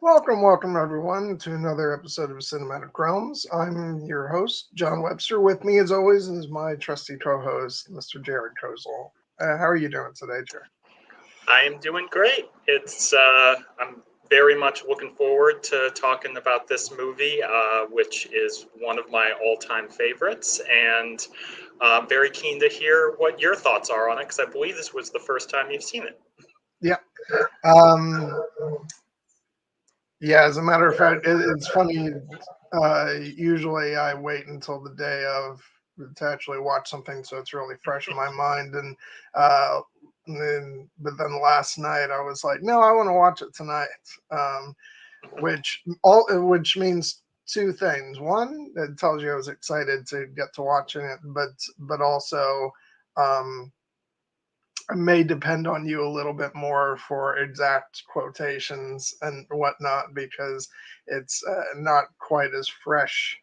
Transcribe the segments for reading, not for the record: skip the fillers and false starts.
Welcome everyone to another episode of Cinematic Realms. I'm your host, John Webster. With me, as always, is my trusty co-host, Mr. Jared Kozel. How are you doing today, Jared? I am doing great. I'm very much looking forward to talking about this movie, which is one of my all-time favorites, and I'm very keen to hear what your thoughts are on it because I believe this was the first time you've seen it. Yeah. Um, yeah, as a matter of fact, it's funny. Usually I wait until the day of to actually watch something so it's really fresh in my mind. Uh, but then last night I was like, no, I want to watch it tonight. Um, which means two things. One, it tells you I was excited to get to watching it, but also um, it may depend on you a little bit more for exact quotations and whatnot because it's not quite as fresh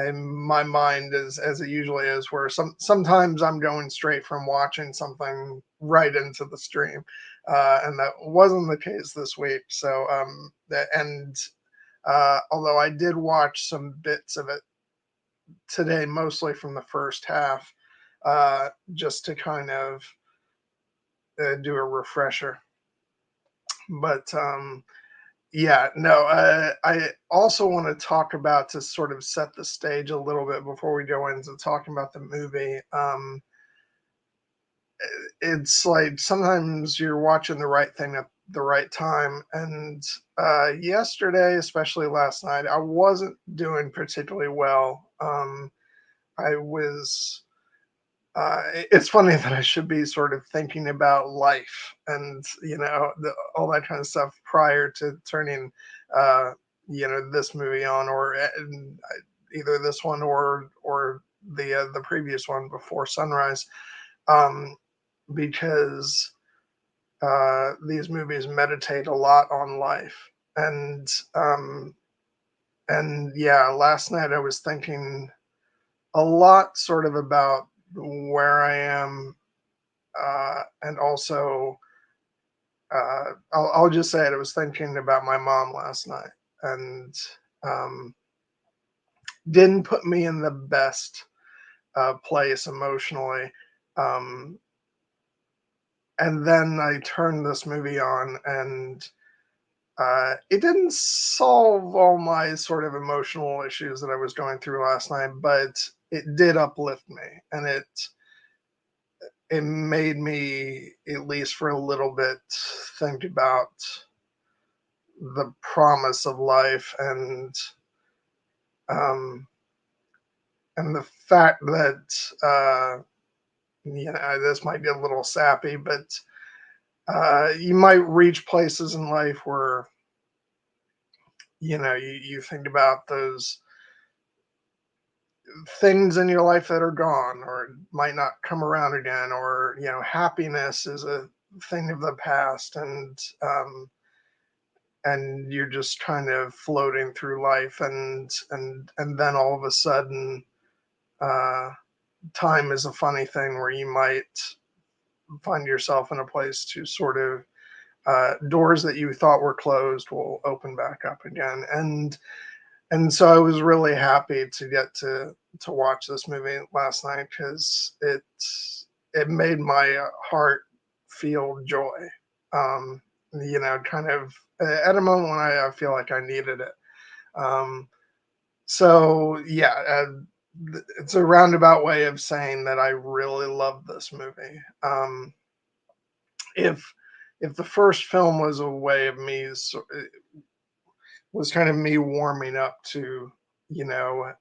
in my mind as it usually is. Where sometimes I'm going straight from watching something right into the stream, and that wasn't the case this week. So and although I did watch some bits of it today, mostly from the first half, just to kind of do a refresher. But yeah, no, I also want to talk about to sort of set the stage a little bit before we go into talking about the movie. It's like sometimes you're watching the right thing at the right time. And yesterday, especially last night, I wasn't doing particularly well. I was it's funny that I should be sort of thinking about life and all that kind of stuff prior to turning uh, this movie on, or either this one or the previous one before sunrise, um, because these movies meditate a lot on life. And um, and yeah, last night I was thinking a lot sort of about where I am, and also I'll just say it. I was thinking about my mom last night, and um, didn't put me in the best place emotionally. Um, and then I turned this movie on, and it didn't solve all my sort of emotional issues that I was going through last night, but it did uplift me, and it made me, at least for a little bit, think about the promise of life, um, and the fact that this might be a little sappy, but you might reach places in life where you think about those things in your life that are gone or might not come around again, or happiness is a thing of the past, and you're just kind of floating through life, and then all of a sudden uh, time is a funny thing where you might find yourself in a place to sort of doors that you thought were closed will open back up again. And so I was really happy to get to watch this movie last night because it made my heart feel joy. um kind of at a moment when I feel like I needed it. um so yeah, it's a roundabout way of saying that I really love this movie. If the first film was a way of me, was kind of me warming up to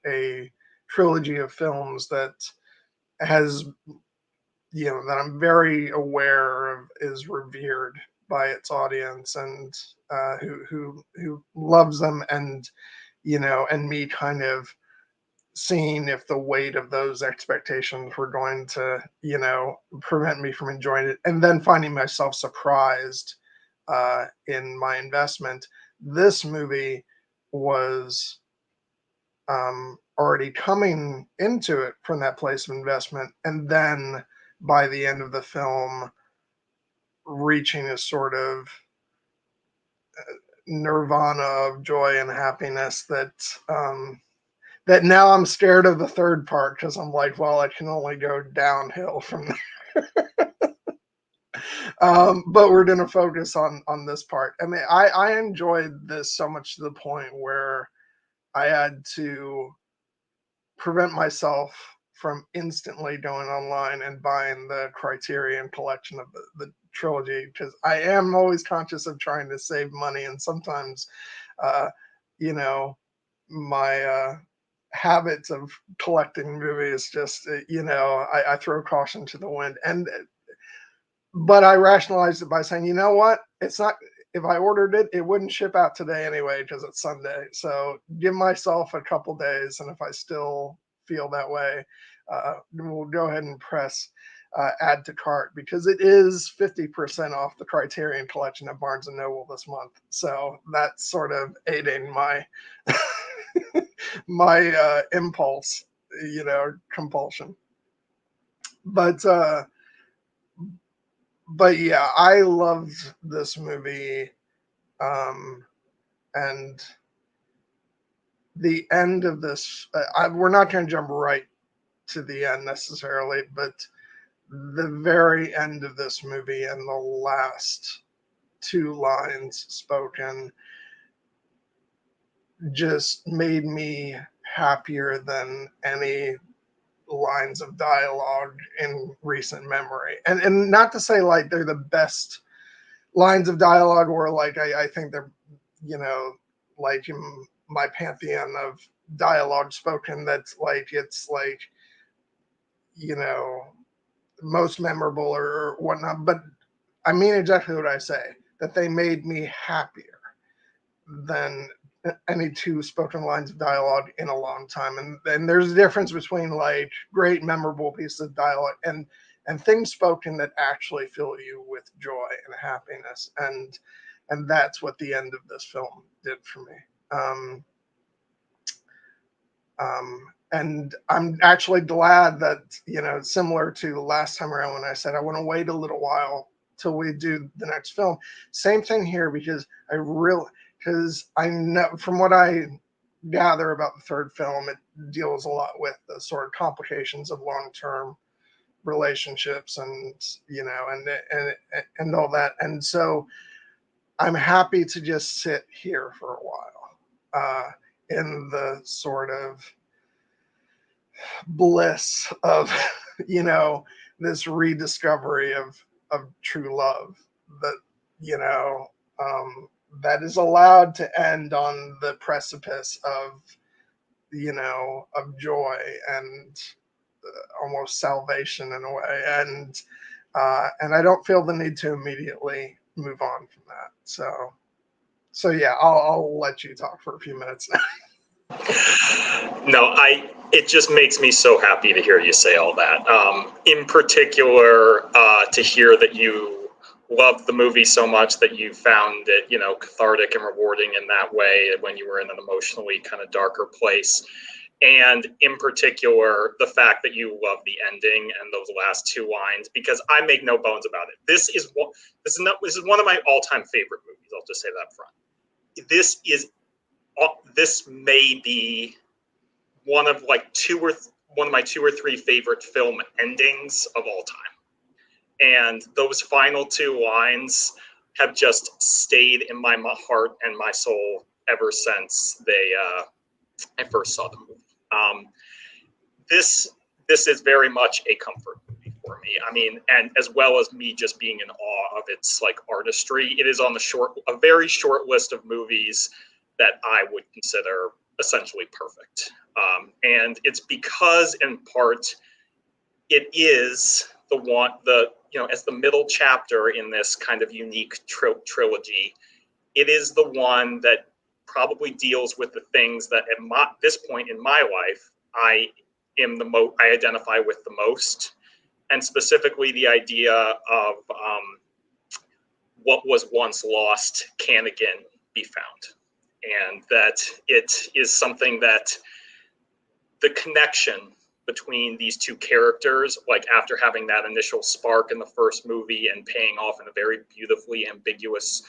a trilogy of films that has that I'm very aware of is revered by its audience, and who loves them, and and me kind of seeing if the weight of those expectations were going to prevent me from enjoying it, and then finding myself surprised in my investment. This movie was already coming into it from that place of investment, and then by the end of the film reaching a sort of nirvana of joy and happiness that that now I'm scared of the third part because I'm like, well, it can only go downhill from there. But we're going to focus on this part. I mean, I enjoyed this so much to the point where I had to prevent myself from instantly going online and buying the Criterion collection of the trilogy, because I am always conscious of trying to save money, and sometimes you know, my habits of collecting movies just I throw caution to the wind. And but I rationalized it by saying, you know what, it's not, if I ordered it, it wouldn't ship out today anyway because it's Sunday. So give myself a couple days, and if I still feel that way, we'll go ahead and press add to cart, because it is 50% off the Criterion collection at Barnes and Noble this month. So that's sort of aiding my my impulse, compulsion. But yeah, I loved this movie. And the end of this, we're not going to jump right to the end necessarily, but the very end of this movie and the last two lines spoken just made me happier than any lines of dialogue in recent memory. And not to say like they're the best lines of dialogue, or like I think they're, like in my pantheon of dialogue spoken, that's like, it's like, most memorable or whatnot. But I mean exactly what I say, that they made me happier than any two spoken lines of dialogue in a long time. And there's a difference between like great memorable pieces of dialogue and things spoken that actually fill you with joy and happiness. And that's what the end of this film did for me. And I'm actually glad that, similar to the last time around when I said I want to wait a little while till we do the next film, same thing here, because I know from what I gather about the third film, it deals a lot with the sort of complications of long-term relationships and, and all that. And so I'm happy to just sit here for a while in the sort of bliss of, this rediscovery of true love that, that is allowed to end on the precipice of, of joy and almost salvation in a way. And I don't feel the need to immediately move on from that. So yeah, I'll let you talk for a few minutes now. No, it just makes me so happy to hear you say all that. In particular, to hear that you loved the movie so much that you found it, cathartic and rewarding in that way when you were in an emotionally kind of darker place. And in particular, the fact that you love the ending and those last two lines, because I make no bones about it. This is one of my all-time favorite movies. I'll just say that up front. This may be one of my two or three favorite film endings of all time. And those final two lines have just stayed in my heart and my soul ever since I first saw the movie. This is very much a comfort movie for me. I mean, and as well as me just being in awe of its like artistry, it is on a very short list of movies that I would consider essentially perfect. And it's because, in part, it is as the middle chapter in this kind of unique trilogy, it is the one that probably deals with the things that at this point in my life, I identify with the most, and specifically the idea of what was once lost can again be found. And that it is something that the connection between these two characters, like after having that initial spark in the first movie and paying off in a very beautifully ambiguous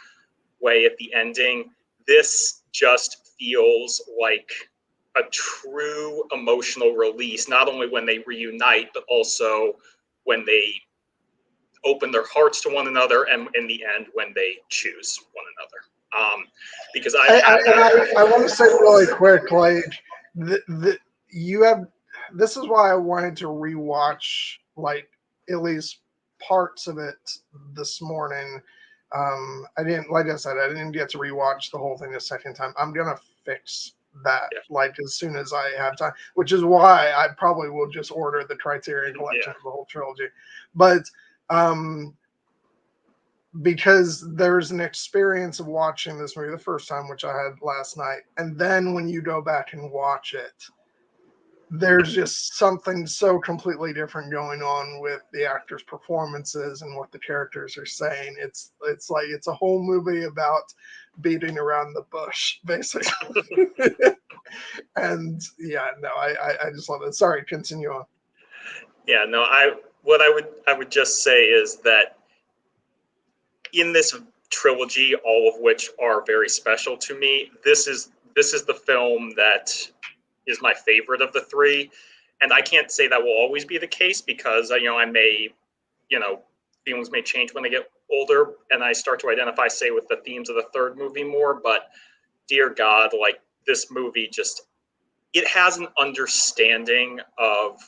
way at the ending, this just feels like a true emotional release, not only when they reunite, but also when they open their hearts to one another, and in the end, when they choose one another. Because I want to say really quick, like you have. This is why I wanted to rewatch like at least parts of it this morning. I didn't, like I said, I didn't get to rewatch the whole thing a second time. I'm gonna fix that like as soon as I have time, which is why I probably will just order the Criterion Collection of the whole trilogy. But because there's an experience of watching this movie the first time, which I had last night, and then when you go back and watch it, there's just something so completely different going on with the actors' performances and what the characters are saying. It's like it's a whole movie about beating around the bush, basically. And yeah, no, I just love it. Sorry, continue on. Yeah, no, I would just say is that in this trilogy, all of which are very special to me, this is the film that is my favorite of the three. And I can't say that will always be the case because, I may, feelings may change when I get older and I start to identify, say, with the themes of the third movie more. But dear God, like this movie it has an understanding of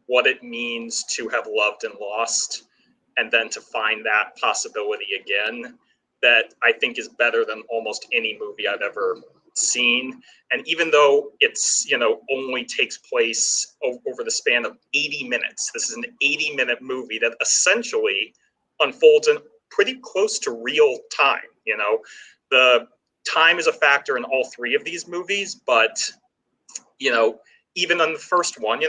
what it means to have loved and lost and then to find that possibility again that I think is better than almost any movie I've ever seen. And even though it's only takes place over the span of 80 minutes, this is an 80-minute movie that essentially unfolds in pretty close to real time. The time is a factor in all three of these movies, but even on the first one,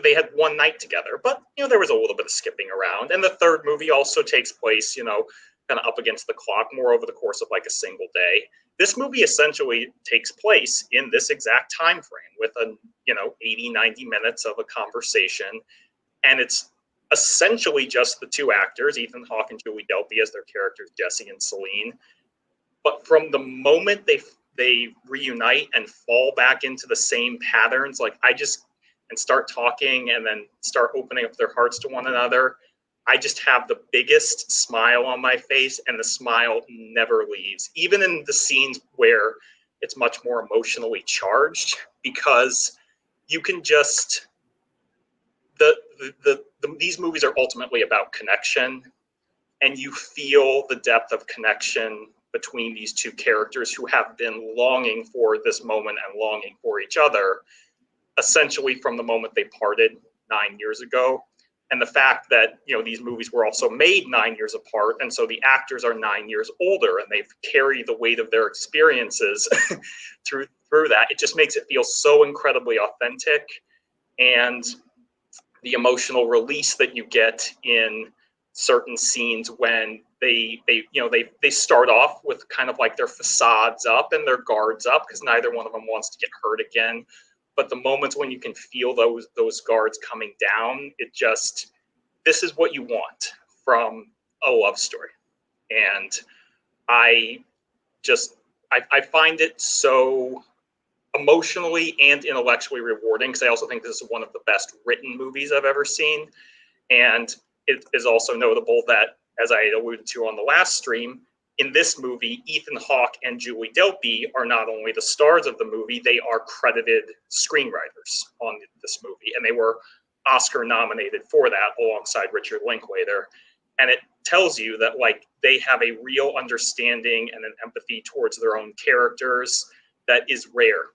they had one night together, but there was a little bit of skipping around. And the third movie also takes place kind of up against the clock more over the course of like a single day. This movie essentially takes place in this exact time frame with 80, 90 minutes of a conversation. And it's essentially just the two actors, Ethan Hawke and Julie Delpy, as their characters, Jesse and Céline. But from the moment they reunite and fall back into the same patterns, and start talking and then start opening up their hearts to one another, I just have the biggest smile on my face, and the smile never leaves, even in the scenes where it's much more emotionally charged, because you can just these movies are ultimately about connection, and you feel the depth of connection between these two characters who have been longing for this moment and longing for each other, essentially from the moment they parted 9 years ago. And the fact that, these movies were also made 9 years apart. And so the actors are 9 years older and they've carried the weight of their experiences through that. It just makes it feel so incredibly authentic. And the emotional release that you get in certain scenes when they start off with kind of like their facades up and their guards up because neither one of them wants to get hurt again. But the moments when you can feel those guards coming down, this is what you want from a love story. And I find it so emotionally and intellectually rewarding, because I also think this is one of the best written movies I've ever seen. And it is also notable that, as I alluded to on the last stream, in this movie, Ethan Hawke and Julie Delpy are not only the stars of the movie, they are credited screenwriters on this movie. And they were Oscar nominated for that alongside Richard Linklater. And it tells you that they have a real understanding and an empathy towards their own characters that is rare,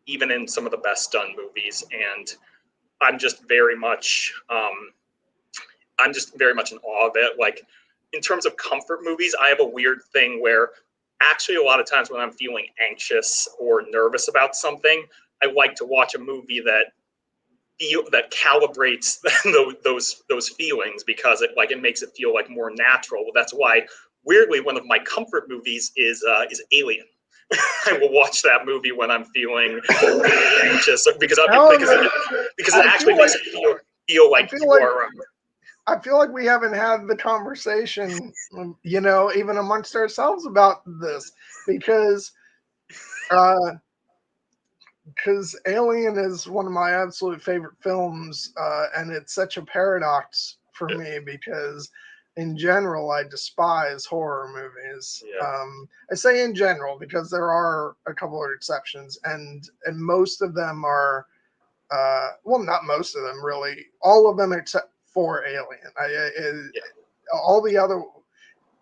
even in some of the best done movies. And I'm just very much in awe of it. In terms of comfort movies, I have a weird thing where actually a lot of times when I'm feeling anxious or nervous about something, I like to watch a movie that calibrates those feelings, because it makes it feel more natural. That's why, weirdly, one of my comfort movies is Alien. I will watch that movie when I'm feeling anxious because it actually makes it feel like you are around. I feel like we haven't had the conversation, even amongst ourselves about this, because Because Alien is one of my absolute favorite films, and it's such a paradox for me because, in general, I despise horror movies. Yeah. I say in general because there are a couple of exceptions, and most of them are, well, not most of them really, all of them except for Alien. Yeah. All the other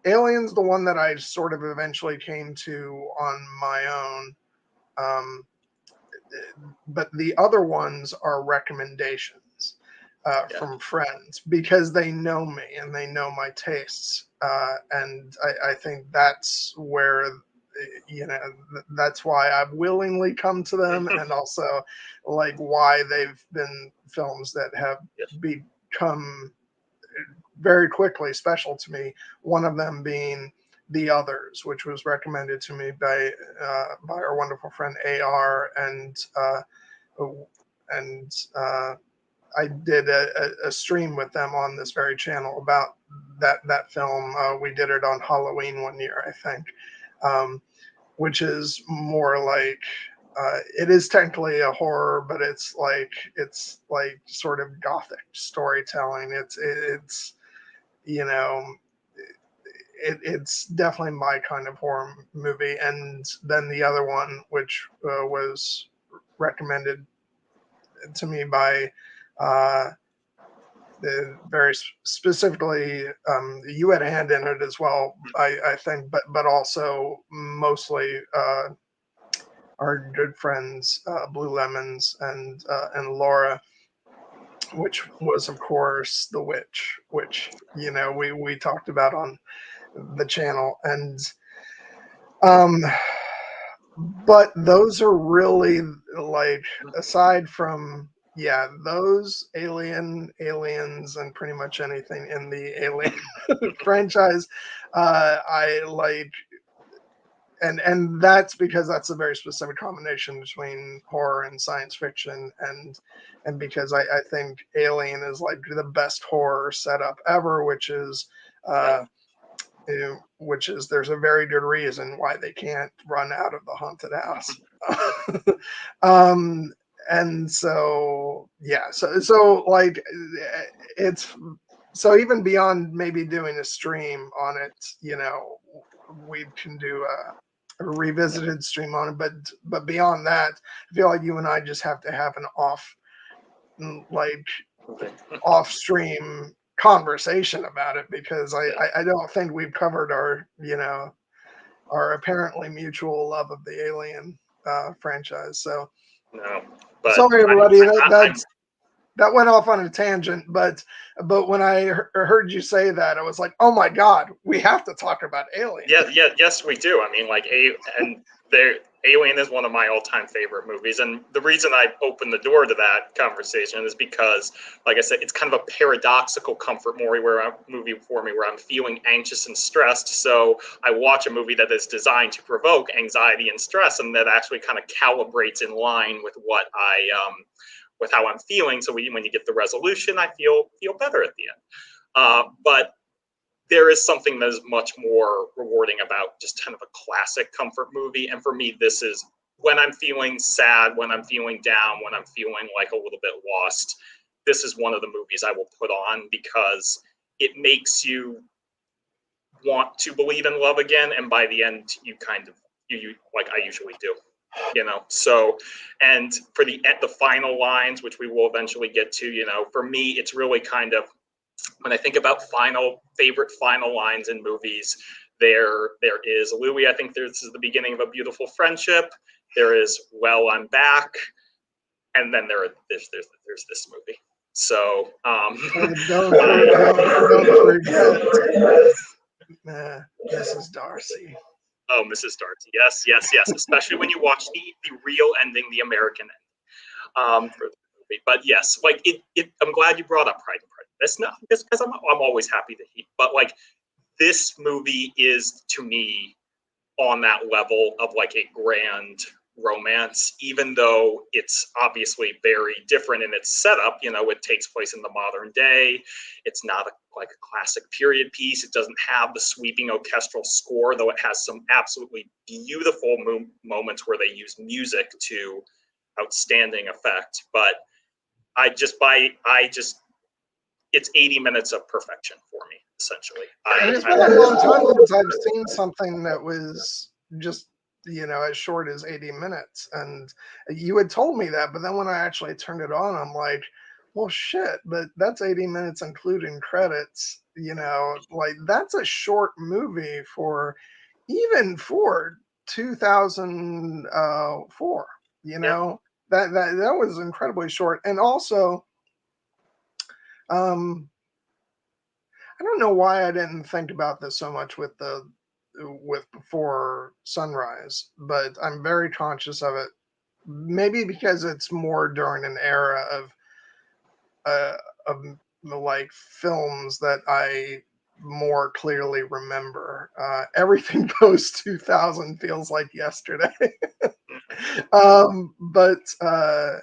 Alien's the one that I sort of eventually came to on my own. But the other ones are recommendations Yeah. from friends because they know me and they know my tastes. And I think that's where, that's why I've willingly come to them, and also like why they've been films that have Yes. become very quickly special to me. One of them being The Others, which was recommended to me by our wonderful friend AR, and I did a stream with them on this very channel about that film. We did it on Halloween one year, I think, which is more like it is technically a horror, but it's like sort of gothic storytelling. It's you know it's definitely my kind of horror movie. And then the other one, which was recommended to me by very specifically, you had a hand in it as well, I think, but also mostly our good friends Blue Lemons and Laura, which was of course The Witch, which we talked about on the channel. And but those are really, like, aside from those aliens and pretty much anything in the Alien franchise, I like, and that's because that's a very specific combination between horror and science fiction, and because I think Alien is like the best horror setup ever, which is there's a very good reason why they can't run out of the haunted house. And so so like it's so even beyond maybe doing a stream on it, we can do a revisited stream on it, but beyond that, I feel like you and I just have to have an off stream conversation about it, because I don't think we've covered our apparently mutual love of the Alien franchise. So No, but sorry everybody, that went off on a tangent, but when I heard you say that, I was like, oh my god, we have to talk about Alien. Yes, we do. I mean, Alien is one of my all-time favorite movies, and the reason I opened the door to that conversation is because, like I said, it's kind of a paradoxical comfort movie for me, where I'm feeling anxious and stressed. So I watch a movie that is designed to provoke anxiety and stress, and that actually kind of calibrates in line with what with how I'm feeling. So when you get the resolution, I feel better at the end. But there is something that is much more rewarding about just kind of a classic comfort movie. And for me, this is when I'm feeling sad, when I'm feeling down, when I'm feeling like a little bit lost. This is one of the movies I will put on because it makes you want to believe in love again. And by the end, you kind of, you like I usually do. So, and for the final lines, which we will eventually get to, for me, it's really kind of, when I think about favorite final lines in movies, there is Louis. I think this is the beginning of a beautiful friendship. There is Well, I'm Back, and then there's this movie. So don't forget Mrs. Darcy. Oh, Mrs. Darcy. Yes. Especially when you watch the real ending, the American ending for the movie. But yes, like I'm glad you brought up Pride and Prejudice. No, because I'm always happy to heat. But like this movie is, to me, on that level of like a grand romance, even though it's obviously very different in its setup. You know, it takes place in the modern day. It's not like a classic period piece. It doesn't have the sweeping orchestral score, though it has some absolutely beautiful moments where they use music to outstanding effect. But it's 80 minutes of perfection for me, essentially. And it's been a long time since I've seen something that was just, you know, as short as 80 minutes. And you had told me that, but then when I actually turned it on, I'm like, well, shit, but that's 80 minutes including credits. You know, like that's a short movie for even for 2004. You know, that was incredibly short. And also, I don't know why I didn't think about this so much with Before Sunrise, but I'm very conscious of it. Maybe because it's more during an era of like films that I more clearly remember. Everything post 2000 feels like yesterday. um, but uh,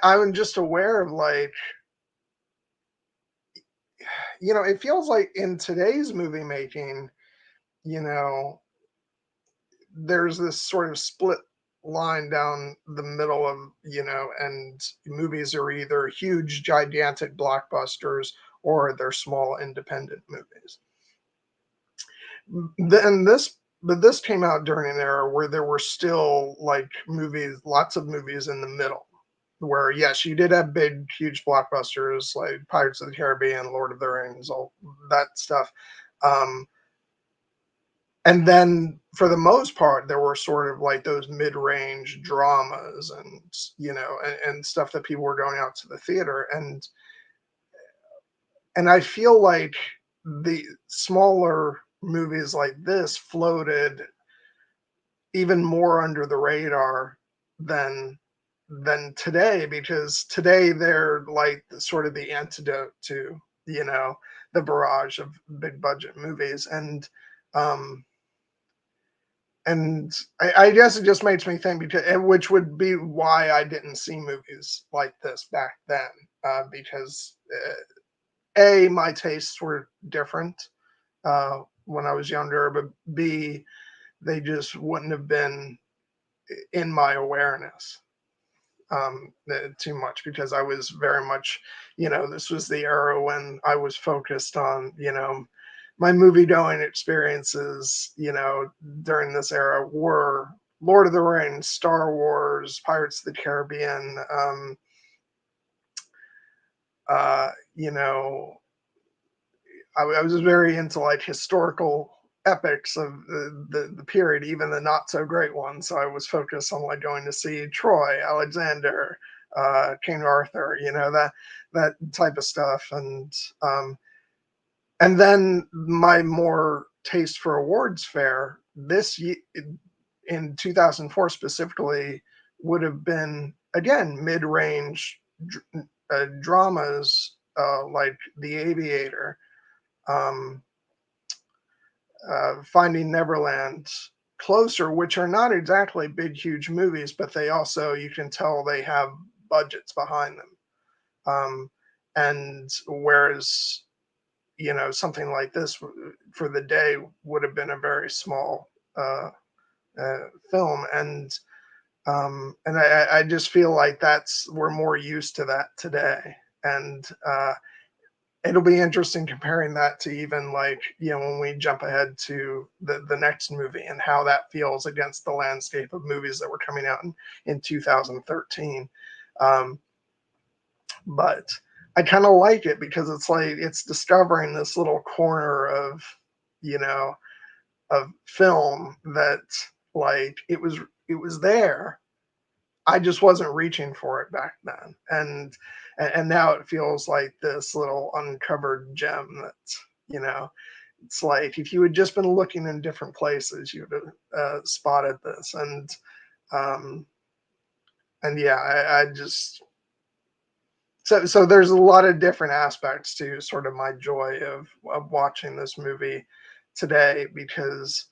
I'm just aware of, like, you know, it feels like in today's movie making, you know, there's this sort of split line down the middle of, you know, and movies are either huge, gigantic blockbusters or they're small, independent movies. Then this came out during an era where there were still like movies, lots of movies in the middle, where yes, you did have big, huge blockbusters like Pirates of the Caribbean, Lord of the Rings, all that stuff. And then for the most part, there were sort of like those mid-range dramas and, you know, and stuff that people were going out to the theater. And I feel like the smaller movies like this floated even more under the radar than today, because today they're like sort of the antidote to, you know, the barrage of big budget movies. And I guess it just makes me think, because, which would be why I didn't see movies like this back then, because my tastes were different when I was younger, but B, they just wouldn't have been in my awareness too much, because I was very much, you know, this was the era when I was focused on, you know, my movie going experiences, you know, during this era were Lord of the Rings, Star Wars, Pirates of the Caribbean, you know, I was very into like historical epics of the period, even the not so great ones. So I was focused on like going to see Troy, Alexander, King Arthur, you know, that type of stuff. And then my more taste for awards fare in 2004 specifically would have been, again, mid-range dramas like The Aviator, Finding Neverland, Closer, which are not exactly big, huge movies, but they also, you can tell they have budgets behind them. And whereas, you know, something like this for the day would have been a very small film. And I just feel like we're more used to that today. And it'll be interesting comparing that to even, like, you know, when we jump ahead to the next movie and how that feels against the landscape of movies that were coming out in 2013. But I kind of like it because it's like it's discovering this little corner of, you know, of film that, like, it was there. I just wasn't reaching for it back then. And now it feels like this little uncovered gem that, you know, it's like if you had just been looking in different places, you would have spotted this. Um, and yeah, I just, so there's a lot of different aspects to sort of my joy of watching this movie today, because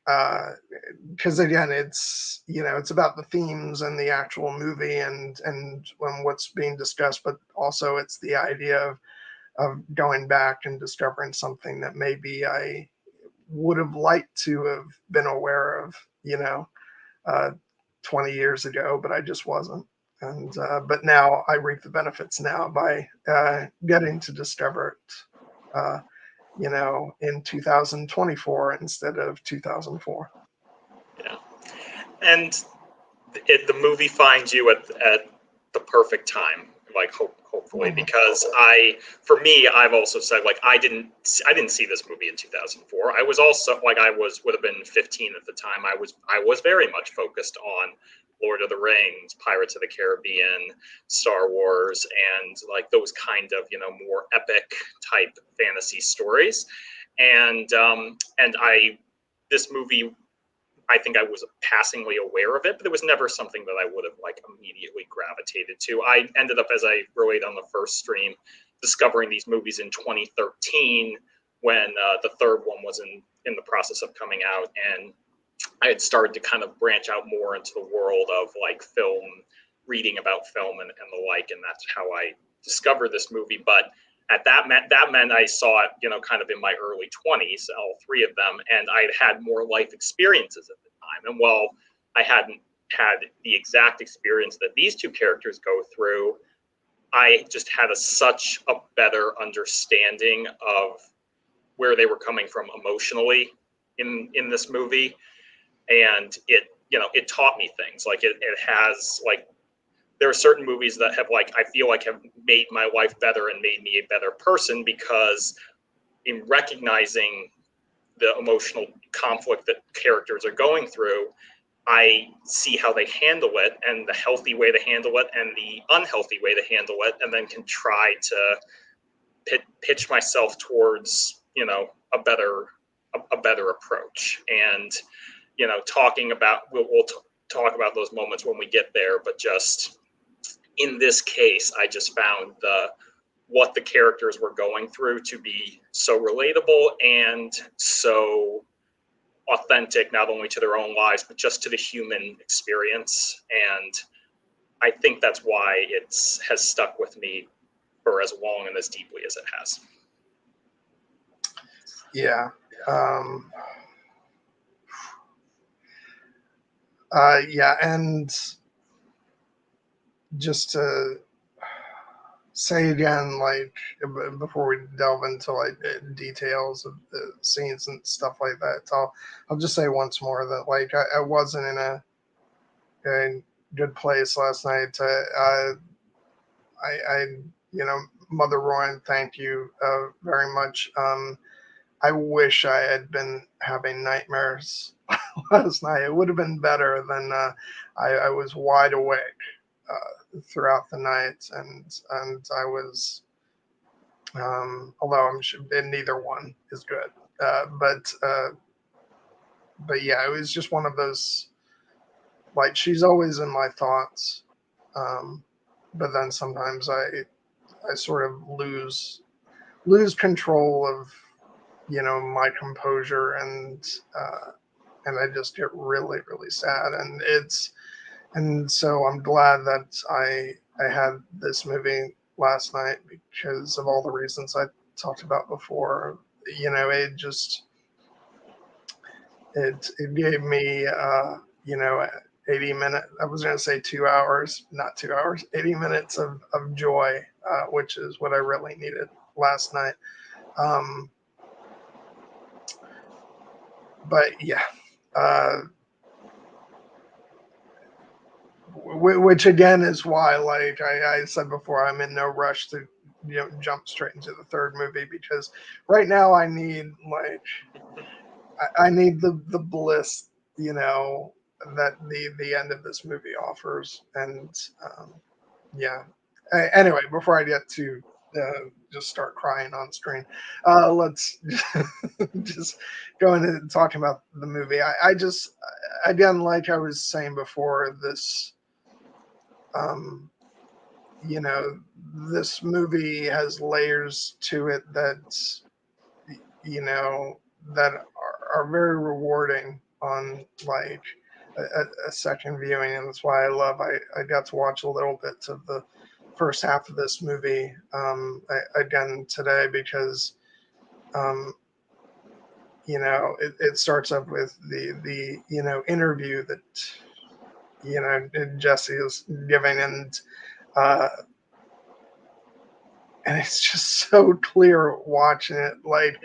because again, it's it's about the themes and the actual movie and what's being discussed, but also it's the idea of going back and discovering something that maybe I would have liked to have been aware of, uh, 20 years ago, but I just wasn't. And but now I reap the benefits now by getting to discover it, in 2024 instead of 2004. Yeah, and the movie finds you at the perfect time, like hopefully, because for me, I've also said like I didn't see this movie in 2004. I was also like would have been 15 at the time. I was very much focused on Lord of the Rings, Pirates of the Caribbean, Star Wars, and like those kind of more epic type fantasy stories, and this movie, I think I was passingly aware of it, but it was never something that I would have like immediately gravitated to. I ended up, as I relayed on the first stream, discovering these movies in 2013 when the third one was in the process of coming out, and I had started to kind of branch out more into the world of like film, reading about film and the like, and that's how I discovered this movie. But that meant I saw it, kind of in my early 20s, all three of them, and I had more life experiences at the time. And while I hadn't had the exact experience that these two characters go through, I just had such a better understanding of where they were coming from emotionally in this movie, and it taught me things. Like it has like, there are certain movies that have like, I feel like have made my life better and made me a better person, because in recognizing the emotional conflict that characters are going through, I see how they handle it, and the healthy way to handle it and the unhealthy way to handle it, and then can try to pitch myself towards a better approach. And talking about, we'll talk about those moments when we get there, but just in this case, I just found what the characters were going through to be so relatable and so authentic, not only to their own lives, but just to the human experience. And I think that's why it has stuck with me for as long and as deeply as it has. Yeah. Yeah, and just to say again, like before we delve into like details of the scenes and stuff like that, I'll just say once more that like I wasn't in a good place last night. I Mother Royan, thank you very much. I wish I had been having nightmares last night. It would have been better than I was wide awake throughout the night, and I was, although I'm sure neither one is good, but yeah, it was just one of those, like, she's always in my thoughts, but then sometimes I sort of lose control of my composure, and I just get really, really sad. And so I'm glad that I had this movie last night, because of all the reasons I talked about before. It just it gave me 80 minutes. I was going to say 2 hours, not 2 hours, 80 minutes of joy, which is what I really needed last night. But yeah, which again is why, like I said before, I'm in no rush to jump straight into the third movie, because right now I need I need the bliss that the end of this movie offers. And yeah. Anyway, before I get to just start crying on screen, let's just go into talking about the movie. I just, again, like I was saying before, this this movie has layers to it that that are very rewarding on like a second viewing, and that's why I got to watch a little bit of the first half of this movie again today, because it starts up with the interview that Jesse is giving, and it's just so clear watching it, like,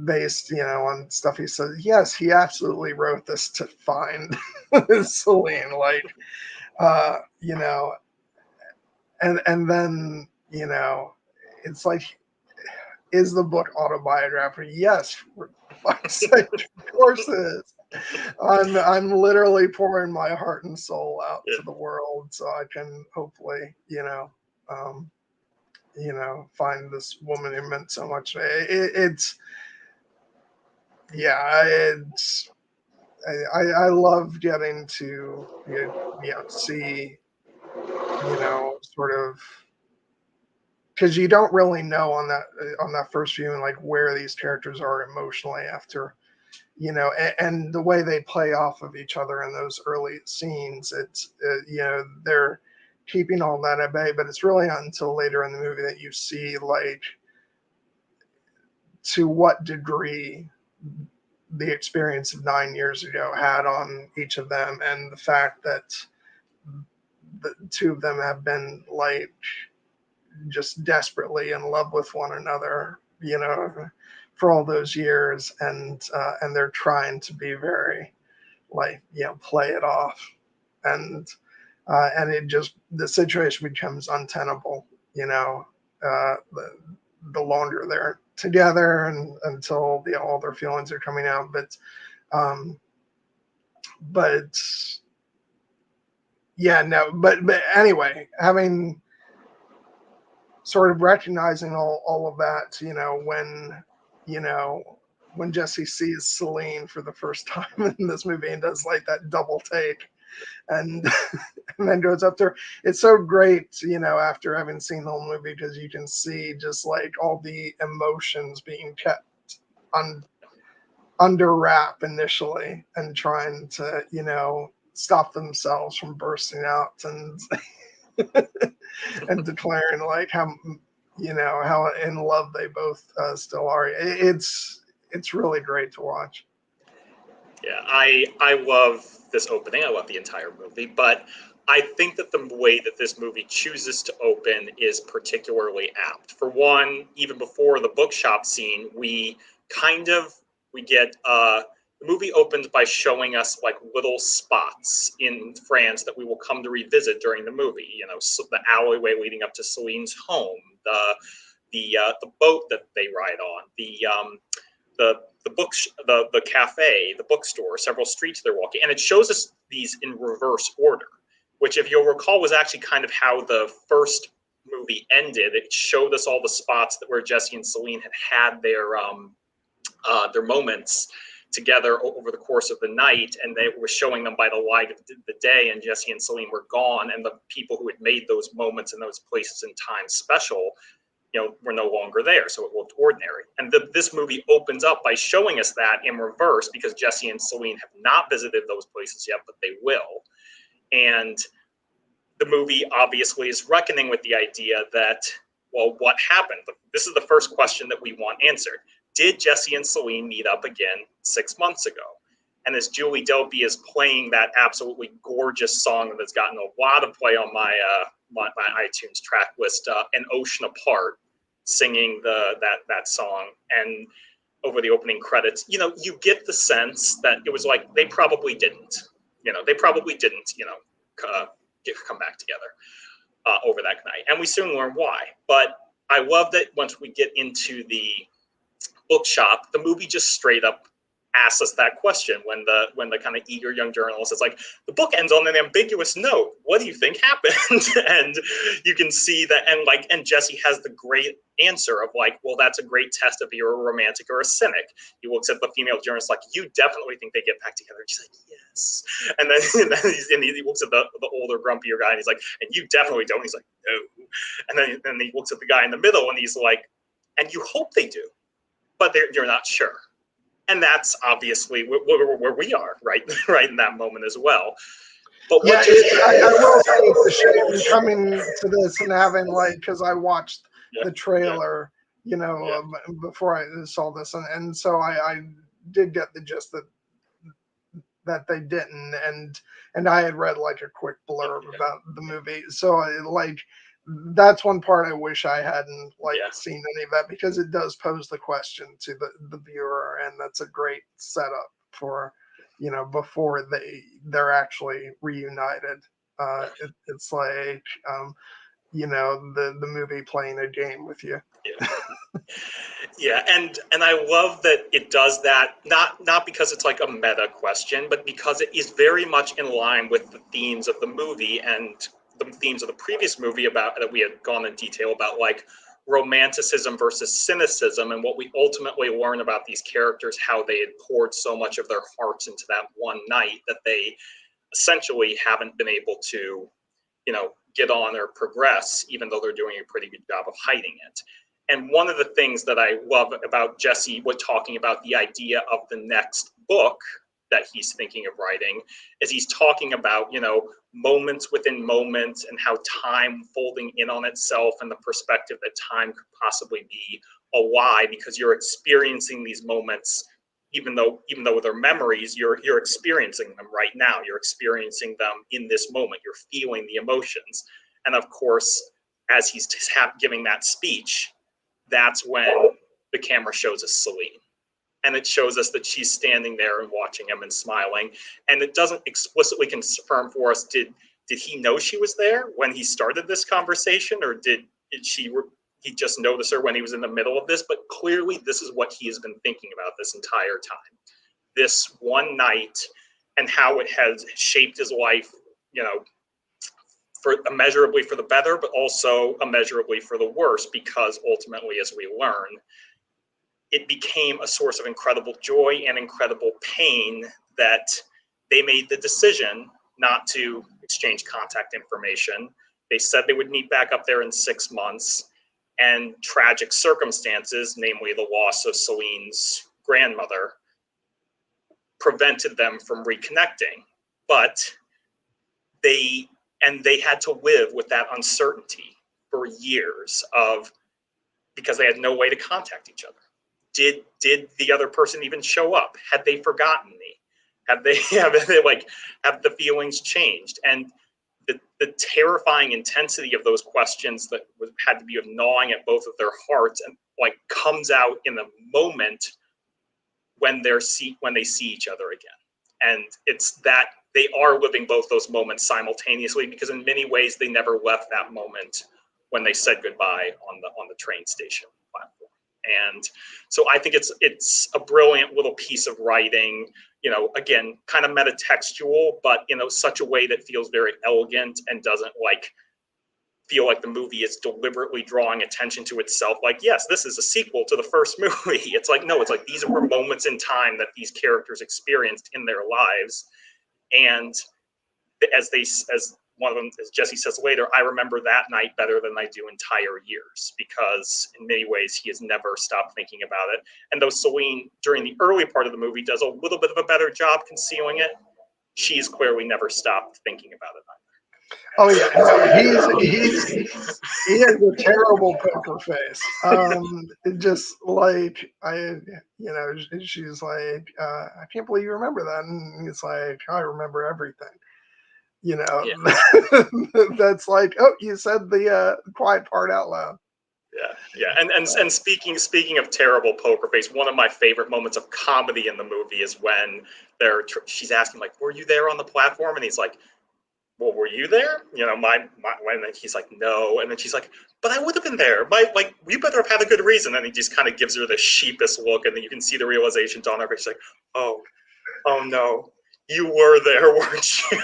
based, on stuff he says. Yes, he absolutely wrote this to find Céline, like, and then, it's like, is the book autobiography? Yes, for fuck's sake, of course it is. I'm literally pouring my heart and soul out to the world, so I can hopefully, find this woman who meant so much. I love getting to see, sort of, because you don't really know on that first viewing, like, where these characters are emotionally after, and the way they play off of each other in those early scenes. It's they're keeping all that at bay, but it's really not until later in the movie that you see, like, to what degree the experience of 9 years ago had on each of them, and the fact that the two of them have been, like, just desperately in love with one another, for all those years, and they're trying to be very, like, play it off, and it just, the situation becomes untenable, the longer they're together, and until all their feelings are coming out. But yeah, no, but anyway, having sort of recognizing all of that, when Jesse sees Céline for the first time in this movie and does, like, that double take, and and then goes up there. It's so great, after having seen the whole movie, because you can see just, like, all the emotions being kept under wrap initially, and trying to, stop themselves from bursting out, and and declaring, like, how in love they both still are. It's really great to watch. Yeah, I love this opening. I love the entire movie, but I think that the way that this movie chooses to open is particularly apt. For one, even before the bookshop scene, we get the movie opens by showing us, like, little spots in France that we will come to revisit during the movie. So the alleyway leading up to Celine's home, the boat that they ride on, the cafe, the bookstore, several streets they're walking, and it shows us these in reverse order, which, if you'll recall, was actually kind of how the first movie ended. It showed us all the spots where Jesse and Céline had their moments together over the course of the night, and they were showing them by the light of the day, and Jesse and Céline were gone, and the people who had made those moments and those places and times special, were no longer there, so it looked ordinary. And this movie opens up by showing us that in reverse, because Jesse and Céline have not visited those places yet, but they will. And the movie obviously is reckoning with the idea that, well, what happened? This is the first question that we want answered. Did Jesse and Céline meet up again 6 months ago? And as Julie Delpy is playing that absolutely gorgeous song that's gotten a lot of play on my iTunes track list, An Ocean Apart, singing that song, and over the opening credits, you get the sense that it was like they probably didn't come back together over that night, and we soon learn why. But I love that once we get into the bookshop, the movie just straight up asks us that question when the kind of eager young journalist is like, the book ends on an ambiguous note. What do you think happened? And you can see that, and Jesse has the great answer of, like, well, that's a great test if you're a romantic or a cynic. He looks at the female journalist like, you definitely think they get back together. And she's like, yes. And then he looks at the older, grumpier guy, and he's like, and you definitely don't. He's like, no. And then he looks at the guy in the middle, and he's like, and you hope they do, but you're not sure. And that's obviously where we are, right? Right in that moment as well. But yeah, I will say it's a shame coming to this and having, like, because I watched the trailer, you know, before I saw this, and so I did get the gist that they didn't, and I had read like a quick blurb about the movie, so like that's one part I wish I hadn't seen any of that, because it does pose the question to the viewer, and that's a great setup for, you know, before they're actually reunited. It's like, you know, the movie playing a game with you. Yeah, and I love that it does that, not because it's like a meta question, but because it is very much in line with the themes of the movie and the themes of the previous movie about that we had gone in detail about, like romanticism versus cynicism, and what we ultimately learn about these characters, how they had poured so much of their hearts into that one night that they essentially haven't been able to, you know, get on or progress, even though they're doing a pretty good job of hiding it. And one of the things that I love about Jesse talking about the idea of the next book that he's thinking of writing is he's talking about, you know, moments within moments, and how time folding in on itself, and the perspective that time could possibly be a lie, because you're experiencing these moments, even though they're memories, you're experiencing them right now. You're experiencing them in this moment. You're feeling the emotions. And of course, as he's giving that speech, that's when the camera shows us Céline. And it shows us that she's standing there and watching him and smiling. And it doesn't explicitly confirm for us, did he know she was there when he started this conversation, or did he just notice her when he was in the middle of this? But clearly this is what he has been thinking about this entire time. This one night, and how it has shaped his life, you know, for immeasurably for the better, but also immeasurably for the worse, because ultimately, as we learn, it became a source of incredible joy and incredible pain that they made the decision not to exchange contact information. They said they would meet back up there in 6 months, and tragic circumstances, namely the loss of Céline's grandmother, prevented them from reconnecting. But they had to live with that uncertainty for years, because they had no way to contact each other. Did the other person even show up? Had they forgotten me? Have the feelings changed? And the terrifying intensity of those questions that had to be gnawing at both of their hearts, and like comes out in the moment when they see each other again. And it's that they are living both those moments simultaneously, because in many ways they never left that moment when they said goodbye on the train station platform. And so I think it's a brilliant little piece of writing, you know, again, kind of metatextual, but in such a way that feels very elegant and doesn't feel like the movie is deliberately drawing attention to itself. Like, yes, this is a sequel to the first movie. It's like, no, it's like these were moments in time that these characters experienced in their lives. And as one of them, as Jesse says later, I remember that night better than I do entire years, because in many ways he has never stopped thinking about it. And though Céline, during the early part of the movie, does a little bit of a better job concealing it, she's clearly never stopped thinking about it either. Oh yeah, no, he has a terrible poker face. Just like she's like, I can't believe you remember that, and he's like, I remember everything. You know, that's like, oh, you said the quiet part out loud. Yeah. And speaking of terrible poker face, one of my favorite moments of comedy in the movie is when she's asking, like, were you there on the platform? And he's like, well, were you there? You know, and he's like, no. And then she's like, but I would have been there. You better have had a good reason. And he just kind of gives her the sheepish look, and then you can see the realization dawn on her face. She's like, oh no, you were there, weren't you?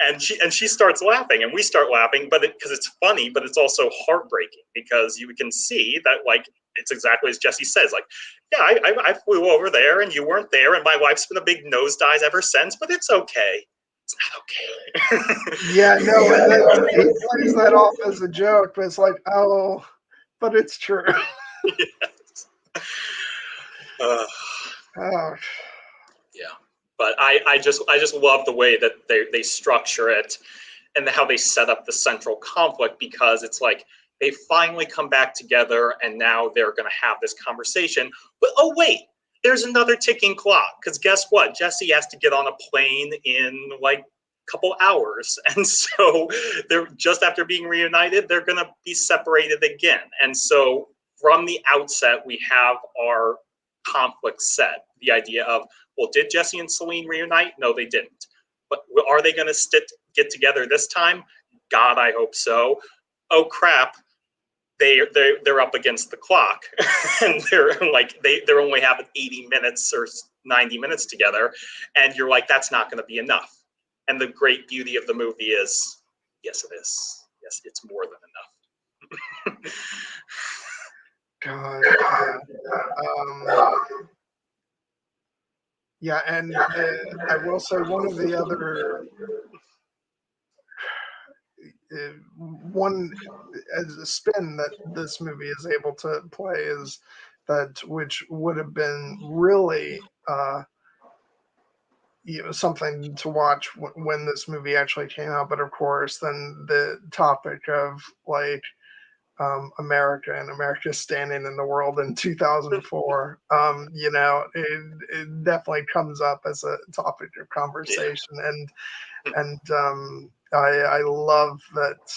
and she starts laughing, and we start laughing, but because it's funny, but it's also heartbreaking, because you can see that, like, it's exactly as Jesse says, like, yeah, I flew over there and you weren't there, and my life's been a big nosedive ever since, but it's okay. It's not okay. Yeah, no, and then he plays that off as a joke, but it's like, oh, but it's true. Yes. Uh, Oh, yeah, but I just love the way that they structure it and how they set up the central conflict, because it's like they finally come back together and now they're going to have this conversation. But oh wait, there's another ticking clock, because guess what? Jesse has to get on a plane in like a couple hours, and so they're just after being reunited, they're going to be separated again. And so from the outset, we have our conflict set. The idea of, well, did Jesse and Céline reunite? No, they didn't. But are they going to get together this time? God, I hope so. Oh crap, they're up against the clock, and they're only having 80 minutes or 90 minutes together, and you're like, that's not going to be enough. And the great beauty of the movie is, yes, it is. Yes, it's more than enough. God, yeah. Yeah, and I will say one of the other one as a spin that this movie is able to play is that, which would have been really something to watch when this movie actually came out, but of course then the topic of like America and America standing in the world in 2004. It definitely comes up as a topic of conversation, and I love that.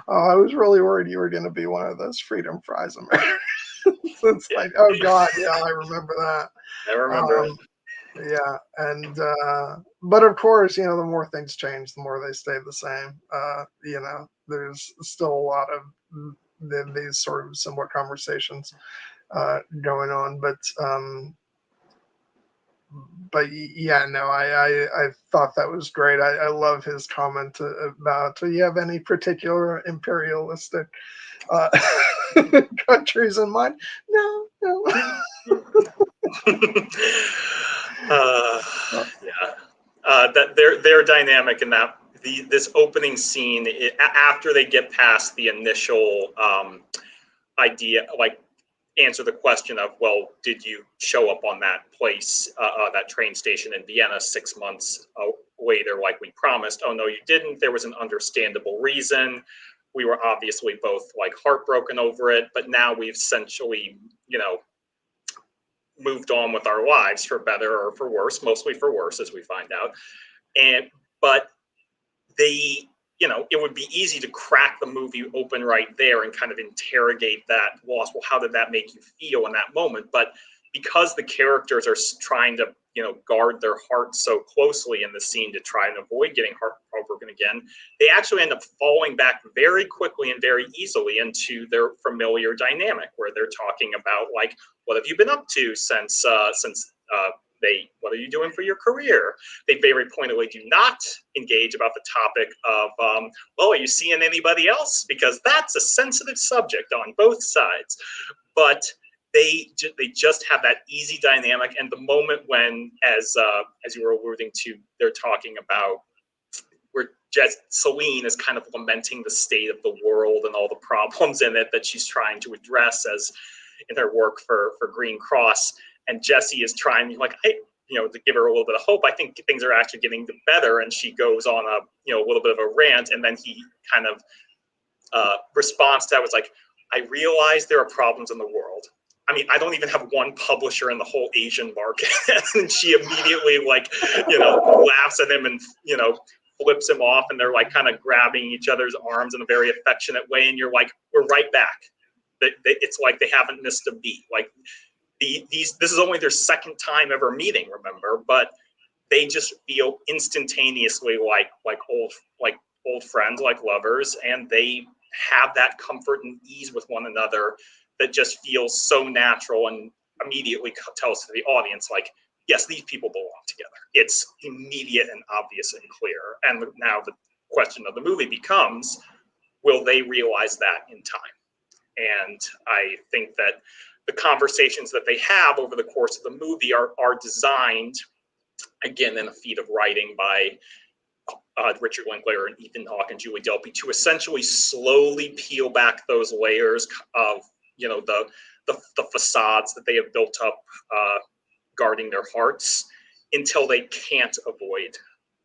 I was really worried you were going to be one of those freedom fries Americans. It's like, oh God, yeah, I remember that. I remember it. Yeah, and but of course, the more things change, the more they stay the same. There's still a lot of these sort of similar conversations going on, but yeah, no, I thought that was great. I love his comment about, do you have any particular imperialistic countries in mind? No. Yeah, that their dynamic in that this opening scene, after they get past the initial idea, like answer the question of, well, did you show up on that place, that train station in Vienna 6 months later, like we promised? Oh no, you didn't. There was an understandable reason. We were obviously both like heartbroken over it, but now we've essentially, moved on with our lives, for better or for worse, mostly for worse, as we find out. But it would be easy to crack the movie open right there and kind of interrogate that loss. Well, how did that make you feel in that moment? But because the characters are trying to, guard their hearts so closely in the scene to try and avoid getting heartbroken again, they actually end up falling back very quickly and very easily into their familiar dynamic, where they're talking about, like, what have you been up to since what are you doing for your career? They very pointedly do not engage about the topic of, well, are you seeing anybody else? Because that's a sensitive subject on both sides. But they just have that easy dynamic. And the moment when, as you were alluding to, they're talking about where Céline is kind of lamenting the state of the world and all the problems in it that she's trying to address as in her work for Green Cross. And Jesse is trying, like, to give her a little bit of hope. I think things are actually getting better. And she goes on a little bit of a rant, and then he kind of responds to that was like, I realize there are problems in the world. I mean, I don't even have one publisher in the whole Asian market. And she immediately laughs at him and, flips him off, and they're like kind of grabbing each other's arms in a very affectionate way. And you're like, we're right back. It's like they haven't missed a beat. Like this is only their second time ever meeting, remember, but they just feel instantaneously like old friends, like lovers, and they have that comfort and ease with one another that just feels so natural, and immediately tells to the audience, like, yes, these people belong together. It's immediate and obvious and clear. And now the question of the movie becomes, will they realize that in time? And I think that the conversations that they have over the course of the movie are designed, again, in a feat of writing by Richard Linklater and Ethan Hawke and Julie Delpy, to essentially slowly peel back those layers of, the the facades that they have built up guarding their hearts until they can't avoid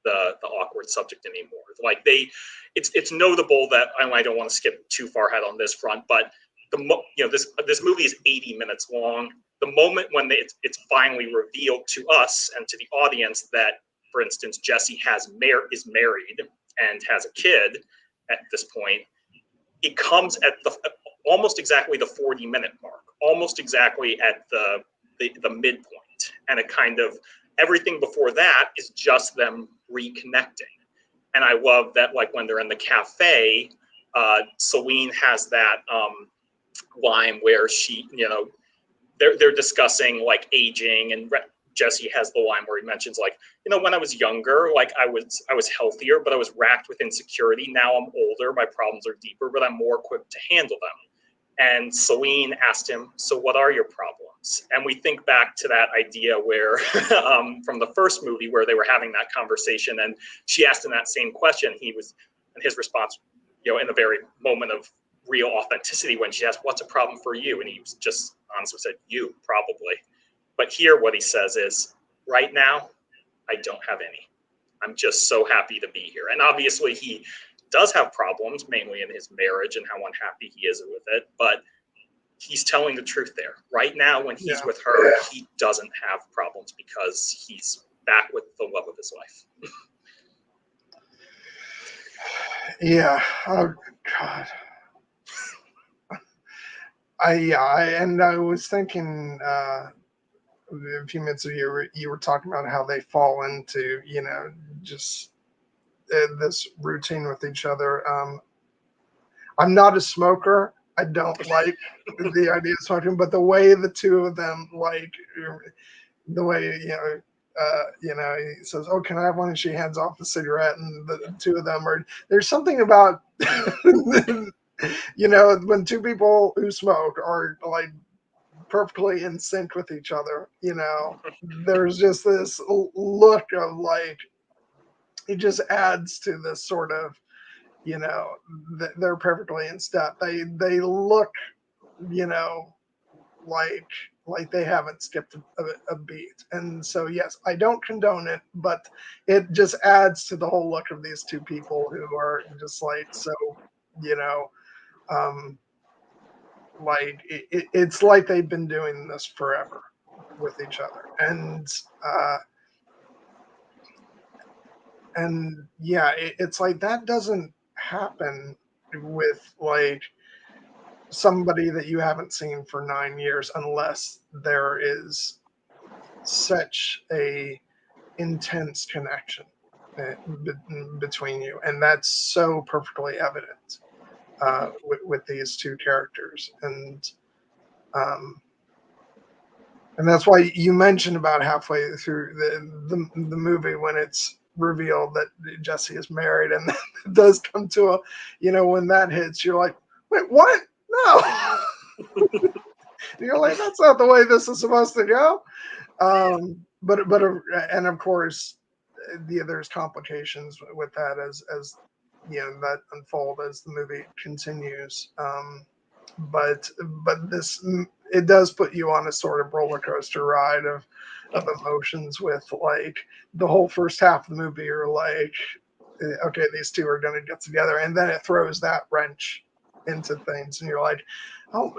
the awkward subject anymore. Like it's notable that I don't want to skip too far ahead on this front, but this movie is 80 minutes long. The moment when it's finally revealed to us and to the audience that, for instance, Jesse is married and has a kid at this point, it comes at almost exactly the 40-minute mark, almost exactly at the midpoint, and it kind of everything before that is just them reconnecting. And I love that, like when they're in the cafe, Céline has that line where she, they're discussing like aging, and Jesse has the line where he mentions like, when I was younger, like I was healthier, but I was racked with insecurity. Now I'm older, my problems are deeper, but I'm more equipped to handle them. And Céline asked him, so what are your problems? And we think back to that idea where from the first movie where they were having that conversation, and she asked him that same question. And his response, in a very moment of real authenticity, when she asked, what's a problem for you? And he was just honestly said, you, probably. But here what he says is, right now, I don't have any. I'm just so happy to be here. And obviously he does have problems, mainly in his marriage and how unhappy he is with it. But he's telling the truth there. Right now, when he's with her, he doesn't have problems because he's back with the love of his life. Yeah. Oh, God. I was thinking a few minutes ago, you were talking about how they fall into, just this routine with each other. I'm not a smoker. I don't like the idea of smoking, but the way the two of them, like the way, he says, oh, can I have one? And she hands off the cigarette, and the two of them there's something about, when two people who smoke are like perfectly in sync with each other, there's just this look of like, it just adds to this sort of, they're perfectly in step. They look, like they haven't skipped a beat. And so, yes, I don't condone it, but it just adds to the whole look of these two people who are just like, so, like it's like they've been doing this forever with each other. And yeah, it's like that doesn't happen with like somebody that you haven't seen for 9 years unless there is such a intense connection between you, and that's so perfectly evident with these two characters. And that's why you mentioned about halfway through the movie when it's revealed that Jesse is married, and it does come to when that hits, you're like, wait, what? No. You're like, that's not the way this is supposed to go. But and of course, there's complications with that as that unfold as the movie continues. But this, it does put you on a sort of roller coaster ride of emotions with like the whole first half of the movie. You're like, okay, these two are going to get together, and then it throws that wrench into things, and you're like, oh,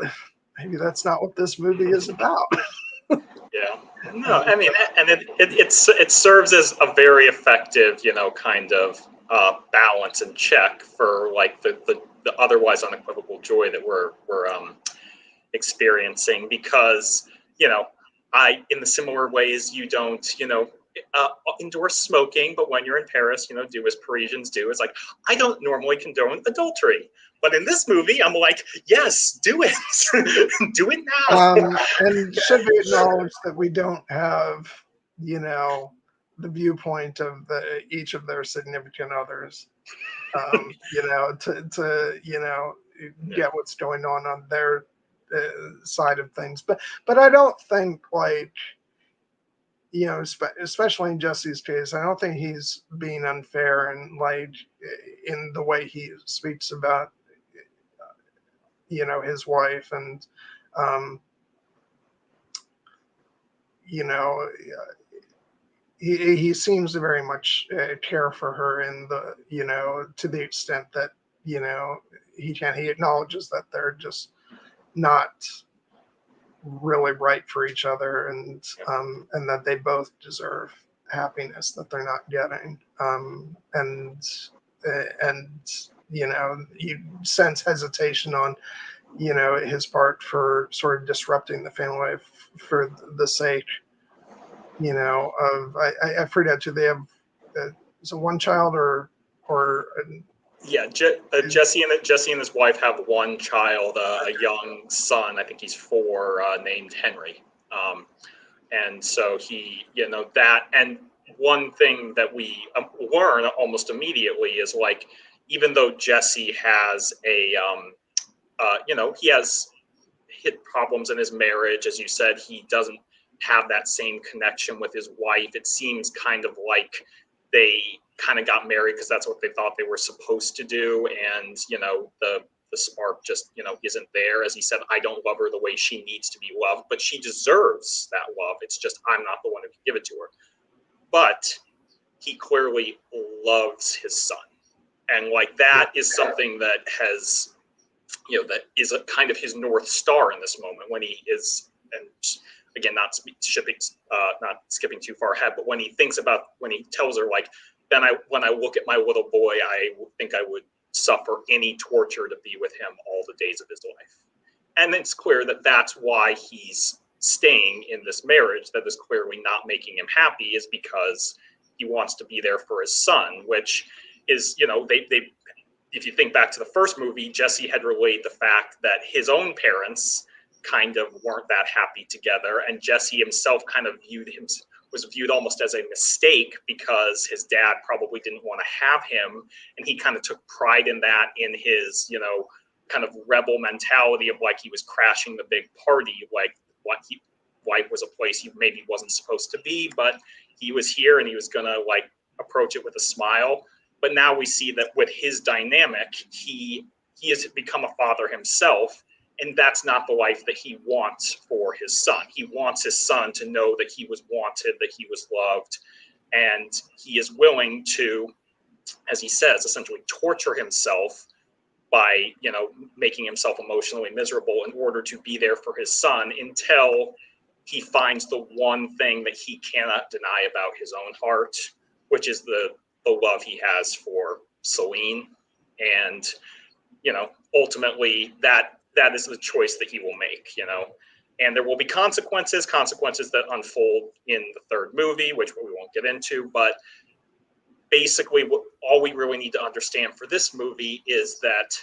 maybe that's not what this movie is about. Yeah. No, I mean, and it serves as a very effective, kind of balance and check for like the otherwise unequivocal joy that we're experiencing, because in the similar ways you don't endorse smoking, but when you're in Paris, do as Parisians do. It's like, I don't normally condone adultery, but in this movie, I'm like, yes, do it. Do it now. And should be acknowledged that we don't have, the viewpoint of each of their significant others, to get what's going on their side of things. But I don't think like, especially in Jesse's case, I don't think he's being unfair and like in the way he speaks about his wife. And you know, he seems to very much care for her in the, you know, to the extent that, you know, he acknowledges that they're just not really right for each other, and that they both deserve happiness that they're not getting. And you know, you sense hesitation on, you know, his part for sort of disrupting the family life for the sake, you know, of I forget, do they have is it one child or Yeah, Jesse and his wife have one child, a young son. I think he's 4, named Henry. And so he, you know, that, and one thing that we learn almost immediately is, like, even though Jesse has a, you know, he has hit problems in his marriage, as you said, he doesn't have that same connection with his wife. It seems kind of like they kind of got married because that's what they thought they were supposed to do, and, you know, the spark just, you know, isn't there. As he said, I don't love her the way she needs to be loved, but she deserves that love. It's just I'm not the one who can give it to her. But he clearly loves his son, and, like, that is something that has, you know, that is a kind of his North Star in this moment when he is, and again, not skipping too far ahead, but when he thinks about, when he tells her, like, then when I look at my little boy, I think I would suffer any torture to be with him all the days of his life. And it's clear that that's why he's staying in this marriage that is clearly not making him happy, is because he wants to be there for his son, which is, you know, they if you think back to the first movie, Jesse had relayed the fact that his own parents kind of weren't that happy together, and Jesse himself kind of was viewed almost as a mistake because his dad probably didn't want to have him, and he kind of took pride in that, in his, you know, kind of rebel mentality of, like, he was crashing the big party, like, life was a place he maybe wasn't supposed to be, but he was here and he was gonna, like, approach it with a smile. But now we see that with his dynamic, he has become a father himself, and that's not the life that he wants for his son. He wants his son to know that he was wanted, that he was loved, and he is willing to, as he says, essentially torture himself by, you know, making himself emotionally miserable in order to be there for his son, until he finds the one thing that he cannot deny about his own heart, which is the love he has for Céline. And, you know, ultimately that is the choice that he will make, you know. And there will be consequences that unfold in the third movie, which we won't get into. But basically, all we really need to understand for this movie is that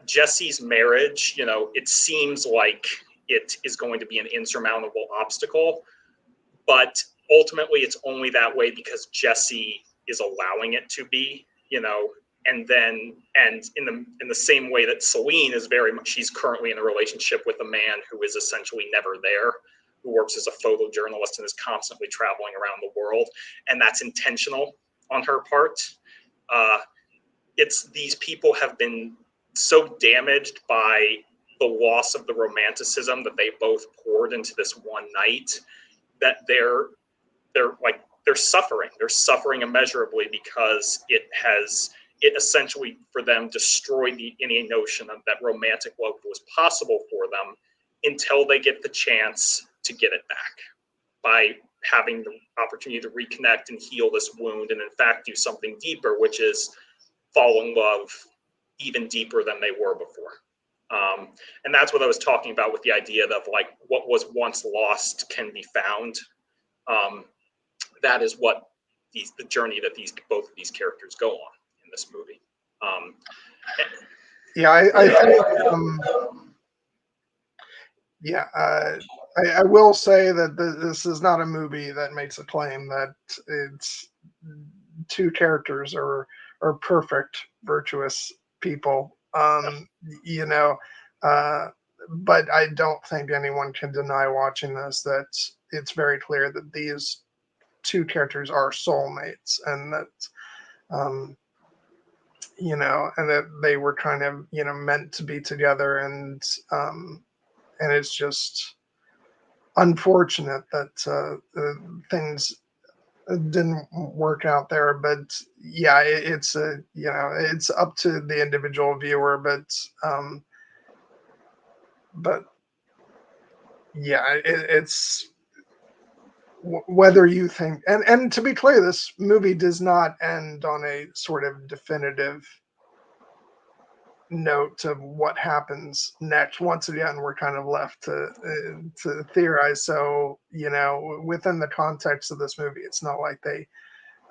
Jesse's marriage, you know, it seems like it is going to be an insurmountable obstacle, but ultimately it's only that way because Jesse is allowing it to be, you know. And in the same way that Céline is very much, she's currently in a relationship with a man who is essentially never there, who works as a photojournalist and is constantly traveling around the world, and that's intentional on her part. It's these people have been so damaged by the loss of the romanticism that they both poured into this one night, that they're suffering. They're suffering immeasurably because it essentially for them destroyed any notion of that romantic love was possible for them, until they get the chance to get it back by having the opportunity to reconnect and heal this wound, and in fact do something deeper, which is fall in love even deeper than they were before. And that's what I was talking about with the idea of, like, what was once lost can be found. That is what the journey that both of these characters go on in this movie. I will say that this is not a movie that makes a claim that it's two characters are perfect, virtuous people. You know, but I don't think anyone can deny watching this that it's very clear that these two characters are soulmates, and that you know, and that they were kind of, you know, meant to be together, and it's just unfortunate that things didn't work out there, but yeah, it's a it's up to the individual viewer, but yeah, it's whether you think, and to be clear, this movie does not end on a sort of definitive note of what happens next. Once again, we're kind of left to theorize. So within the context of this movie, it's not like they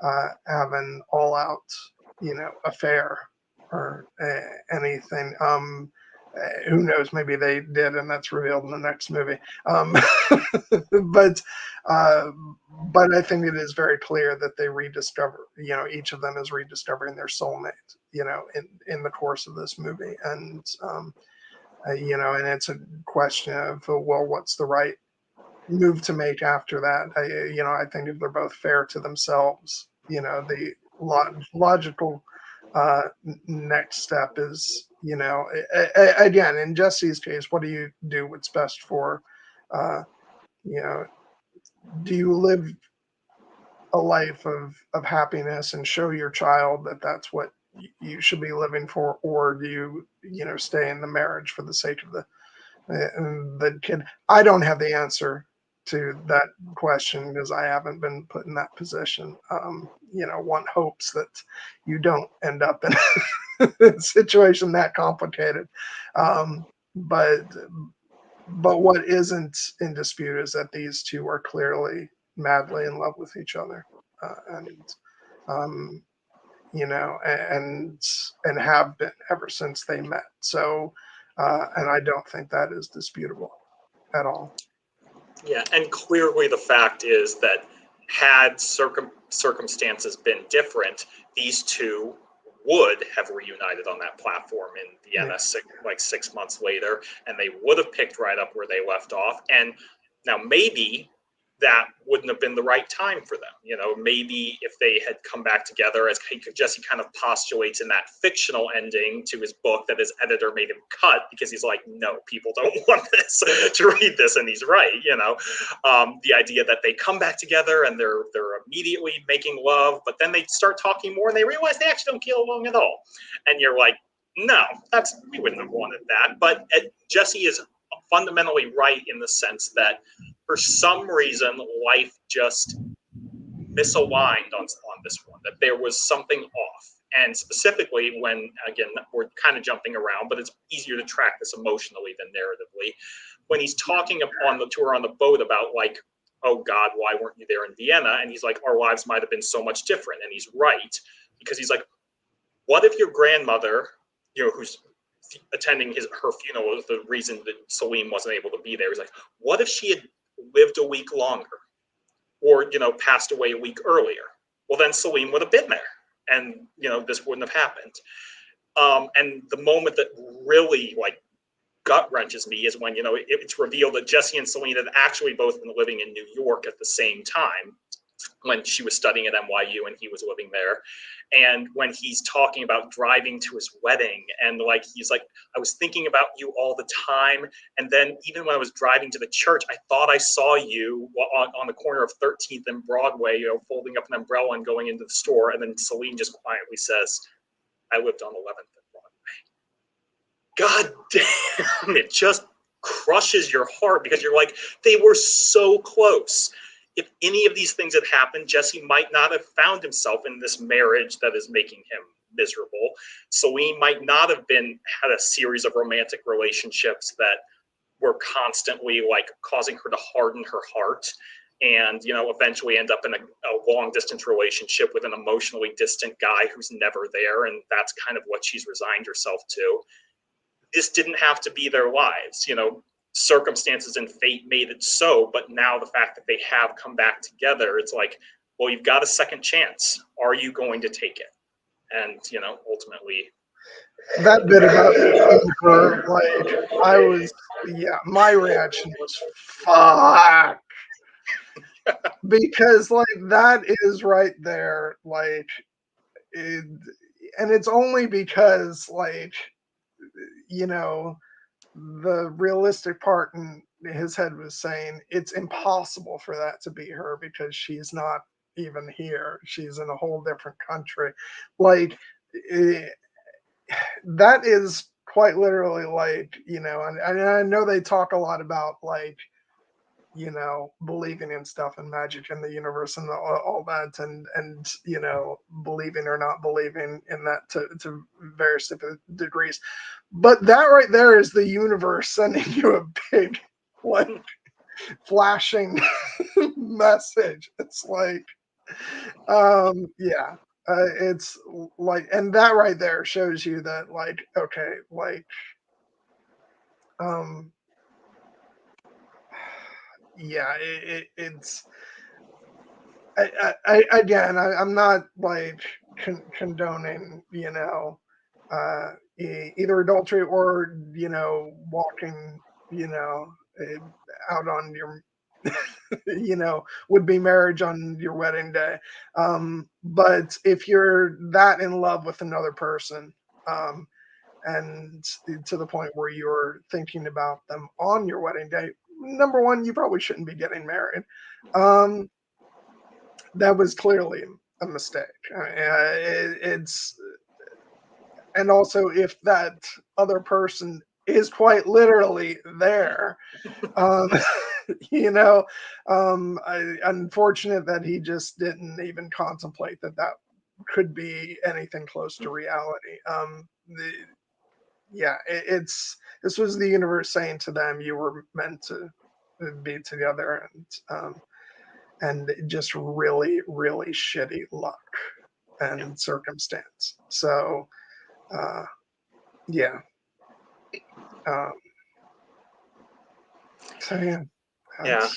have an all-out affair or anything. Who knows? Maybe they did, and that's revealed in the next movie. But uh, but I think it is very clear that they rediscover. Each of them is rediscovering their soulmate. In the course of this movie, and and it's a question of, well, what's the right move to make after that? I think if they're both fair to themselves, the logical next step is, again, in Jesse's case, what do you do what's best for, uh, you know, do you live a life of happiness and show your child that that's what you should be living for, or do you stay in the marriage for the sake of the kid? I don't have the answer to that question because I haven't been put in that position. One hopes that you don't end up in a situation that complicated. But what isn't in dispute is that these two are clearly madly in love with each other, and um, and have been ever since they met. So, and I don't think that is disputable at all. Yeah, and clearly the fact is that had circumstances been different, these two would have reunited on that platform in Vienna, Yeah. 6 months later, and they would have picked right up where they left off. And now maybe that wouldn't have been the right time for them. Maybe if they had come back together, as Jesse kind of postulates in that fictional ending to his book that his editor made him cut because he's like, no, people don't want this to read this, and he's right. The idea that they come back together and they're immediately making love, but then they start talking more and they realize they actually don't get along at all, and you're like, no, we wouldn't have wanted that. But Jesse is fundamentally right in the sense that for some reason life just misaligned on this one, that there was something off. And specifically when, again, we're kind of jumping around, but it's easier to track this emotionally than narratively, when he's talking on the tour on the boat about like, oh God, why weren't you there in Vienna? And he's like, our lives might have been so much different. And he's right, because he's like, what if your grandmother, who's attending her funeral was the reason that Céline wasn't able to be there. He's like, what if she had lived a week longer, or passed away a week earlier? Well, then Céline would have been there, and this wouldn't have happened. And the moment that really like gut wrenches me is when it's revealed that Jesse and Céline had actually both been living in New York at the same time when she was studying at NYU and he was living there. And when he's talking about driving to his wedding, and like he's like, I was thinking about you all the time, and then even when I was driving to the church, I thought I saw you on the corner of 13th and Broadway, folding up an umbrella and going into the store. And then Céline just quietly says, I lived on 11th and Broadway. God damn, it just crushes your heart, because you're like, they were so close. If any of these things had happened, Jesse might not have found himself in this marriage that is making him miserable. Céline might not have had a series of romantic relationships that were constantly like causing her to harden her heart, and eventually end up in a long distance relationship with an emotionally distant guy who's never there, and that's kind of what she's resigned herself to. This didn't have to be their lives. Circumstances and fate made it so, but now the fact that they have come back together, it's like, well, you've got a second chance. Are you going to take it? And ultimately, that bit about her, my reaction was fuck. Because like that is right there, and it's only because the realistic part his head was saying it's impossible for that to be her because she's not even here. She's in a whole different country. Like, that is quite literally like, and I know they talk a lot about like, believing in stuff and magic in the universe and all that, and believing or not believing in that to various different degrees. But that right there is the universe sending you a big, like, flashing message. It's like, yeah. It's like, and that right there shows you that, like, okay, like, um, yeah, it's. I'm not like condoning, either adultery or walking, out on your, would be marriage on your wedding day. But if you're that in love with another person, and to the point where you're thinking about them on your wedding day, number one, you probably shouldn't be getting married. That was clearly a mistake. It's, and also if that other person is quite literally there, um, unfortunate that he just didn't even contemplate that could be anything close to reality. This was the universe saying to them, you were meant to be together, and just really, really shitty luck and circumstance. So, yeah. Um, so yeah. Yeah,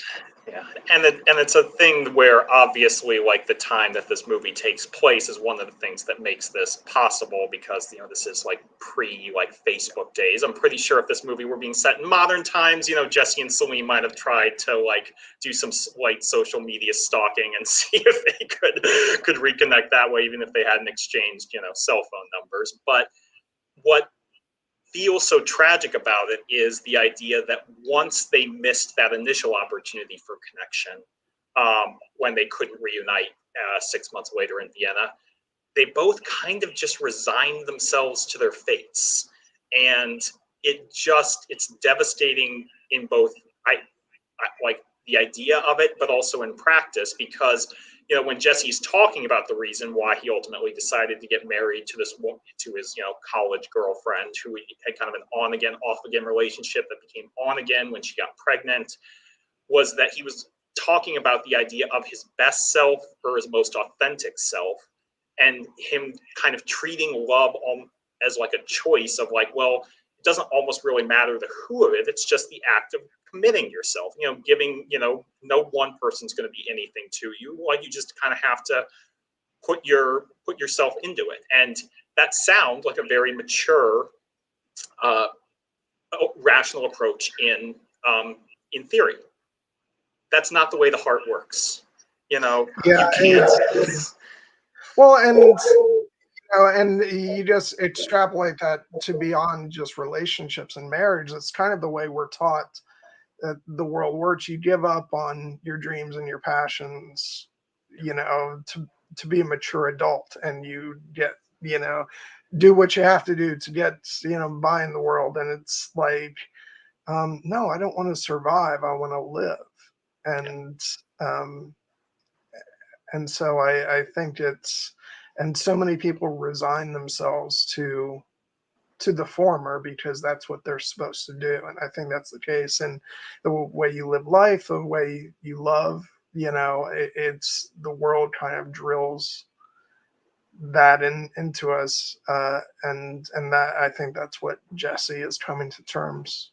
yeah, and it's a thing where obviously, like, the time that this movie takes place is one of the things that makes this possible, because this is like Facebook days. I'm pretty sure if this movie were being set in modern times, Jesse and Céline might have tried to like do some like social media stalking and see if they could reconnect that way, even if they hadn't exchanged cell phone numbers. But what feels so tragic about it is the idea that once they missed that initial opportunity for connection, when they couldn't reunite 6 months later in Vienna, they both kind of just resigned themselves to their fates. And it's devastating in both, I like the idea of it, but also in practice, because when Jesse's talking about the reason why he ultimately decided to get married to his college girlfriend, who he had kind of an on again, off again relationship that became on again when she got pregnant, was that he was talking about the idea of his best self or his most authentic self, and him kind of treating love as like a choice of like, well, it doesn't almost really matter the who of it. It's just the act of committing yourself, giving, no one person's going to be anything to you. Like, you just kind of have to put yourself into it. And that sounds like a very mature, rational approach in theory. That's not the way the heart works. Yeah, you can't. Well, and you just extrapolate that to beyond just relationships and marriage. It's kind of the way we're taught that the world works. You give up on your dreams and your passions, to be a mature adult, and you get, do what you have to do to get, by in the world. And it's like, no, I don't want to survive. I want to live. And so I think and so many people resign themselves to the former because that's what they're supposed to do. And I think that's the case. And the way you live life, the way you love, it's the world kind of drills that into us. And that, I think that's what Jesse is coming to terms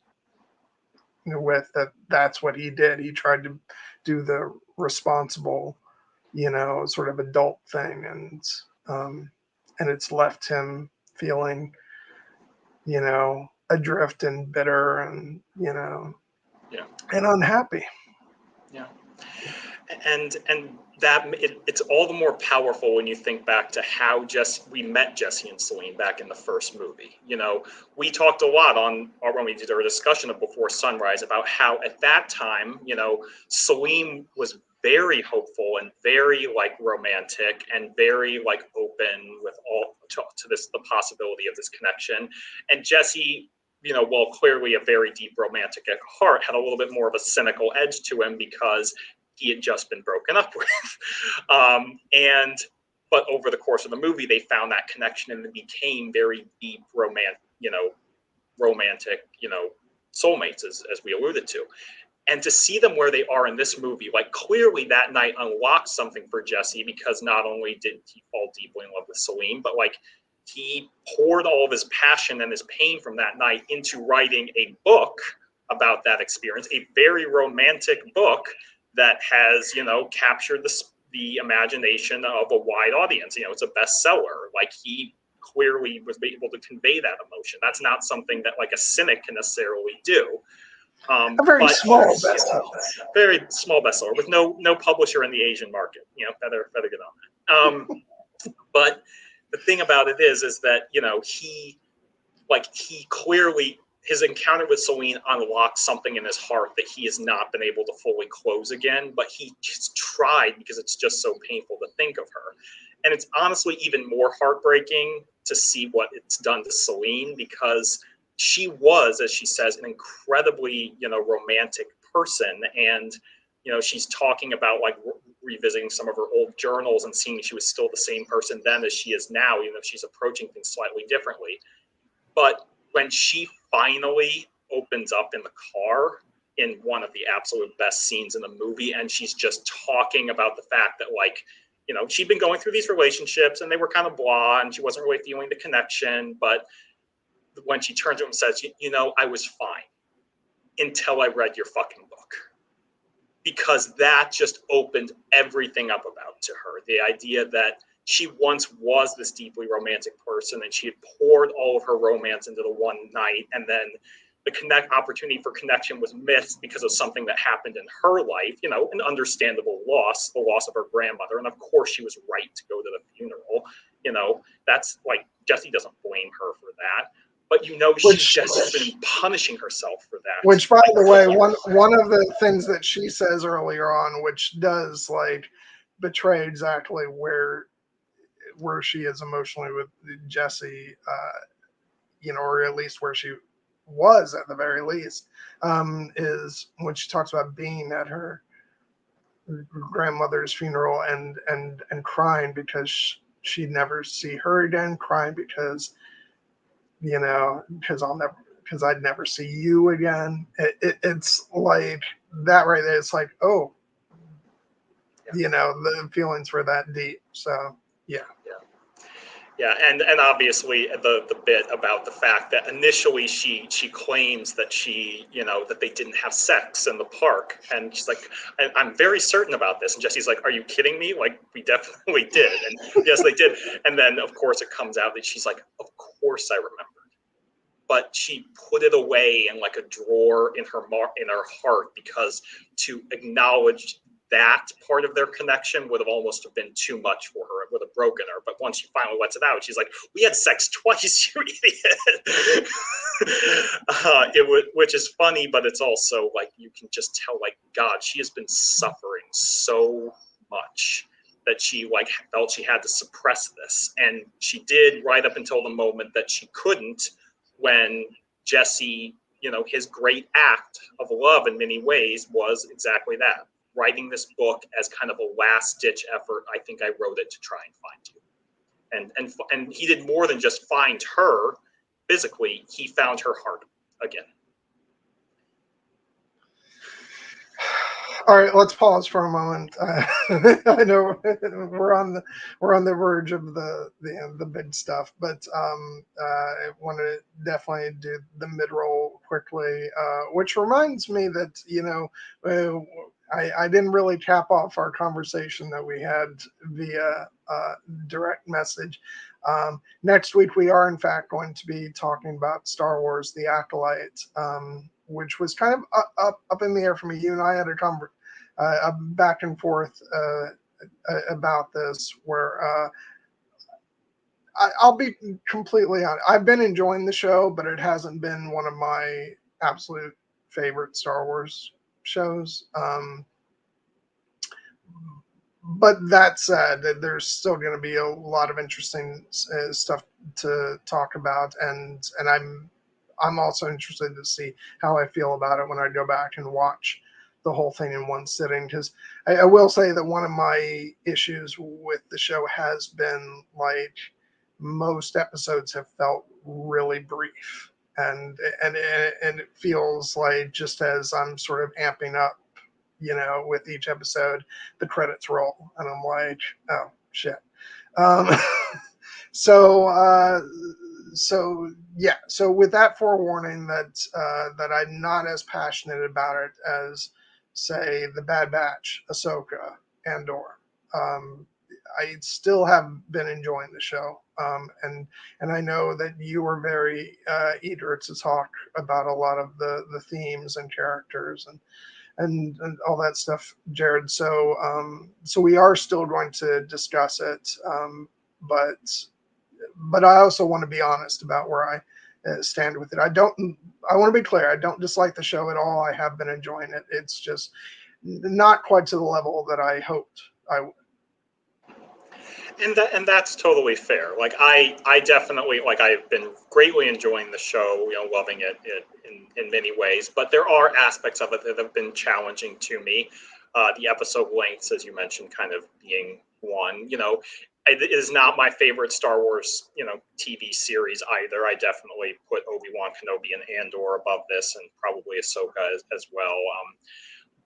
with, that's what he did. He tried to do the responsible, sort of adult thing. And it's left him feeling, adrift and bitter and, Yeah. and unhappy. Yeah. and that it's all the more powerful when you think back to how we met Jesse and Céline back in the first movie. You know, we talked a lot when we did our discussion of Before Sunrise about how at that time, you know, Céline was very hopeful and very like romantic and very like open with all to the possibility of this connection, and Jesse, you know, while clearly a very deep romantic at heart, had a little bit more of a cynical edge to him because he had just been broken up with. But over the course of the movie, they found that connection and it became very deep romantic, you know, soulmates, as we alluded to. And to see them where they are in this movie, like clearly that night unlocked something for Jesse, because not only did he fall deeply in love with Céline, but like he poured all of his passion and his pain from that night into writing a book about that experience, a very romantic book that has, you know, captured the imagination of a wide audience. You know, it's a bestseller. Like he clearly was able to convey that emotion. That's not something that like a cynic can necessarily do. A very small bestseller. Very small bestseller with no publisher in the Asian market. You know, better get on that. But the thing about it is that, you know, he clearly, his encounter with Céline unlocked something in his heart that he has not been able to fully close again, but he just tried because it's just so painful to think of her. And it's honestly even more heartbreaking to see what it's done to Céline, because she was, as she says, an incredibly, you know, romantic person. And, you know, she's talking about like revisiting some of her old journals and seeing she was still the same person then as she is now, even if she's approaching things slightly differently. But when she finally opens up in the car in one of the absolute best scenes in the movie, and she's just talking about the fact that, like, you know, she'd been going through these relationships and they were kind of blah and she wasn't really feeling the connection. But when she turns to him and says, you know, I was fine until I read your fucking book. Because that just opened everything up about to her. The idea that she once was this deeply romantic person and she had poured all of her romance into the one night, and then the opportunity for connection was missed because of something that happened in her life, you know, an understandable loss, the loss of her grandmother. And of course she was right to go to the funeral. You know, that's like, Jesse doesn't blame her for that. But you know, she's just been punishing herself for that. Which, by the way, one of the things that she says earlier on, which does like betray exactly where she is emotionally with Jesse, you know, or at least where she was at the very least, is when she talks about being at her grandmother's funeral and crying because she'd never see her again, crying because, you know, because I'd never see you again. It's like that right there. It's like, oh, yeah. You know, the feelings were that deep. So yeah, and obviously the bit about the fact that initially she claims that she, you know, that they didn't have sex in the park, and she's like, I'm very certain about this, and Jesse's like, are you kidding me? Like, we definitely did. And yes, they did. And then of course it comes out that she's like, of course I remembered, but she put it away in like a drawer in her heart, because to acknowledge that part of their connection would have almost been too much for her. It would have broken her. But once she finally lets it out, she's like, we had sex twice, you idiot. Which is funny, but it's also like, you can just tell, like, God, she has been suffering so much that she like felt she had to suppress this. And she did right up until the moment that she couldn't, when Jesse, you know, his great act of love in many ways was exactly that. Writing this book as kind of a last-ditch effort. I think I wrote it to try and find you. And he did more than just find her physically. He found her heart again. All right, let's pause for a moment. I know we're on the verge of the big stuff, but I want to definitely do the mid-roll quickly, which reminds me that, you know, I didn't really cap off our conversation that we had via direct message. Next week, we are, in fact, going to be talking about Star Wars, The Acolyte, which was kind of up in the air for me. You and I had back and forth about this, where I'll be completely honest. I've been enjoying the show, but it hasn't been one of my absolute favorite Star Wars shows. But that said, there's still going to be a lot of interesting stuff to talk about, and I'm also interested to see how I feel about it when I go back and watch the whole thing in one sitting. Because I will say that one of my issues with the show has been, like, most episodes have felt really brief, and it feels like, just as I'm sort of amping up, with each episode, the credits roll, and I'm like, oh shit. Um, so yeah. So with that forewarning, that I'm not as passionate about it as, say, the Bad Batch, Ahsoka, Andor. I still have been enjoying the show, and I know that you were very eager to talk about a lot of the themes and characters and all that stuff, Jared. So we are still going to discuss it, but I also want to be honest about where I stand with it. I want to be clear. I don't dislike the show at all. I have been enjoying it. It's just not quite to the level that I hoped I would. And that's totally fair. Like I definitely, like, I've been greatly enjoying the show, loving it in many ways, but there are aspects of it that have been challenging to me. The episode lengths, as you mentioned, kind of being one. It is not my favorite Star Wars, TV series either. I definitely put Obi-Wan Kenobi and Andor above this, and probably Ahsoka as well.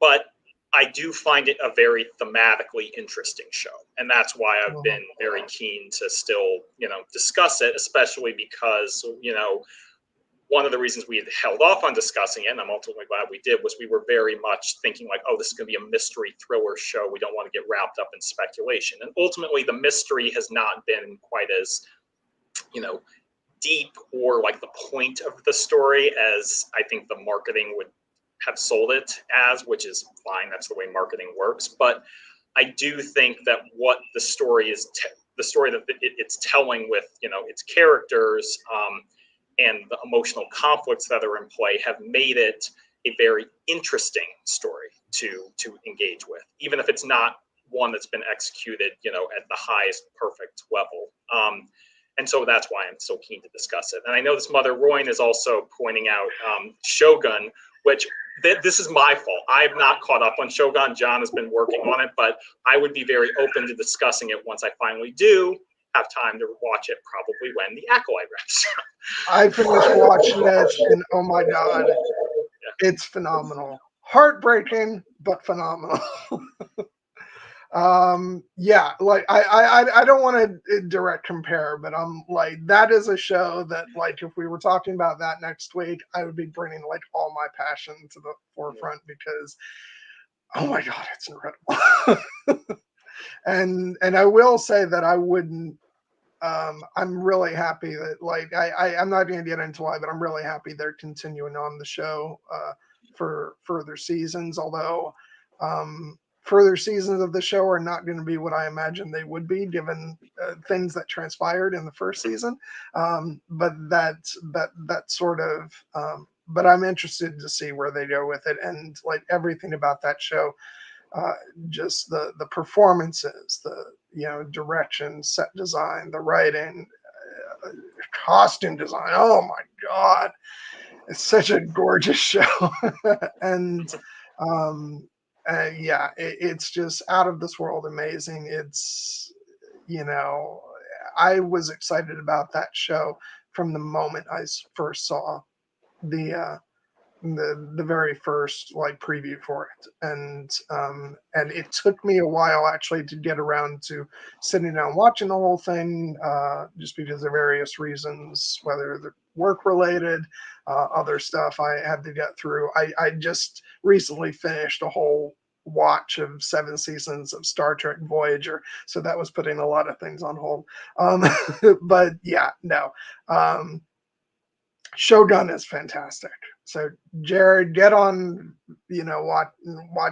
But I do find it a very thematically interesting show. And that's why I've been very keen to still, discuss it, especially because, one of the reasons we had held off on discussing it, and I'm ultimately glad we did, was we were very much thinking like, oh, this is going to be a mystery thriller show. We don't want to get wrapped up in speculation. And ultimately, the mystery has not been quite as, deep or like the point of the story as I think the marketing would have sold it as, which is fine. That's the way marketing works. But I do think that what the story is, the story that it's telling with, its characters and the emotional conflicts that are in play have made it a very interesting story to engage with, even if it's not one that's been executed, at the highest perfect level. And so that's why I'm so keen to discuss it. And I know this Mother Royne is also pointing out Shogun, which this is my fault. I've not caught up on Shogun. John has been working on it, but I would be very open to discussing it once I finally do have time to watch it, probably when the Acolyte wraps up. I finished watching it, and oh my God, it's phenomenal. Heartbreaking, but phenomenal. Yeah, like I don't want to direct compare, but I'm like, that is a show that, like, if we were talking about that next week, I would be bringing like all my passion to the forefront, because oh my God, it's incredible. and I will say that I wouldn't I'm really happy that, like, I'm not going to get into why, but I'm really happy they're continuing on the show for further seasons, although further seasons of the show are not going to be what I imagined they would be, given things that transpired in the first season. But I'm interested to see where they go with it, and like everything about that show, just the performances, the direction, set design, the writing, costume design. Oh my God, it's such a gorgeous show. And yeah, it's just out of this world amazing. It's, I was excited about that show from the moment I first saw the very first like preview for it, and it took me a while actually to get around to sitting down watching the whole thing, just because of various reasons, whether they're work related, other stuff I had to get through. I just recently finished a whole watch of 7 seasons of Star Trek Voyager, so that was putting a lot of things on hold. But yeah, no, Shogun is fantastic. So Jared, get on. Watch.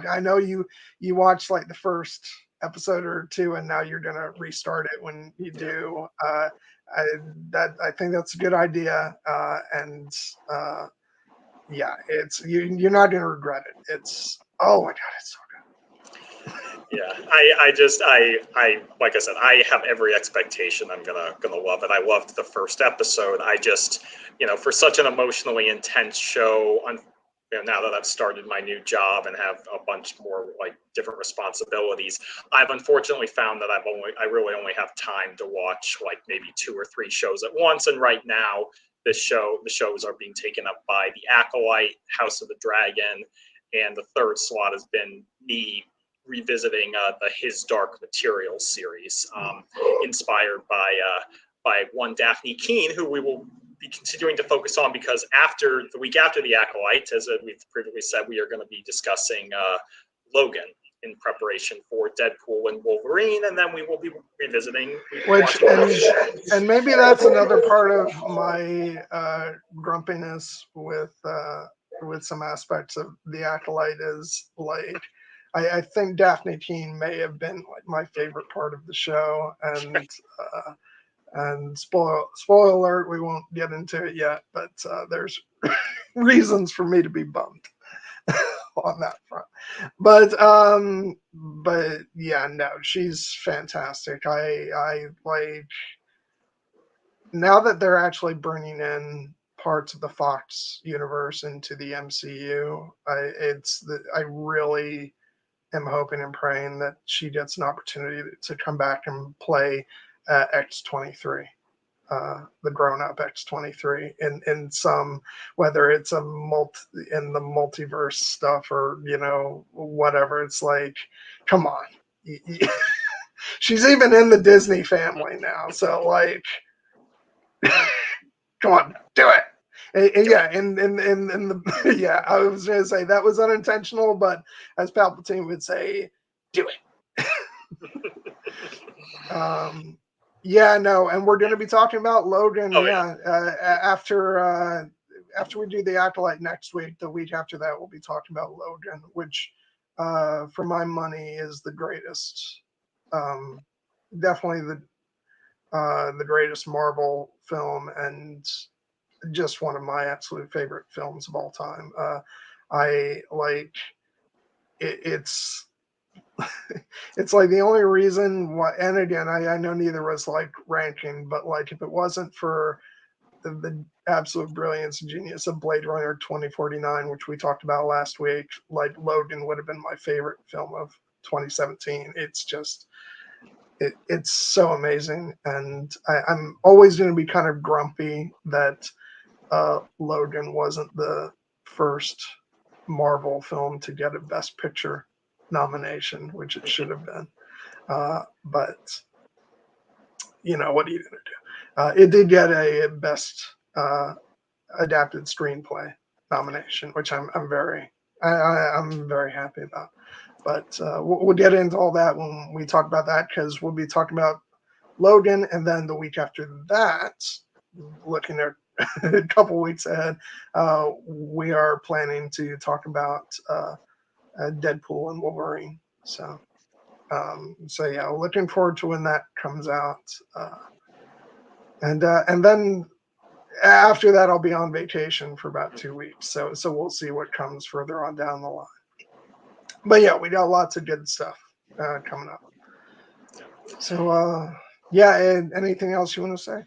I know you watched like the first episode or two, and now you're gonna restart it when you do. I think that's a good idea, and yeah, you're not gonna regret it. It's oh my god, it's so good. Yeah, I like I said, I have every expectation I'm gonna love it. I loved the first episode. I just, for such an emotionally intense show, now that I've started my new job and have a bunch more like different responsibilities, I've unfortunately found that I really only have time to watch like maybe 2 or 3 shows at once. And right now, the shows are being taken up by The Acolyte, House of the Dragon, and the third slot has been me revisiting the His Dark Materials series, inspired by one Daphne Keane, who we will be continuing to focus on because after the week after The Acolyte, as we've previously said, we are going to be discussing Logan in preparation for Deadpool and Wolverine, and then we will be revisiting. And maybe that's another part of my grumpiness with some aspects of The Acolyte is like I think Daphne Keane may have been like my favorite part of the show, and spoiler alert, we won't get into it yet, but there's reasons for me to be bummed on that front. But yeah, no, she's fantastic. I like now that they're actually bringing in parts of the Fox universe into the MCU. I really am hoping and praying that she gets an opportunity to come back and play X-23, the grown-up X-23 in some, whether it's in the multiverse stuff or whatever. It's like, come on, she's even in the Disney family now, so like, come on, do it. And yeah, and the yeah, I was gonna say that was unintentional, but as Palpatine would say, do it. Yeah, no, and we're gonna be talking about Logan. After we do the Acolyte next week, the week after that, we'll be talking about Logan, which, for my money, is the greatest. Definitely the greatest Marvel film, and just one of my absolute favorite films of all time. I like it's it's like the only reason why, and again, I know neither was like ranking, but like if it wasn't for the absolute brilliance and genius of Blade Runner 2049, which we talked about last week, like Logan would have been my favorite film of 2017. It's just it's so amazing, and I'm always going to be kind of grumpy that Logan wasn't the first Marvel film to get a Best Picture nomination, which it should have been. But what are you going to do? It did get a Best Adapted Screenplay nomination, which I'm very happy about. But we'll get into all that when we talk about that, because we'll be talking about Logan, and then the week after that, looking at a couple weeks ahead, we are planning to talk about Deadpool and Wolverine. So yeah, looking forward to when that comes out, and then after that, I'll be on vacation for about 2 weeks. So we'll see what comes further on down the line. But yeah, we got lots of good stuff coming up. So yeah, and anything else you want to say?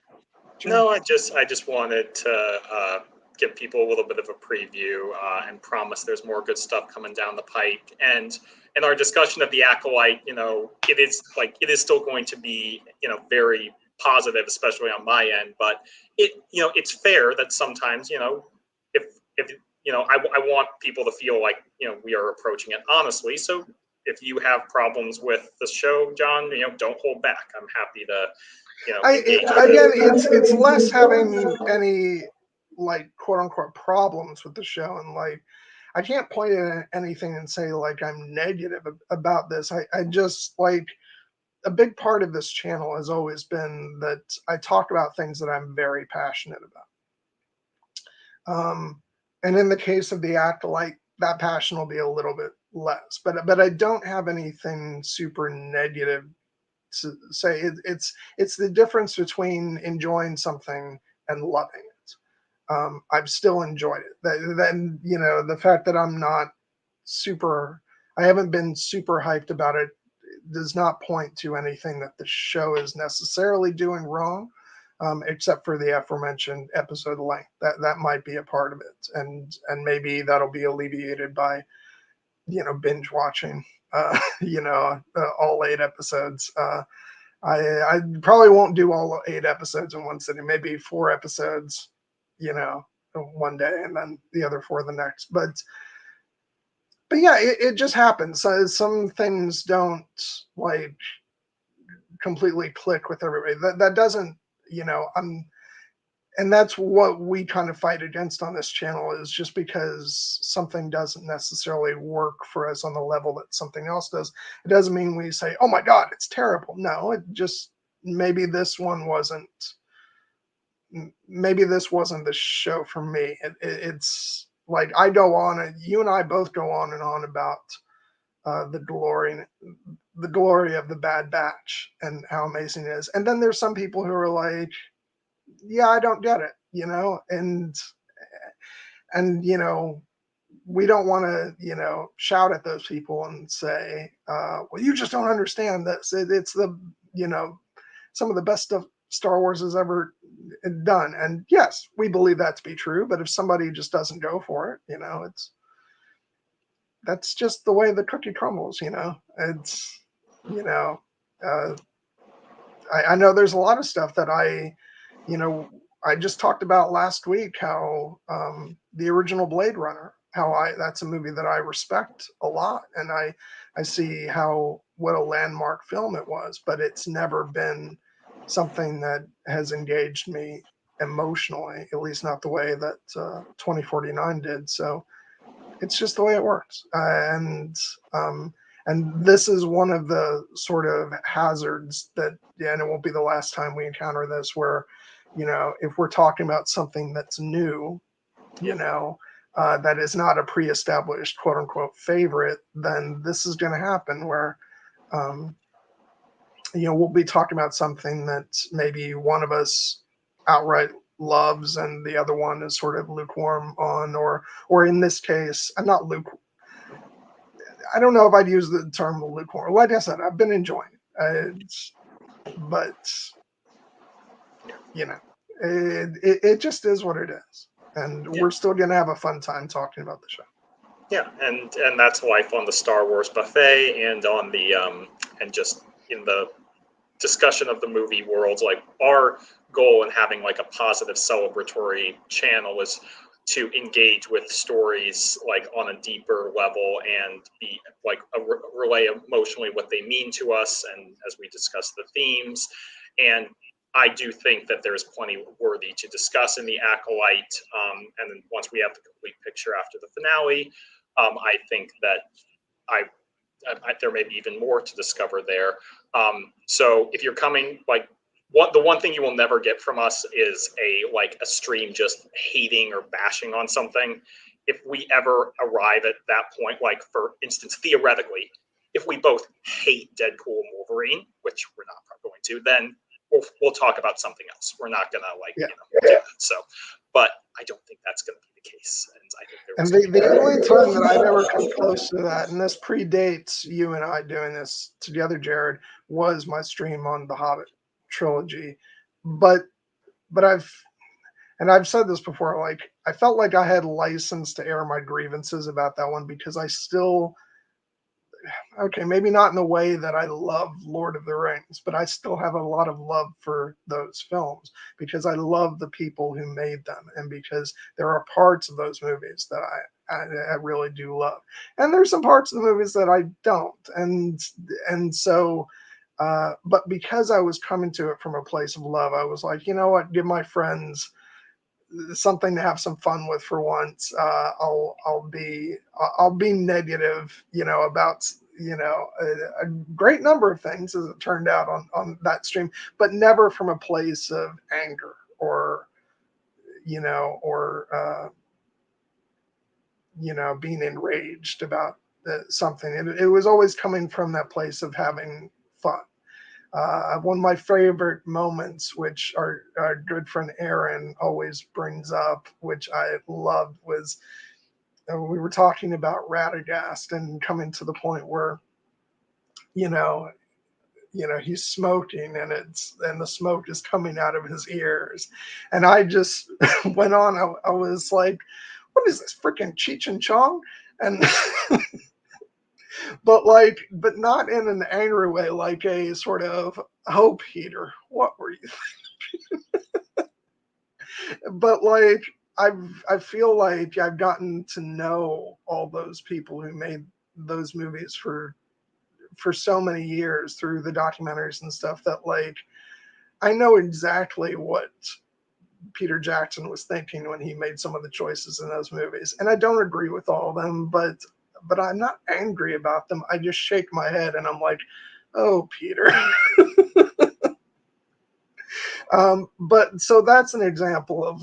No, I just wanted to give people a little bit of a preview and promise there's more good stuff coming down the pike. And in our discussion of The Acolyte, it is still going to be very positive, especially on my end. But it's fair that sometimes if I want people to feel like we are approaching it honestly. So if you have problems with the show, John, don't hold back. I'm happy to. Again, it's less having any like quote unquote problems with the show, and like I can't point at anything and say like I'm negative about this. I just like a big part of this channel has always been that I talk about things that I'm very passionate about. And in the case of the Acolyte, that passion will be a little bit less. But I don't have anything super negative to say. It's the difference between enjoying something and loving it. I've still enjoyed it. Then, you know, the fact that I haven't been super hyped about it does not point to anything that the show is necessarily doing wrong, except for the aforementioned episode length. That might be a part of it, and maybe that'll be alleviated by, you know, binge watching. All 8 episodes. I probably won't do all 8 episodes in one sitting. Maybe 4 episodes, you know, one day, and then the other 4 the next. But yeah, it just happens. Some things don't like completely click with everybody. That doesn't, you know, and that's what we kind of fight against on this channel, is just because something doesn't necessarily work for us on the level that something else does, it doesn't mean we say, oh my God, it's terrible. No, it just, maybe this wasn't the show for me. It's like, I go on, and you and I both go on and on about the glory of the Bad Batch and how amazing it is. And then there's some people who are like, yeah, I don't get it, you know, and you know, we don't want to, you know, shout at those people and say, well, you just don't understand this. It's the, you know, some of the best stuff Star Wars has ever done. And yes, we believe that to be true. But if somebody just doesn't go for it, you know, that's just the way the cookie crumbles, you know. It's, you know, I know there's a lot of stuff that you know, I just talked about last week, how the original Blade Runner, that's a movie that I respect a lot, and I see what a landmark film it was, but it's never been something that has engaged me emotionally, at least not the way that 2049 did. So it's just the way it works, and this is one of the sort of hazards that, and it won't be the last time we encounter this, where, you know, if we're talking about something that's new, you know, that is not a pre-established quote unquote favorite, then this is going to happen where, you know, we'll be talking about something that maybe one of us outright loves and the other one is sort of lukewarm on, or in this case, I'm not lukewarm. I don't know if I'd use the term lukewarm. Like I said, I've been enjoying it, but you know, it just is what it is, and we're still gonna have a fun time talking about the show. Yeah, and that's life on the Star Wars buffet, and on the and just in the discussion of the movie world. Like, our goal in having like a positive celebratory channel is to engage with stories like on a deeper level and be like relay emotionally what they mean to us, and as we discuss the themes. And I do think that there's plenty worthy to discuss in the Acolyte, and then once we have the complete picture after the finale, I think that there may be even more to discover there. So if you're coming, like, the one thing you will never get from us is a stream just hating or bashing on something. If we ever arrive at that point, like, for instance, theoretically, if we both hate Deadpool and Wolverine, which we're not going to, then we'll talk about something else. We're not gonna do that. So, but I don't think that's gonna be the case. And the only time that I've ever come close to that, and this predates you and I doing this together, Jared, was my stream on the Hobbit trilogy. But I've said this before, like, I felt like I had license to air my grievances about that one, because I still, okay, maybe not in the way that I love Lord of the Rings, but I still have a lot of love for those films, because I love the people who made them, and because there are parts of those movies that I really do love, and there's some parts of the movies that I don't, and so, but because I was coming to it from a place of love, I was like, you know what, give my friends something to have some fun with for once. I'll be negative, you know, about, you know, a great number of things, as it turned out, on that stream, but never from a place of anger or, you know, or being enraged about something. It was always coming from that place of having fun. One of my favorite moments, which our good friend Aaron always brings up, which I loved, was we were talking about Radagast and coming to the point where, he's smoking and the smoke is coming out of his ears. And I just went on. I was like, what is this, freaking Cheech and Chong? And but not in an angry way, like a sort of, oh, Peter, what were you thinking? But I feel like I've gotten to know all those people who made those movies for so many years through the documentaries and stuff, that I know exactly what Peter Jackson was thinking when he made some of the choices in those movies. And I don't agree with all of them, but I'm not angry about them. I just shake my head and I'm like, oh, Peter. But so that's an example of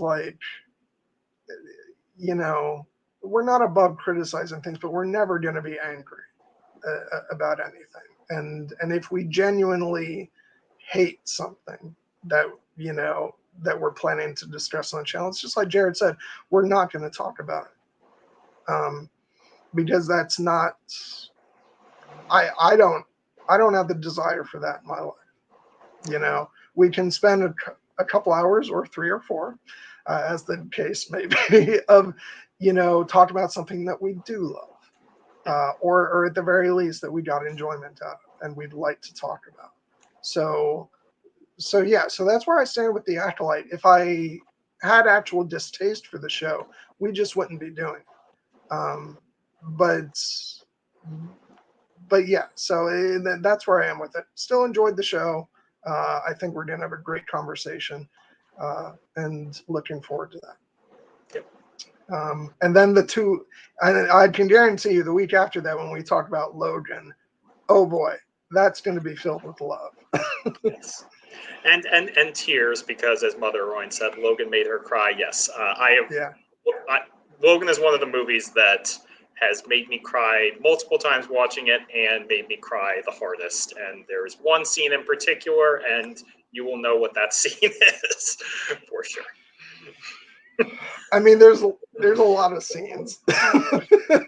we're not above criticizing things, but we're never going to be angry about anything. And if we genuinely hate something that, that we're planning to discuss on the channel, it's just like Jared said, we're not going to talk about it. Because that's not, I don't have the desire for that in my life. We can spend a couple hours or 3 or 4, as the case may be, of, talk about something that we do love, or at the very least that we got enjoyment out of and we'd like to talk about. So yeah, so that's where I stand with the Acolyte. If I had actual distaste for the show, we just wouldn't be doing it. But yeah, so that's where I am with it. Still enjoyed the show. I think we're gonna have a great conversation, and looking forward to that. Yep. And then I can guarantee you the week after that, when we talk about Logan, oh boy, that's going to be filled with love. Yes. And tears, because as Mother Rowan said, Logan made her cry. Yes, Logan is one of the movies that has made me cry multiple times watching it and made me cry the hardest. And there's one scene in particular, and you will know what that scene is for sure. I mean, there's a lot of scenes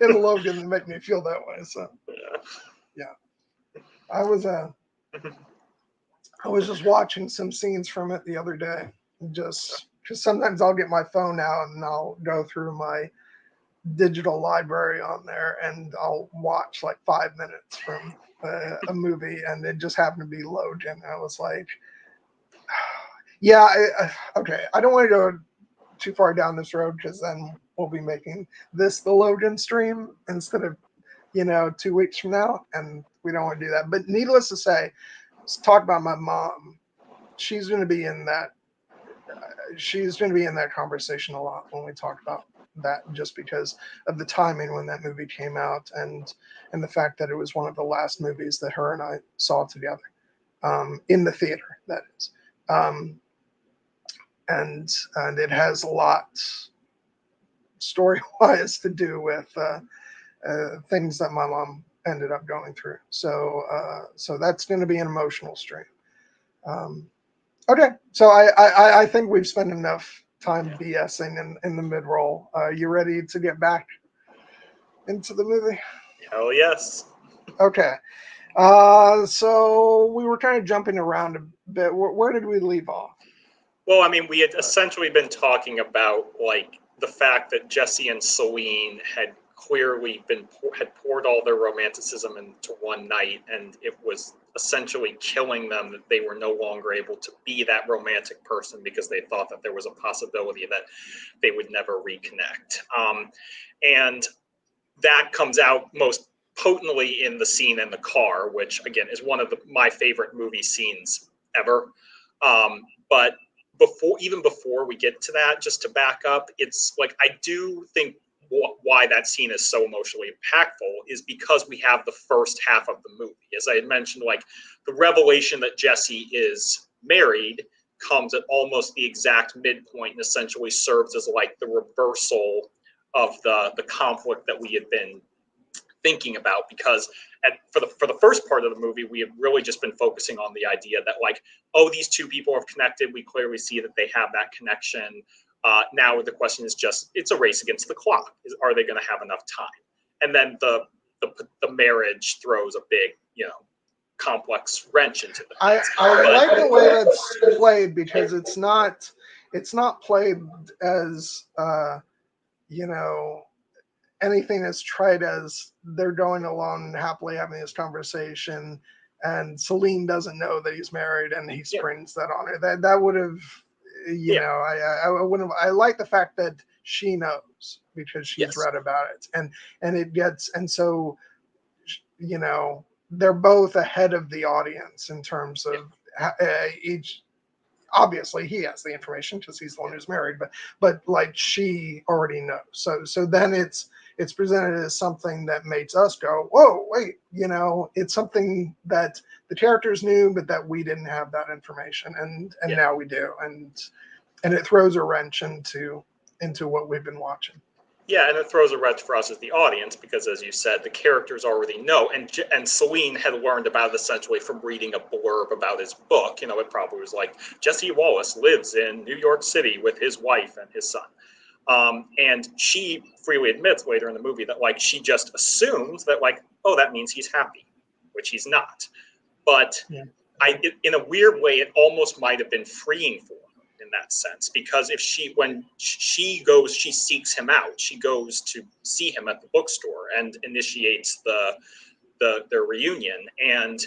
in Logan that make me feel that way. So yeah. I was just watching some scenes from it the other day, just because sometimes I'll get my phone out and I'll go through my digital library on there and I'll watch 5 minutes from a movie, and it just happened to be Logan. I was like, yeah, okay, I don't want to go too far down this road, because then we'll be making this the Logan stream instead of 2 weeks from now, and we don't want to do that. But needless to say, let's talk about my mom. She's going to be in that. She's going to be in that conversation a lot when we talk about that, just because of the timing when that movie came out, and the fact that it was one of the last movies that her and I saw together, in the theater, that is. And it has a lot story-wise to do with things that my mom ended up going through. So that's going to be an emotional stream. Okay, so I think we've spent enough time BSing in the mid-roll. You ready to get back into the movie? Hell yes. Okay. So we were kind of jumping around a bit. Where did we leave off? Well, I mean, we had essentially been talking about the fact that Jesse and Céline had clearly had poured all their romanticism into one night, and it was essentially killing them that they were no longer able to be that romantic person, because they thought that there was a possibility that they would never reconnect. And that comes out most potently in the scene in the car, which again is one of my favorite movie scenes ever. But even before we get to that, just to back up, it's I do think why that scene is so emotionally impactful is because we have the first half of the movie. As I had mentioned, the revelation that Jesse is married comes at almost the exact midpoint and essentially serves as the reversal of the conflict that we had been thinking about, because for the first part of the movie, we have really just been focusing on the idea that, like, oh, these two people have connected. We clearly see that they have that connection. Now the question is just, it's a race against the clock. Are they going to have enough time? And then the marriage throws a big, complex wrench into the I like the way that's played, because it's not played as anything as trite as they're going along and happily having this conversation, and Céline doesn't know that he's married, and he springs that on her. That would have, I wouldn't. I like the fact that she knows, because she's read about it, and it gets, and so they're both ahead of the audience in terms of each. Obviously, he has the information because he's the one who's married, but like, she already knows. So then it's presented as something that makes us go, whoa, wait, it's something that the characters knew, but that we didn't have that information, and now we do, and it throws a wrench into what we've been watching. Yeah, and it throws a wrench for us as the audience, because, as you said, the characters already know, and Céline had learned about it essentially from reading a blurb about his book. It probably was like, Jesse Wallace lives in New York City with his wife and his son. And she freely admits later in the movie that, like, she just assumes that, like, oh, that means he's happy, which he's not. But in a weird way, it almost might have been freeing for him in that sense, because when she goes, she seeks him out. She goes to see him at the bookstore and initiates the reunion. And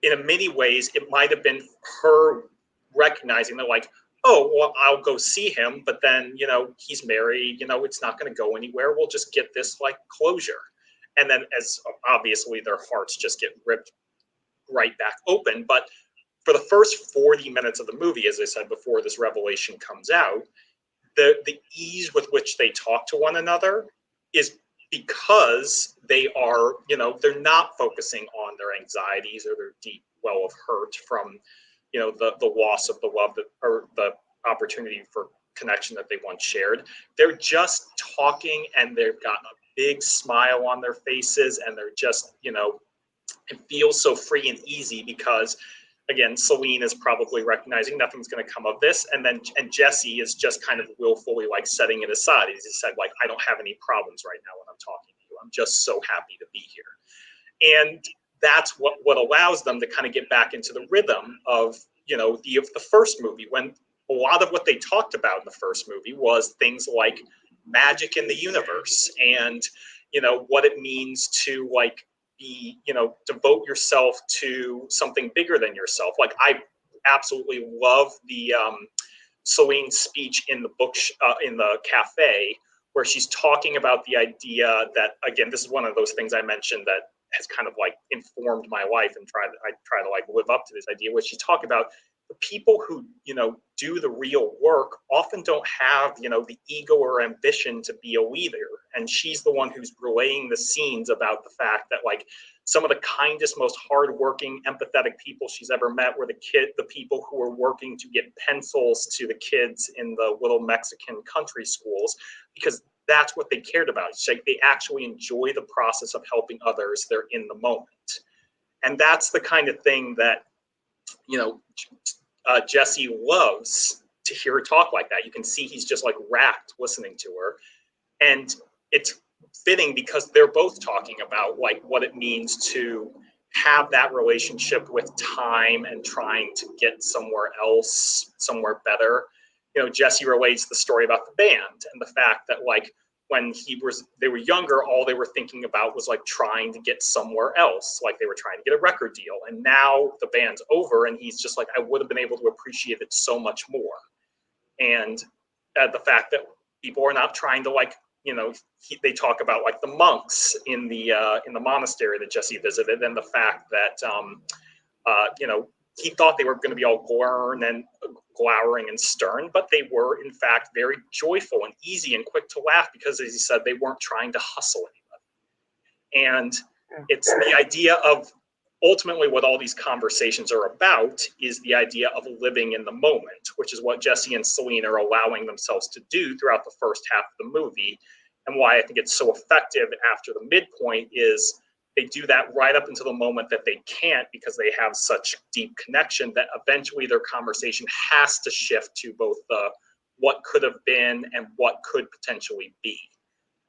in many ways, it might have been her recognizing that, like, oh, well, I'll go see him, but then, he's married, it's not going to go anywhere. We'll just get this, like, closure. And then, as obviously their hearts just get ripped right back open. But for the first 40 minutes of the movie, as I said before, this revelation comes out, the ease with which they talk to one another is because they are, they're not focusing on their anxieties or their deep well of hurt from, the loss of the love or the opportunity for connection that they once shared. They're just talking, and they've got a big smile on their faces, and they're just, it feels so free and easy, because, again, Céline is probably recognizing nothing's going to come of this, and Jesse is just kind of willfully, like, setting it aside. He said, like, I don't have any problems right now when I'm talking to you. I'm just so happy to be here. And that's what allows them to kind of get back into the rhythm of, the first movie, when a lot of what they talked about in the first movie was things like magic in the universe, and, what it means to, like, devote yourself to something bigger than yourself. Like, I absolutely love the Céline speech in the book, in the cafe, where she's talking about the idea that, again, this is one of those things I mentioned that has kind of, like, informed my life, and I try to, like, live up to this idea, where she talked about the people who, do the real work often don't have, the ego or ambition to be a leader. And she's the one who's relaying the scenes about the fact that, like, some of the kindest, most hardworking, empathetic people she's ever met were the people who were working to get pencils to the kids in the little Mexican country schools, because that's what they cared about. It's like they actually enjoy the process of helping others. They're in the moment. And that's the kind of thing that, Jesse loves to hear her talk like that. You can see he's just, like, rapt listening to her. And it's fitting because they're both talking about, like, what it means to have that relationship with time and trying to get somewhere else, somewhere better. Jesse relates the story about the band and the fact that, like, when they were younger, all they were thinking about was, like, trying to get somewhere else. Like, they were trying to get a record deal. And now the band's over, and he's just like, I would have been able to appreciate it so much more. And the fact that people are not trying to, like, they talk about, like, the monks in the monastery that Jesse visited, and the fact that, he thought they were going to be all glowering and stern, but they were, in fact, very joyful and easy and quick to laugh, because, as he said, they weren't trying to hustle anybody. And it's the idea of, ultimately, what all these conversations are about is the idea of living in the moment, which is what Jesse and Céline are allowing themselves to do throughout the first half of the movie, and why I think it's so effective after the midpoint is they do that right up until the moment that they can't, because they have such deep connection that eventually their conversation has to shift to both the what could have been and what could potentially be.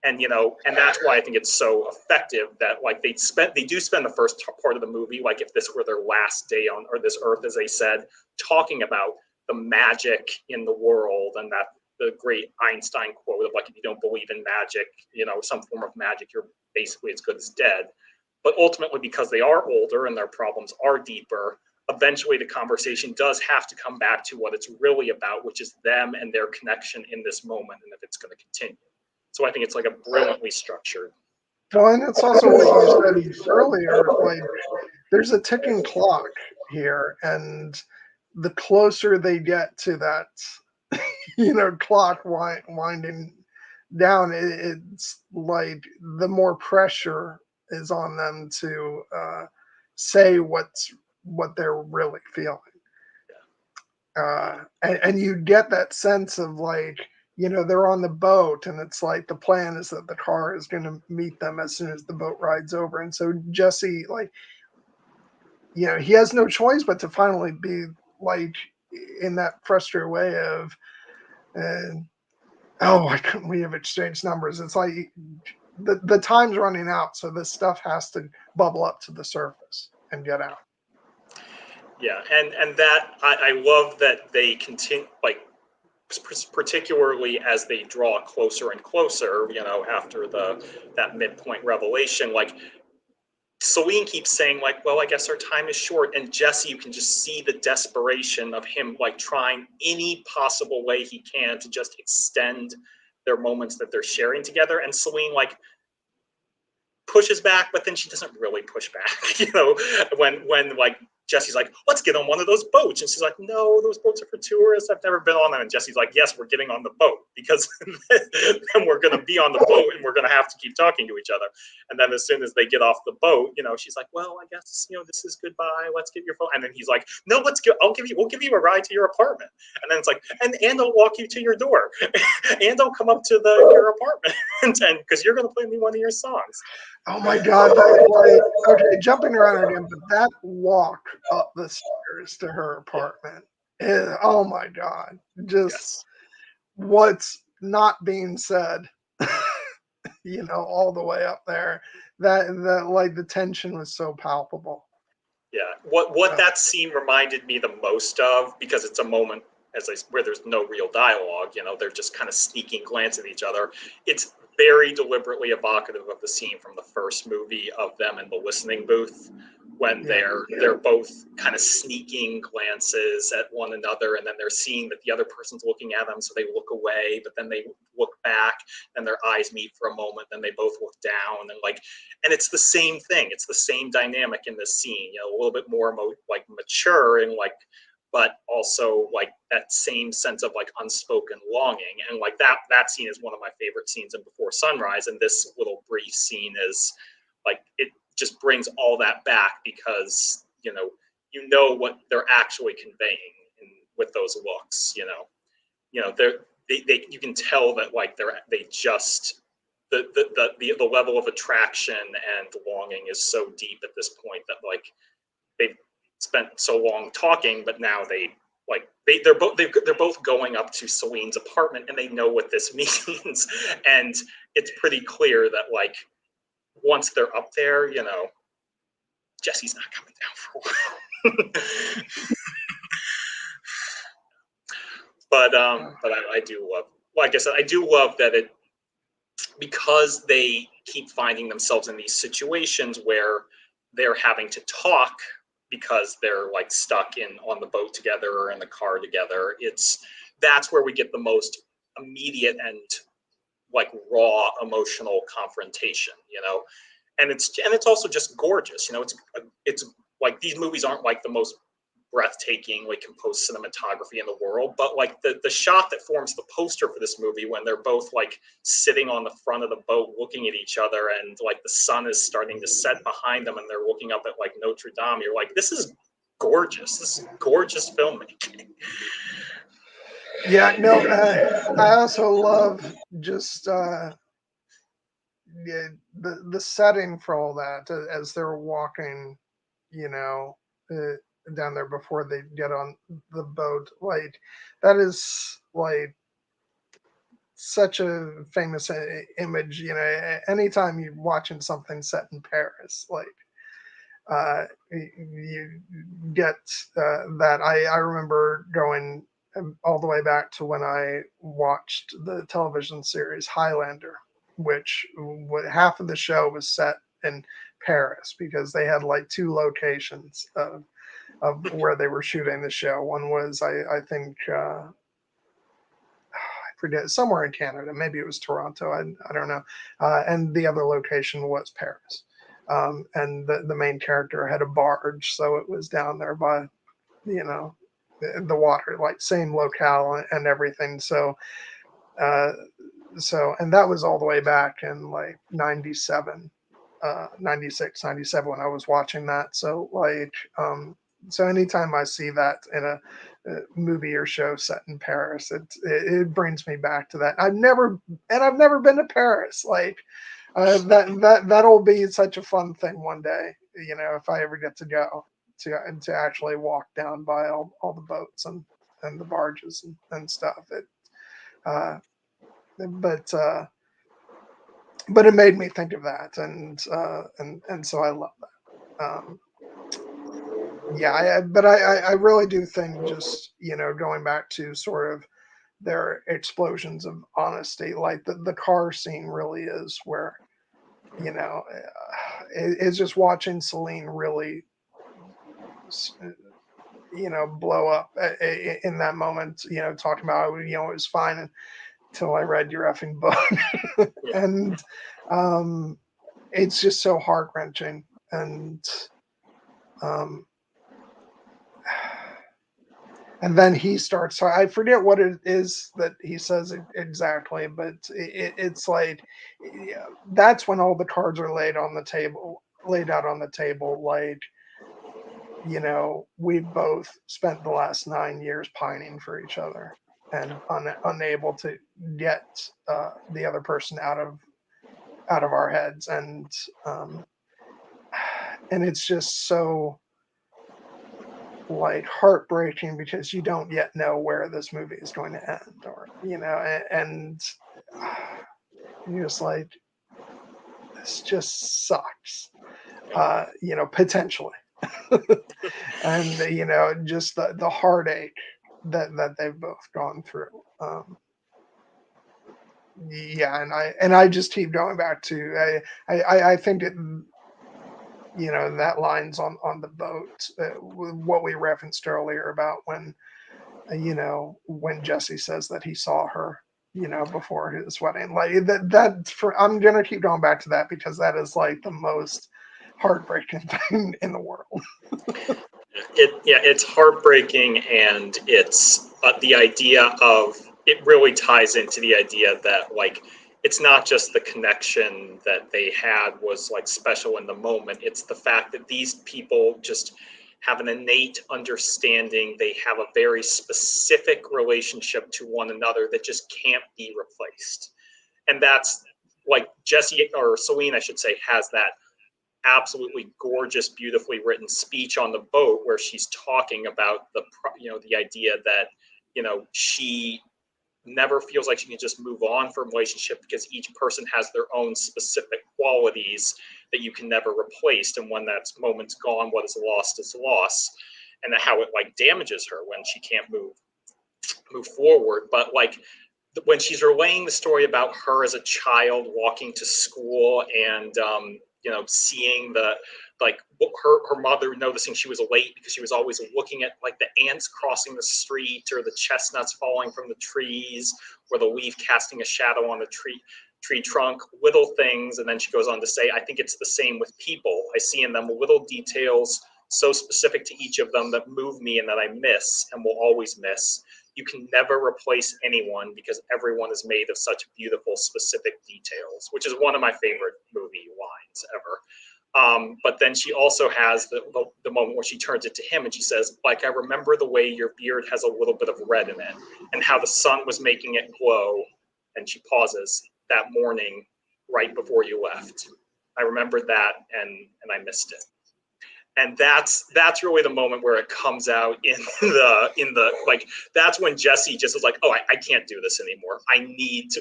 And, you know, and that's why I think it's so effective that, like, they do spend the first part of the movie, like if this were their last day on or this earth, as they said, talking about the magic in the world, and that the great Einstein quote of, like, if you don't believe in magic, you know, some form of magic, you're basically as good as dead. But ultimately, because they are older and their problems are deeper, eventually the conversation does have to come back to what it's really about, which is them and their connection in this moment, and if it's going to continue. So I think it's like a brilliantly structured. Well, and it's also what you said earlier, like there's a ticking clock here, and the closer they get to that, you know, clock winding down, it's like the more pressure is on them to say what they're really feeling. And you get that sense of, like, you know, they're on the boat, and it's like the plan is that the car is going to meet them as soon as the boat rides over. And so Jesse, like, you know, he has no choice but to finally be like in that frustrated way of, oh, why couldn't we have exchanged numbers? It's like the time's running out, so this stuff has to bubble up to the surface and get out. Yeah, and that I love that they continue, like, particularly as they draw closer and closer, you know, after that midpoint revelation, like Céline keeps saying, like, well, I guess our time is short, and Jesse, you can just see the desperation of him, like, trying any possible way he can to just extend their moments that they're sharing together. And Céline, like, pushes back, but then she doesn't really push back, you know, when like Jesse's like, let's get on one of those boats, and she's like, no, those boats are for tourists, I've never been on them. And Jesse's like, yes, we're getting on the boat, because then we're going to be on the boat and we're going to have to keep talking to each other. And then as soon as they get off the boat, you know, she's like, well, I guess, you know, this is goodbye, let's get your phone. And then he's like, no, we'll give you a ride to your apartment. And then it's like, and I'll walk you to your door and I'll come up to your apartment and because you're going to play me one of your songs. Oh my God! Like, okay, jumping around again, but that walk up the stairs to her apartment is, oh my God, just what's not being said, you know, all the way up there. That like the tension was so palpable. Yeah, what that scene reminded me the most of, because it's a moment where there's no real dialogue, you know, they're just kind of sneaking glance at each other. It's very deliberately evocative of the scene from the first movie of them in the listening booth, when they're both kind of sneaking glances at one another, and then they're seeing that the other person's looking at them, so they look away, but then they look back, and their eyes meet for a moment, then they both look down, and it's the same thing. It's the same dynamic in this scene, you know, a little bit more like mature, and like, but also like that same sense of like unspoken longing. And like that scene is one of my favorite scenes in Before Sunrise. And this little brief scene is like, it just brings all that back, because, you know what they're actually conveying with those looks, you know, you can tell that like they just, the level of attraction and longing is so deep at this point that like they've spent so long talking, but now they're both going up to Celine's apartment, and they know what this means. And it's pretty clear that like once they're up there, you know, Jesse's not coming down for a while. But I do love, like I said, I do love that it, because they keep finding themselves in these situations where they're having to talk because they're like stuck on the boat together or in the car together. That's where we get the most immediate and like raw emotional confrontation, you know. And it's also just gorgeous, you know. It's like, these movies aren't like the most breathtakingly composed cinematography in the world, but like the shot that forms the poster for this movie, when they're both like sitting on the front of the boat looking at each other, and like the sun is starting to set behind them, and they're looking up at like Notre Dame, you're like, this is gorgeous. This is gorgeous filmmaking. Yeah, no, I also love just the setting for all that as they're walking, you know, down there before they get on the boat, like that is like such a famous image. You know, anytime you're watching something set in Paris, like you get that. I remember going all the way back to when I watched the television series Highlander, which half of the show was set in Paris because they had like two locations of where they were shooting the show. One was I think I forget, somewhere in Canada, maybe it was Toronto, I don't know, and the other location was Paris. And the main character had a barge, so it was down there by, you know, the water, like same locale and everything. Uh, and that was all the way back in like 97, 96, 97 when I was watching that. So like, so anytime I see that in a movie or show set in Paris, it brings me back to that. I've never been to Paris. Like, that'll be such a fun thing one day, you know, if I ever get to go to actually walk down by all the boats and the barges and stuff. Uh, but uh, but it made me think of that, and so I love that. Yeah, I really do think, just, you know, going back to sort of their explosions of honesty, like the car scene really is where, you know, it's just watching Céline really, you know, blow up in that moment, you know, talking about, you know, it was fine until I read your effing book. Yeah. And it's just so heart-wrenching. Um, and then he starts, so I forget what it is that he says exactly, but it's like, yeah, that's when all the cards are laid out on the table, like, you know, we've both spent the last 9 years pining for each other and unable to get the other person out of our heads. And it's just so like heartbreaking because you don't yet know where this movie is going to end, or, you know, and you're just like, this just sucks, you know, potentially. And, you know, just the heartache that they've both gone through. Yeah, and I just keep going back to, I think it, you know, that lines on the boat, what we referenced earlier about when, you know, when Jesse says that he saw her, you know, before his wedding, like that for, I'm gonna keep going back to that because that is like the most heartbreaking thing in the world. It's heartbreaking, and it's the idea of, it really ties into the idea that, like, it's not just the connection that they had was like special in the moment. It's the fact that these people just have an innate understanding. They have a very specific relationship to one another that just can't be replaced. And that's like Jesse, or Céline, I should say, has that absolutely gorgeous, beautifully written speech on the boat where she's talking about the idea that, you know, she never feels like she can just move on from a relationship because each person has their own specific qualities that you can never replace. And when that moment's gone, what is lost is lost. And how it like damages her when she can't move forward. But like when she's relaying the story about her as a child walking to school and seeing the her mother noticing she was late because she was always looking at like the ants crossing the street or the chestnuts falling from the trees or the leaf casting a shadow on a tree trunk, little things. And then she goes on to say, I think it's the same with people. I see in them little details so specific to each of them that move me and that I miss and will always miss. You can never replace anyone because everyone is made of such beautiful, specific details, which is one of my favorite movie lines ever. But then she also has the moment where she turns it to him and she says, like, I remember the way your beard has a little bit of red in it and how the sun was making it glow. And she pauses that morning right before you left. I remembered that, and I missed it. And that's really the moment where it comes out in the like, that's when Jesse just is like, oh, I can't do this anymore.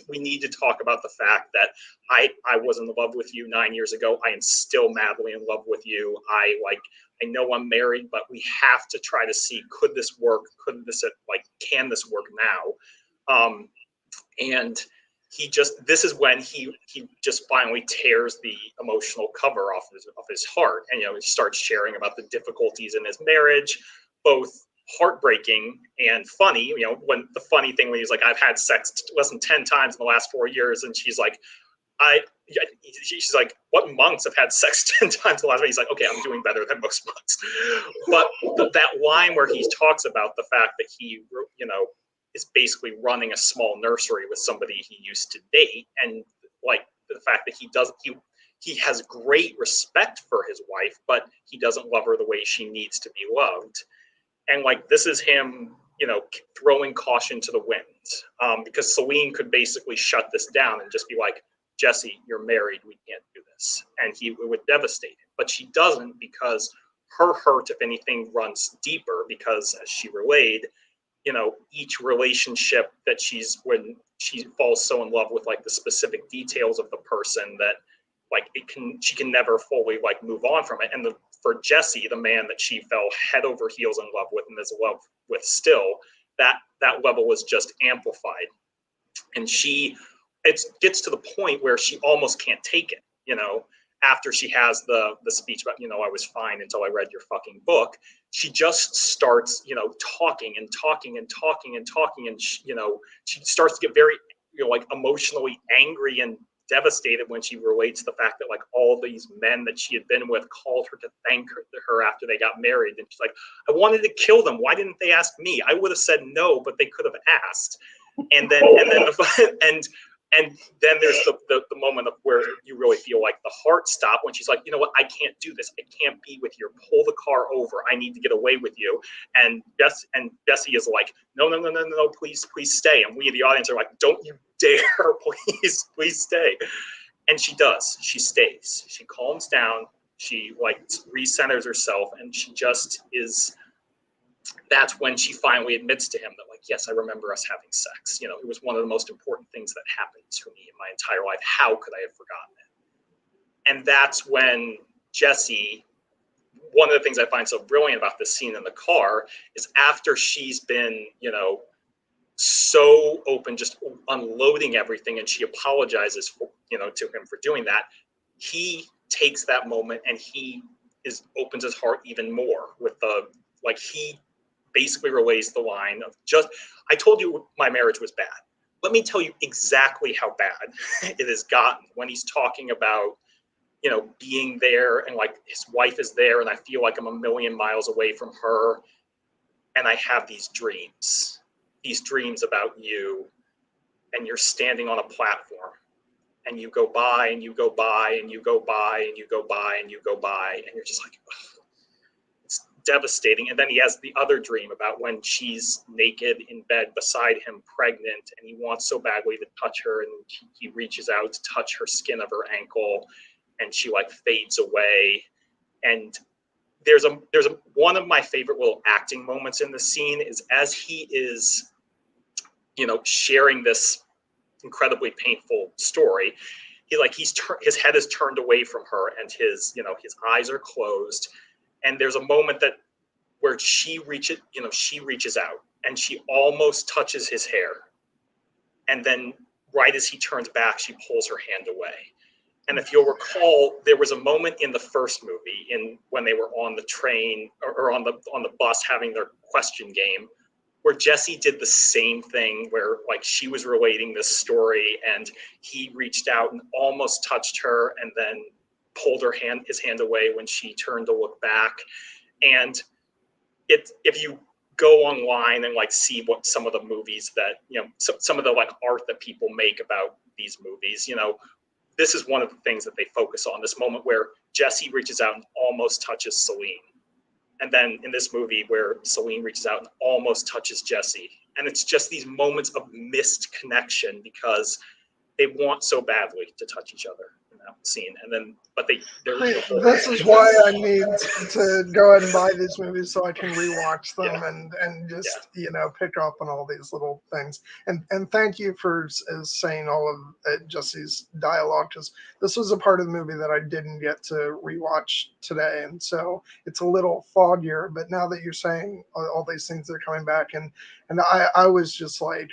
We need to talk about the fact that I was in love with you 9 years ago. I am still madly in love with you. I know I'm married, but we have to try to see, could this work? Could this, like, can this work now? And this is when he just finally tears the emotional cover off his heart. And, he starts sharing about the difficulties in his marriage, both heartbreaking and funny. When the funny thing, when he's like, I've had sex less than 10 times in the last 4 years. And she's like, she's like, what monks have had sex 10 times the last week? He's like, okay, I'm doing better than most monks. But that line where he talks about the fact that he, is basically running a small nursery with somebody he used to date, and like the fact that he has great respect for his wife, but he doesn't love her the way she needs to be loved. And like, this is him, throwing caution to the wind, because Céline could basically shut this down and just be like, Jesse, you're married, we can't do this. And it would devastate him. But she doesn't, because her hurt, if anything, runs deeper, because as she relayed, each relationship that when she falls so in love with, like, the specific details of the person, that like she can never fully like move on from it. And for Jesse, the man that she fell head over heels in love with and is in love with still, that level was just amplified. And it gets to the point where she almost can't take it, after she has the speech about, I was fine until I read your fucking book. She just starts, talking and talking and talking and talking. And, she starts to get very, like, emotionally angry and devastated when she relates the fact that, like, all these men that she had been with called her to thank her after they got married. And she's like, I wanted to kill them. Why didn't they ask me? I would have said no, but they could have asked. And then there's the moment of where you really feel like the heart stop, when she's like, you know what, I can't do this. I can't be with you. Pull the car over. I need to get away with you. And Jesse is like, no, please stay. And we, the audience, are like, don't you dare, please stay. And she does. She stays. She calms down. She, like, recenters herself, and she just is. That's when she finally admits to him that, like, yes, I remember us having sex. It was one of the most important things that happened to me in my entire life. How could I have forgotten it? And that's when Jesse, one of the things I find so brilliant about this scene in the car is, after she's been, so open, just unloading everything, and she apologizes for, to him for doing that, he takes that moment and he opens his heart even more with he basically relays the line of, just, I told you my marriage was bad. Let me tell you exactly how bad it has gotten, when he's talking about, being there, and like, his wife is there, and I feel like I'm a million miles away from her. And I have these dreams about you, and you're standing on a platform, and you go by, and you go by, and you go by, and you go by, and you go by, and you're just like, ugh. Devastating. And then he has the other dream about when she's naked in bed beside him, pregnant, and he wants so badly to touch her, and he reaches out to touch her skin of her ankle, and she, like, fades away. And there's one of my favorite little acting moments in the scene is, as he is, sharing this incredibly painful story, his head is turned away from her, and his eyes are closed. And there's a moment where she reaches out, and she almost touches his hair. And then right as he turns back, she pulls her hand away. And if you'll recall, there was a moment in the first movie, when they were on the train or on the bus having their question game, where Jesse did the same thing, where, like, she was relating this story, and he reached out and almost touched her, and then pulled his hand away when she turned to look back. And if you go online and, like, see what some of the movies that, some of the, like, art that people make about these movies, this is one of the things that they focus on, this moment where Jesse reaches out and almost touches Céline. And then in this movie where Céline reaches out and almost touches Jesse. And it's just these moments of missed connection, because they want so badly to touch each other in that scene, and then this is why I need to go ahead and buy these movies so I can rewatch them and just pick up on all these little things. And thank you for saying all of Jesse's dialogue, because this was a part of the movie that I didn't get to rewatch today, and so it's a little foggier. But now that you're saying all these things that are coming back, and I was just like,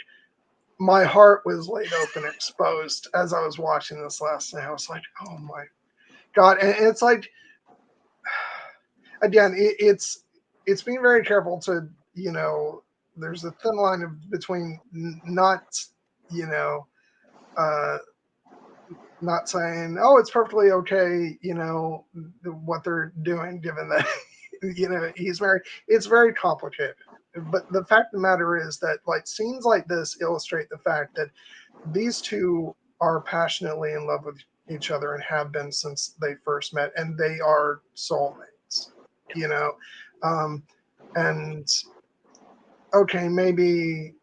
my heart was laid open, exposed as I was watching this last night. I was like, oh my God. And it's like, again, it's being very careful to, there's a thin line between not not saying, oh, it's perfectly okay, what they're doing, given that, he's married. It's very complicated. But the fact of the matter is that, like, scenes like this illustrate the fact that these two are passionately in love with each other and have been since they first met, and they are soulmates, and okay, maybe,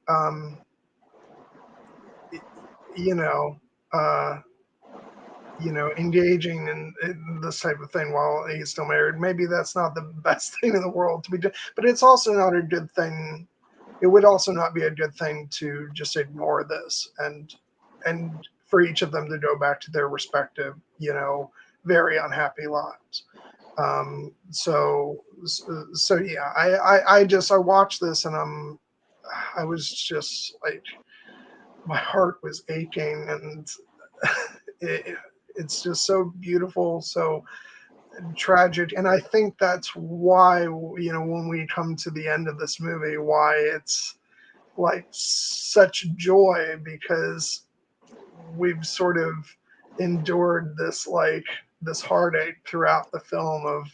engaging in this type of thing while he's still married, maybe that's not the best thing in the world to be doing, but it's also not a good thing. It would also not be a good thing to just ignore this and for each of them to go back to their respective, very unhappy lives. So yeah, I watched this and I was just like, my heart was aching, and it's just so beautiful, so tragic. And I think that's why, when we come to the end of this movie, why it's like such joy, because we've sort of endured this heartache throughout the film of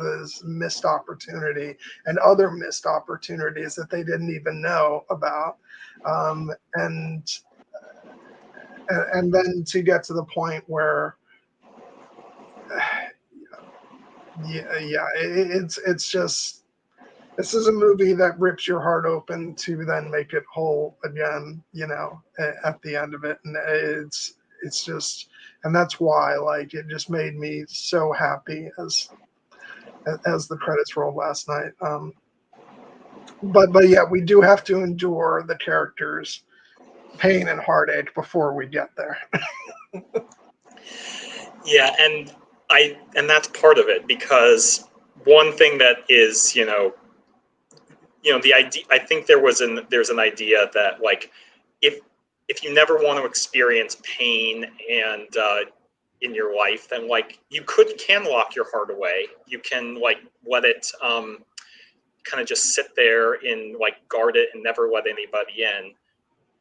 this missed opportunity and other missed opportunities that they didn't even know about, and then to get to the point where it's just, this is a movie that rips your heart open to then make it whole again, at the end of it. And it's just, and that's why, like, it just made me so happy as the credits rolled last night. But yeah, we do have to endure the characters' pain and heartache before we get there. Yeah, and that's part of it, because one thing that is, the idea, I think there's an idea that, like, if you never want to experience pain and in your life, then, like, you can lock your heart away. You can, like, let it kind of just sit there and, like, guard it and never let anybody in.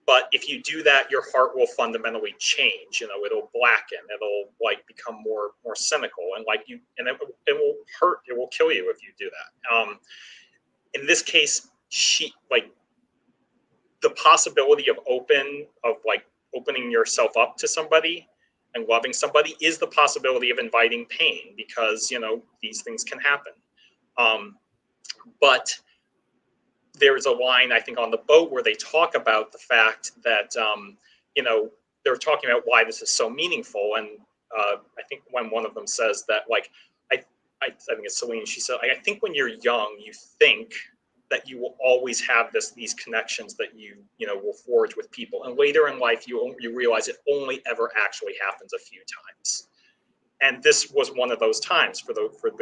But if you do that, your heart will fundamentally change. It'll blacken. It'll, like, become more cynical, and, like, it will hurt. It will kill you if you do that. In this case, the possibility of opening yourself up to somebody and loving somebody is the possibility of inviting pain, because these things can happen. But there's a line, I think, on the boat where they talk about the fact that, they're talking about why this is so meaningful. And I think when one of them says that, like, I think it's Céline, she said, I think when you're young, you think that you will always have these connections that you will forge with people. And later in life, you realize it only ever actually happens a few times. And this was one of those times for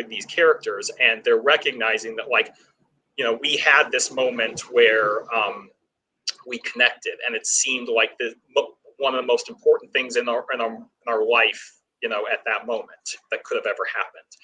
these characters. And they're recognizing that, like, we had this moment where we connected, and it seemed like one of the most important things in our life, at that moment that could have ever happened.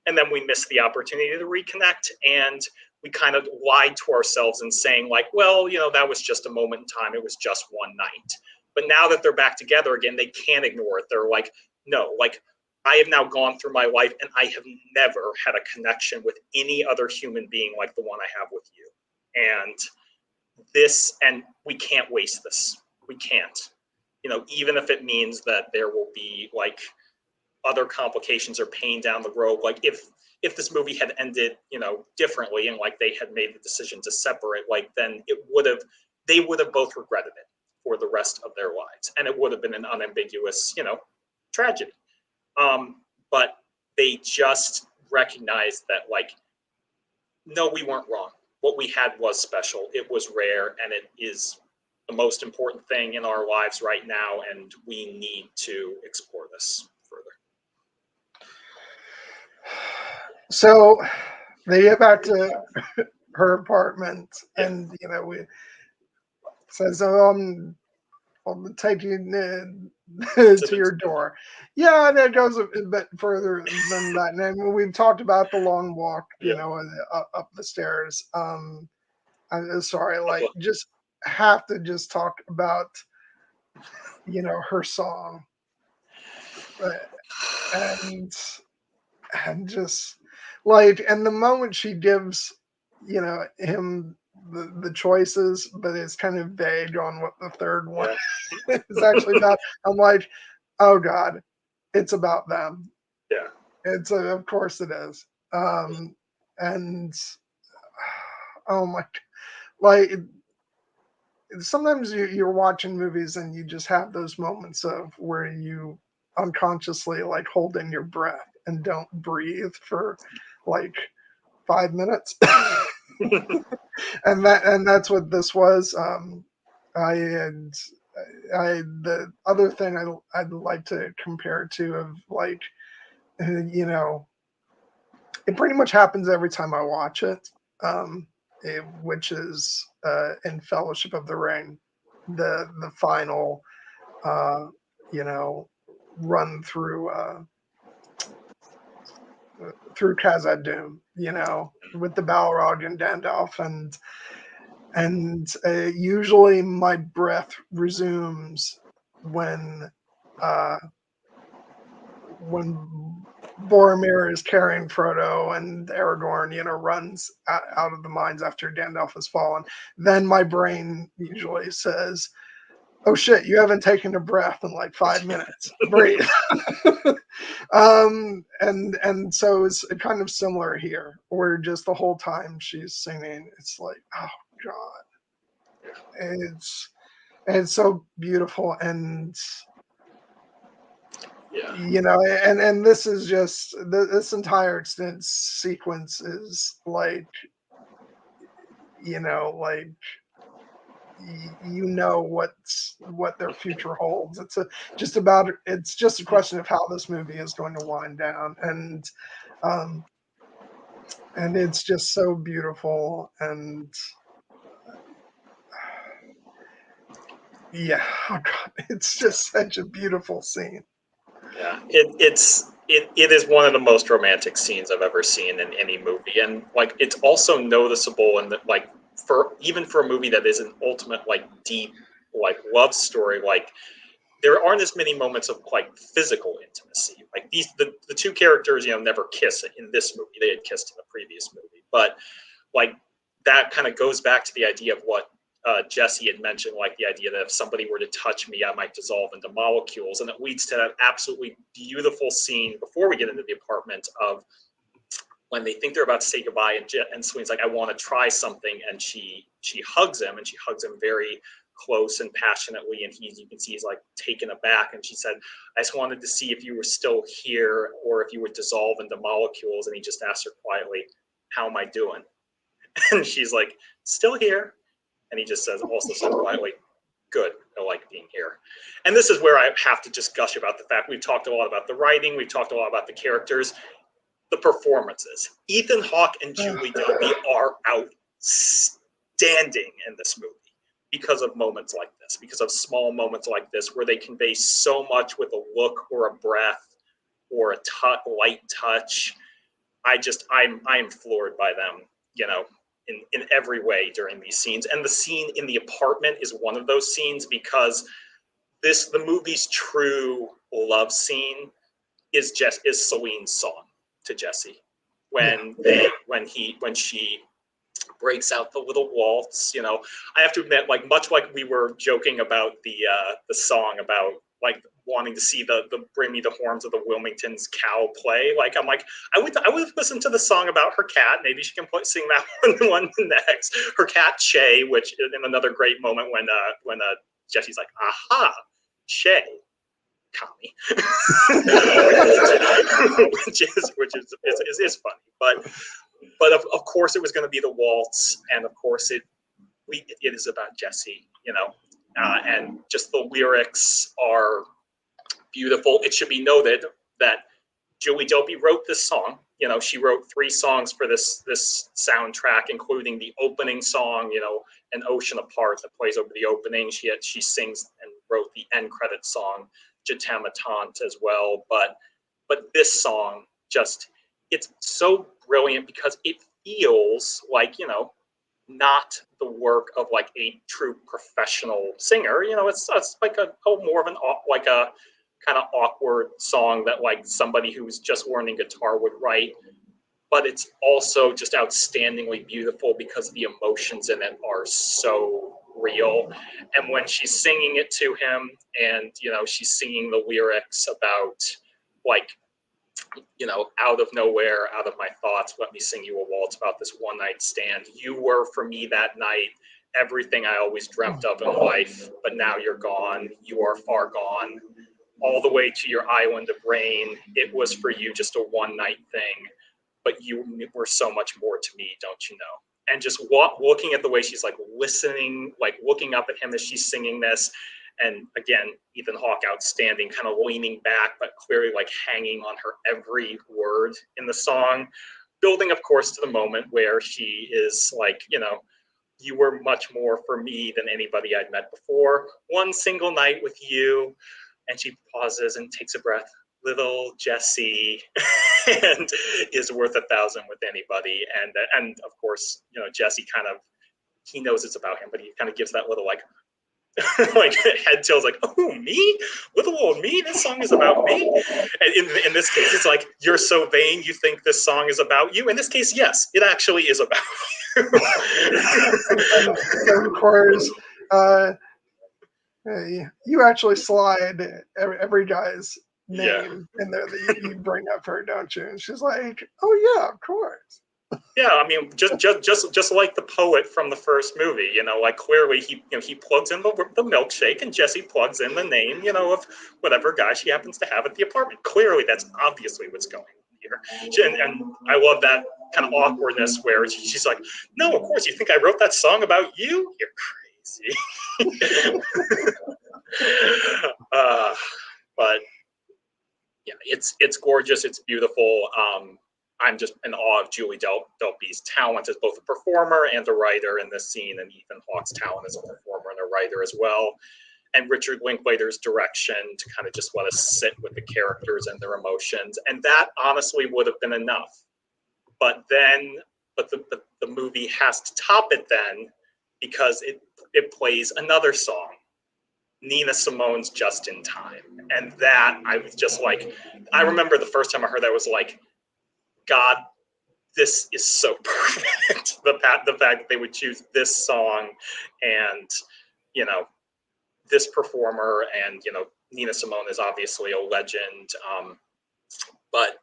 And then we missed the opportunity to reconnect, and we kind of lied to ourselves and saying, like, well, that was just a moment in time. It was just one night. But now that they're back together again, they can't ignore it. They're like, no, like, I have now gone through my life, and I have never had a connection with any other human being like the one I have with you. And we can't waste this. We can't, even if it means that there will be, like, other complications or pain down the road. Like, if this movie had ended, differently, and, like, they had made the decision to separate, like, then they would have both regretted it for the rest of their lives. And it would have been an unambiguous, tragedy. But they just recognized that, like, no, we weren't wrong. What we had was special. It was rare, and it is the most important thing in our lives right now, and we need to explore this further. So they get back to her apartment, and we says, I'll take you to your door. Yeah, and it goes a bit further than that. And we've talked about the long walk, up the stairs. I'm sorry, like, just have to just talk about, her song, and just like, and the moment she gives, him the choices, but it's kind of vague on what the third one is actually about. I'm like, oh God, it's about them. Yeah. It's of course it is. And oh my, like, sometimes you're watching movies and you just have those moments of where you unconsciously like holding your breath and don't breathe for like 5 minutes. and that's what this was. The other thing I'd like to compare to, of like, it pretty much happens every time I watch it, which is in Fellowship of the Ring, the final run through Khazad-dûm, with the Balrog and Gandalf, and usually my breath resumes when Boromir is carrying Frodo and Aragorn, runs out of the mines after Gandalf has fallen. Then my brain usually says, oh shit, you haven't taken a breath in like 5 minutes. Breathe. And so it's kind of similar here, where just the whole time she's singing, it's like, oh God. It's so beautiful, and and this is just this entire extent sequence is like, like, what their future holds. It's just a question of how this movie is going to wind down, and it's just so beautiful, and yeah, oh God, it's just such a beautiful scene. Yeah, it is one of the most romantic scenes I've ever seen in any movie, and like, it's also noticeable in that, like, for a movie that is an ultimate, like, deep, like, love story, like, there aren't as many moments of like physical intimacy. Like, the two characters, never kiss in this movie. They had kissed in the previous movie, but like, that kind of goes back to the idea of what Jesse had mentioned, like the idea that if somebody were to touch me, I might dissolve into molecules. And it leads to that absolutely beautiful scene before we get into the apartment of when they think they're about to say goodbye, and Celine's like, I want to try something. And she hugs him, and she hugs him very close and passionately. And you can see he's like taken aback. And she said, I just wanted to see if you were still here or if you would dissolve into molecules. And he just asked her quietly, how am I doing? And she's like, still here. And he just says, also said quietly, good, I like being here. And this is where I have to just gush about the fact we've talked a lot about the writing, we've talked a lot about the characters, the performances. Ethan Hawke and Julie Delpy are outstanding in this movie because of moments like this, because of small moments like this where they convey so much with a look or a breath or a light touch. I'm floored by them, in every way during these scenes. And the scene in the apartment is one of those scenes, because the movie's true love scene is Celine's song to Jesse when she breaks out the little waltz. I have to admit, like, much like we were joking about the song about like wanting to see the Bring Me the Horns of the Wilmington's cow play. Like, I'm like, I would listen to the song about her cat. Maybe she can sing that one next. Her cat Che, which in another great moment when Jesse's like, aha, Shay, Tommy, which is funny, but of course it was going to be the waltz, and of course it is about Jesse, and just the lyrics are beautiful. It should be noted that Julie Delpy wrote this song. She wrote 3 songs for this soundtrack, including the opening song, An Ocean Apart, that plays over the opening. She sings and wrote the end credit song, Je t'aime tant, as well. But this song it's so brilliant because it feels like, not the work of like a true professional singer. It's like a more of a kind of awkward song that like somebody who's just learning guitar would write, but it's also just outstandingly beautiful because the emotions in it are so real. And when she's singing it to him, and she's singing the lyrics about like, out of nowhere, out of my thoughts, let me sing you a waltz about this one night stand. You were for me that night everything I always dreamt of in life, but now you're gone. You are far gone. All the way to your island of rain. It was for you just a one night thing, but you were so much more to me, don't you know? And just looking at the way she's like listening, like looking up at him as she's singing this. And again, Ethan Hawke outstanding, kind of leaning back, but clearly like hanging on her every word in the song. Building, of course, to the moment where she is like, you were much more for me than anybody I'd met before. One single night with you. And she pauses and takes a breath. Little Jesse, and is worth 1,000 with anybody. And of course, Jesse he knows it's about him, but he kind of gives that little like head tilts, like, oh, me? Little old me? This song is about me? And in this case, it's like, you're so vain, you think this song is about you? In this case, yes, it actually is about you. And of course, you actually slide every guy's name in there that you bring up her, don't you? And she's like, oh yeah, of course. Yeah, I mean, just like the poet from the first movie, like clearly he plugs in the milkshake, and Jesse plugs in the name, of whatever guy she happens to have at the apartment. Clearly, that's obviously what's going on here. And I love that kind of awkwardness where she's like, no, of course, you think I wrote that song about you? You're crazy. But yeah, it's gorgeous. It's beautiful. I'm just in awe of Julie Delpy's talent as both a performer and a writer in this scene, and Ethan Hawke's talent as a performer and a writer as well. And Richard Linklater's direction to kind of just let us sit with the characters and their emotions. And that honestly would have been enough. But the movie has to top it then, because it plays another song, Nina Simone's Just in Time. And that, I was just like, I remember the first time I heard that, was like, God, this is so perfect. The fact that they would choose this song and, this performer, and, Nina Simone is obviously a legend. But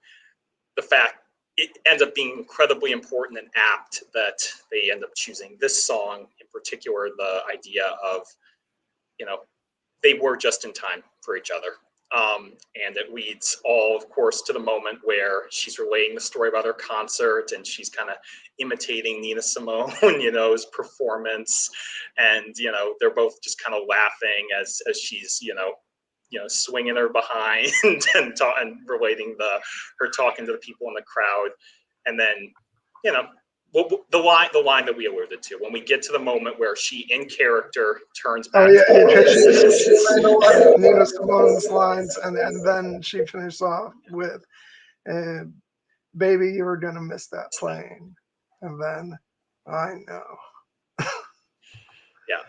the fact it ends up being incredibly important and apt that they end up choosing this song in particular, the idea of, they were just in time for each other. And it leads all, of course, to the moment where she's relaying the story about her concert, and she's kind of imitating Nina Simone's performance. And, they're both just kind of laughing as she's, swinging her behind and relating her talking to the people in the crowd. And then, the line that we alluded to, when we get to the moment where she, in character, turns back. Oh yeah, she made a lot of Nina Simone's lines, and then she finished off with, "Baby, you were gonna miss that plane," and then I know. Yeah,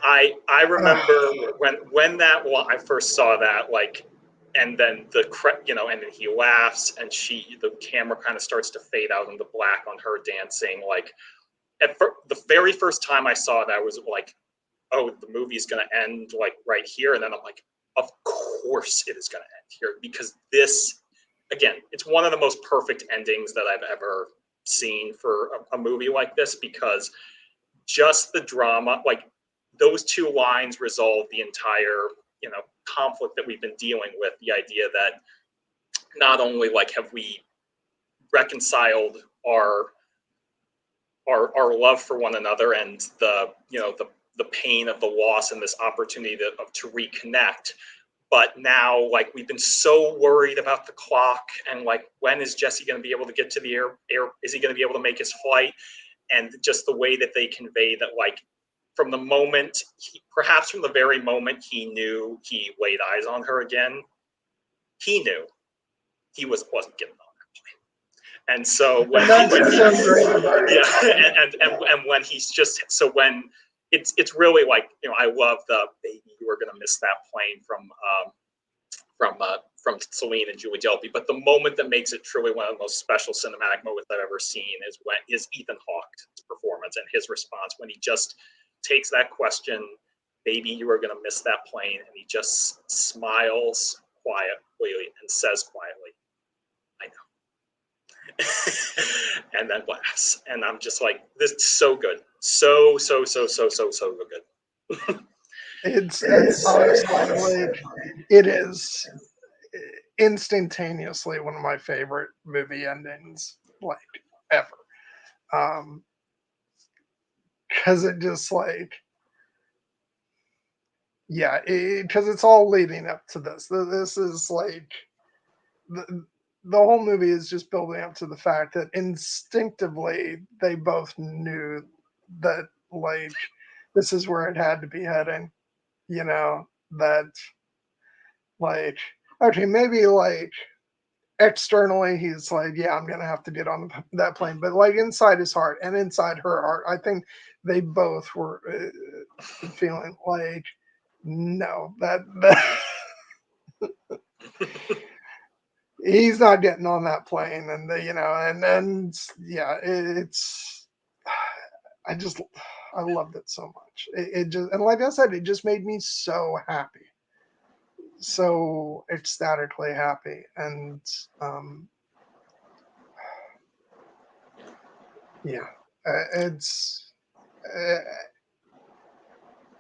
I remember when I first saw that, like, and then and then he laughs, and the camera kind of starts to fade out into black on her dancing. Like, the very first time I saw that, was like, oh, the movie's gonna end like right here. And then I'm like, of course it is gonna end here, because this, again, it's one of the most perfect endings that I've ever seen for a movie like this, because just the drama, like those two lines resolve the entire, conflict that we've been dealing with. The idea that not only like have we reconciled our love for one another and the pain of the loss and this opportunity to reconnect, but now like we've been so worried about the clock and like when is Jesse going to be able to get to the air, is he going to be able to make his flight? And just the way that they convey that, like, from the moment, perhaps from the very moment he knew he laid eyes on her again, he knew he wasn't giving up. And so when and so great about it. Yeah, and when he's just, so when it's really like, I love the baby, you were gonna miss that plane from Céline and Julie Delpy, but the moment that makes it truly one of the most special cinematic moments I've ever seen is Ethan Hawke's performance and his response when he just takes that question, baby, you are gonna miss that plane, and he just smiles quietly and says quietly, I know. And then laughs. And I'm just like, this is so good. So good. It's honestly, like, it is instantaneously one of my favorite movie endings, like, ever. Because it just like, yeah, because it's all leading up to this. This is like, the whole movie is just building up to the fact that instinctively they both knew that, like, this is where it had to be heading, that, like, okay, maybe like externally he's like, yeah, I'm gonna have to get on that plane, but like inside his heart and inside her heart, I think they both were feeling like, no, that he's not getting on that plane, and and yeah, it's I loved it so much. It just, and like I said, it just made me so happy, so ecstatically happy, and yeah, it's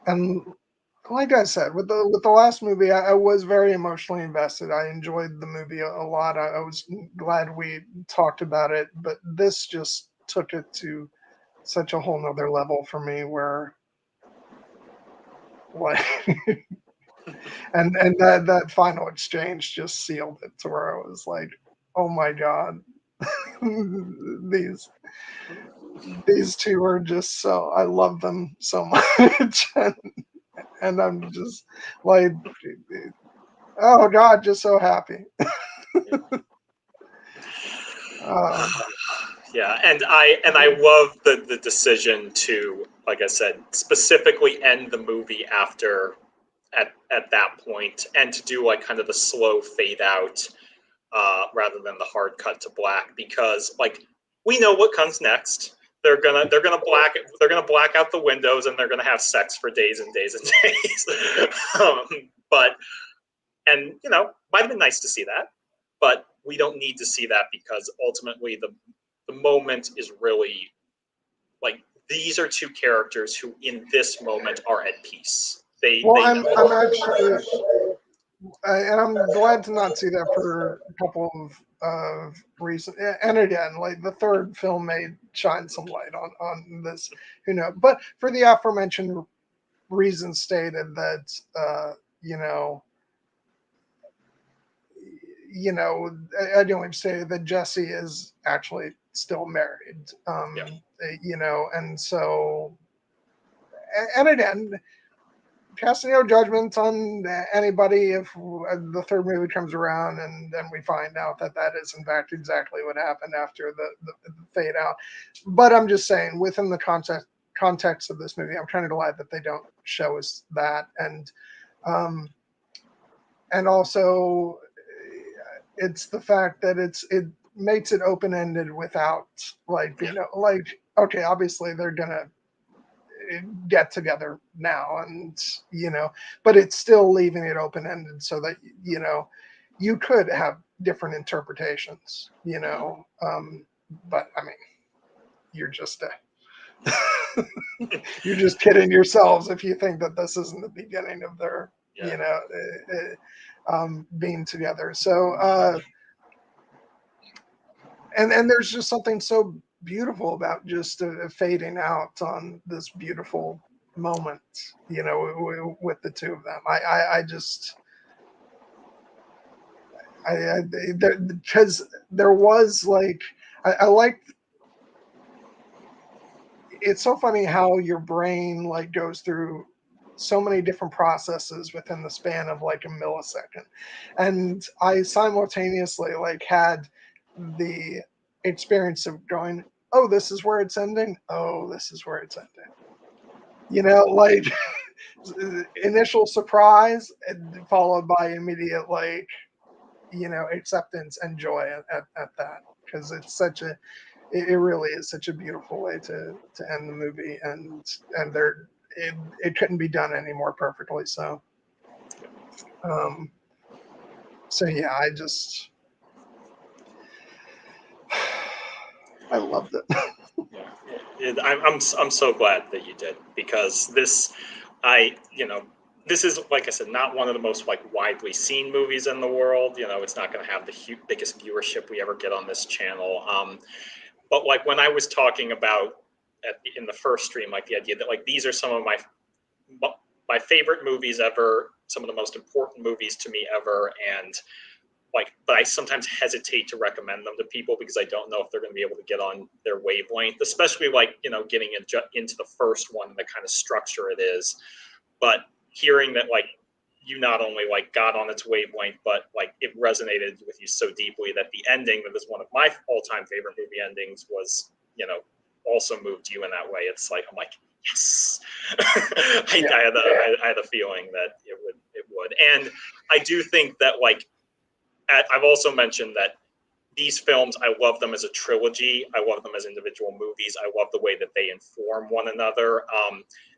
and like I said, with the last movie, I was very emotionally invested. I enjoyed the movie a lot. I was glad we talked about it, but this just took it to such a whole nother level for me, where, like, and that final exchange just sealed it to where I was like, oh my god, these two are just so, I love them so much, and I'm just like, oh god, just so happy. Yeah, and I love the decision to, like I said, specifically end the movie at that point, and to do like kind of the slow fade out rather than the hard cut to black, because like we know what comes next. They're gonna black out the windows, and they're gonna have sex for days and days and days. But might have been nice to see that, but we don't need to see that, because ultimately the moment is really like, these are two characters who in this moment are at peace. I'm actually, and I'm glad to not see that for a couple of reasons. And again, like, the third film may shine some light on this, who knows? But for the aforementioned reasons stated, that I don't say that Jesse is actually still married. And so, and again, casting no judgment on anybody if the third movie comes around and then we find out that is in fact exactly what happened after the fade out. But I'm just saying, within the context of this movie, I'm kind of glad that they don't show us that, and also it's the fact that it makes it open-ended without, like, being like, okay, obviously they're gonna get together now, and but it's still leaving it open-ended so that you could have different interpretations, but I mean, you're just You're just kidding yourselves if you think that this isn't the beginning of their, being together. So, and there's just something so beautiful about just fading out on this beautiful moment, with the two of them. Because there was like, I liked. It's so funny how your brain like goes through so many different processes within the span of like a millisecond, and I simultaneously like had the experience of going, oh, this is where it's ending, oh, this is where it's ending, like initial surprise and followed by immediate like acceptance and joy at that, because it's such a it really is such a beautiful way to end the movie, and it couldn't be done any more perfectly. So yeah, I loved it. I'm so glad that you did, because this is, like I said, not one of the most like widely seen movies in the world. It's not going to have the biggest viewership we ever get on this channel. But like when I was talking about in the first stream, like the idea that like these are some of my favorite movies ever, some of the most important movies to me ever, and like, but I sometimes hesitate to recommend them to people because I don't know if they're going to be able to get on their wavelength, especially like getting into the first one and the kind of structure it is. But hearing that like you not only like got on its wavelength, but like it resonated with you so deeply that the ending, that is one of my all-time favorite movie endings, was also moved you in that way. It's like I'm like, yes. I had a feeling that it would, and I do think that like I've also mentioned that these films, I love them as a trilogy. I love them as individual movies. I love the way that they inform one another.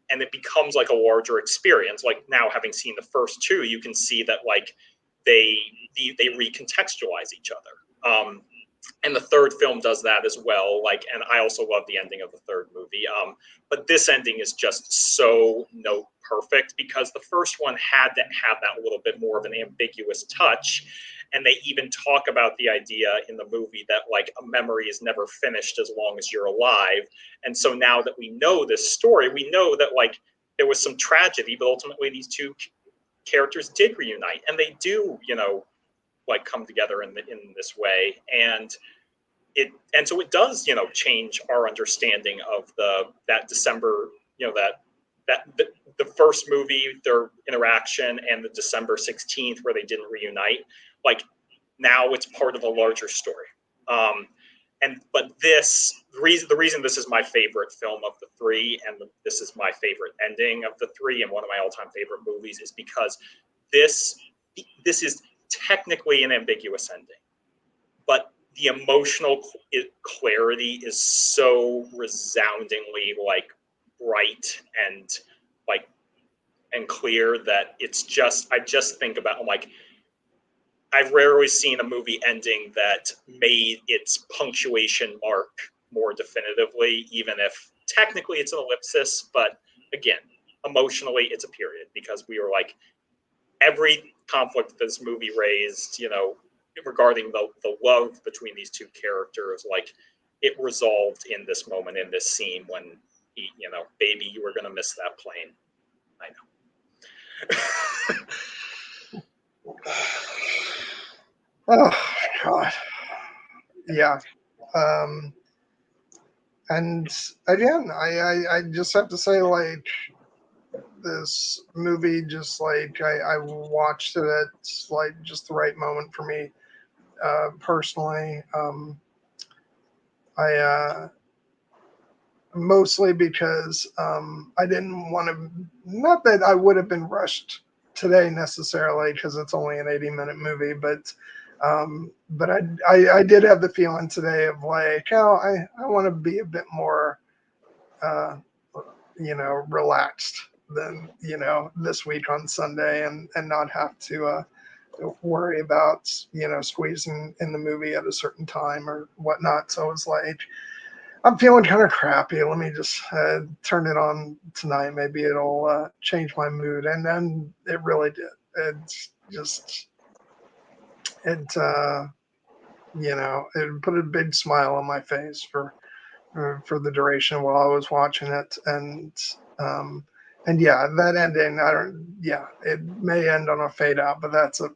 And it becomes like a larger experience. Like now, having seen the first two, you can see that like they recontextualize each other. And the third film does that as well. Like, and I also love the ending of the third movie. But this ending is just so note perfect, because the first one had to have that little bit more of an ambiguous touch. And they even talk about the idea in the movie that like a memory is never finished as long as you're alive. And so now that we know this story, we know that like there was some tragedy, but ultimately these two characters did reunite, and they do, like come together in this way. And so it does, change our understanding of that December, the first movie, their interaction, and the December 16th where they didn't reunite. Like now it's part of a larger story. But the reason this is my favorite film of the three, and this is my favorite ending of the three, and one of my all-time favorite movies, is because this is technically an ambiguous ending, but the emotional clarity is so resoundingly like bright and like and clear that it's just, I just think about, I'm like, I've rarely seen a movie ending that made its punctuation mark more definitively, even if technically it's an ellipsis. But again, emotionally, it's a period, because we were like, every conflict this movie raised, regarding the love between these two characters, like it resolved in this moment, in this scene when he, baby, you were going to miss that plane. I know. Oh God, yeah. And again, I just have to say, like, this movie, just like I watched it at like just the right moment for me, personally. I mostly because I didn't want to. Not that I would have been rushed today necessarily, because it's only an 80-minute movie, but I did have the feeling today of like, oh, I want to be a bit more, relaxed than this week on Sunday, and not have to worry about squeezing in the movie at a certain time or whatnot. So it was like, I'm feeling kind of crappy. Let me just turn it on tonight. Maybe it'll change my mood. And then it really did. It's just, it, it put a big smile on my face for the duration while I was watching it. And yeah, that ending, it may end on a fade out, but that's a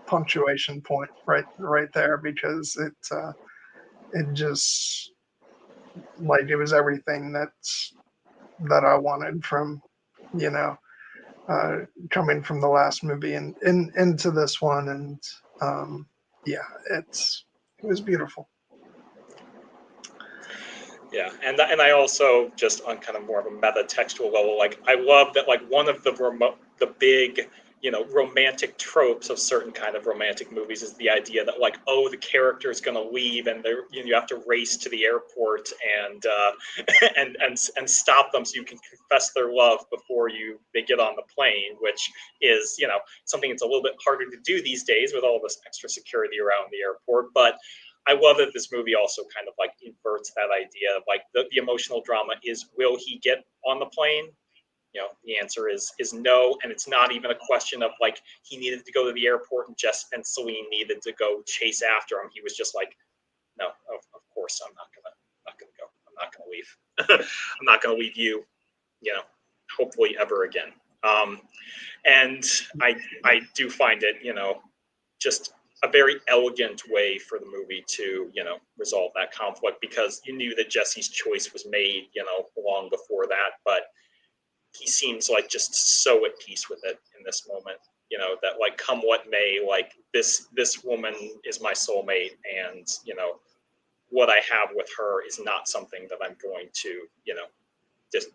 punctuation point right there, because it just, like, it was everything that I wanted from, you know, coming from the last movie and into this one. And yeah, it was beautiful. Yeah, and I also, just on kind of more of a meta textual level, like, I love that, like, one of the big, romantic tropes of certain kind of romantic movies is the idea that, like, oh, the character is going to leave, and they're, you have to race to the airport and and stop them so you can confess their love before they get on the plane, which is, something that's a little bit harder to do these days with all this extra security around the airport. But I love that this movie also kind of, like, inverts that idea of, like, the emotional drama is, will he get on the plane? The answer is no, and it's not even a question of, like, he needed to go to the airport and Céline needed to go chase after him. He was just like, no, of course I'm not gonna go. I'm not gonna leave. I'm not gonna leave you. Hopefully ever again. And I do find it, just a very elegant way for the movie to, resolve that conflict, because you knew that Jesse's choice was made, long before that, but he seems like just so at peace with it in this moment, that, like, come what may, like, this woman is my soulmate, and, what I have with her is not something that I'm going to, just,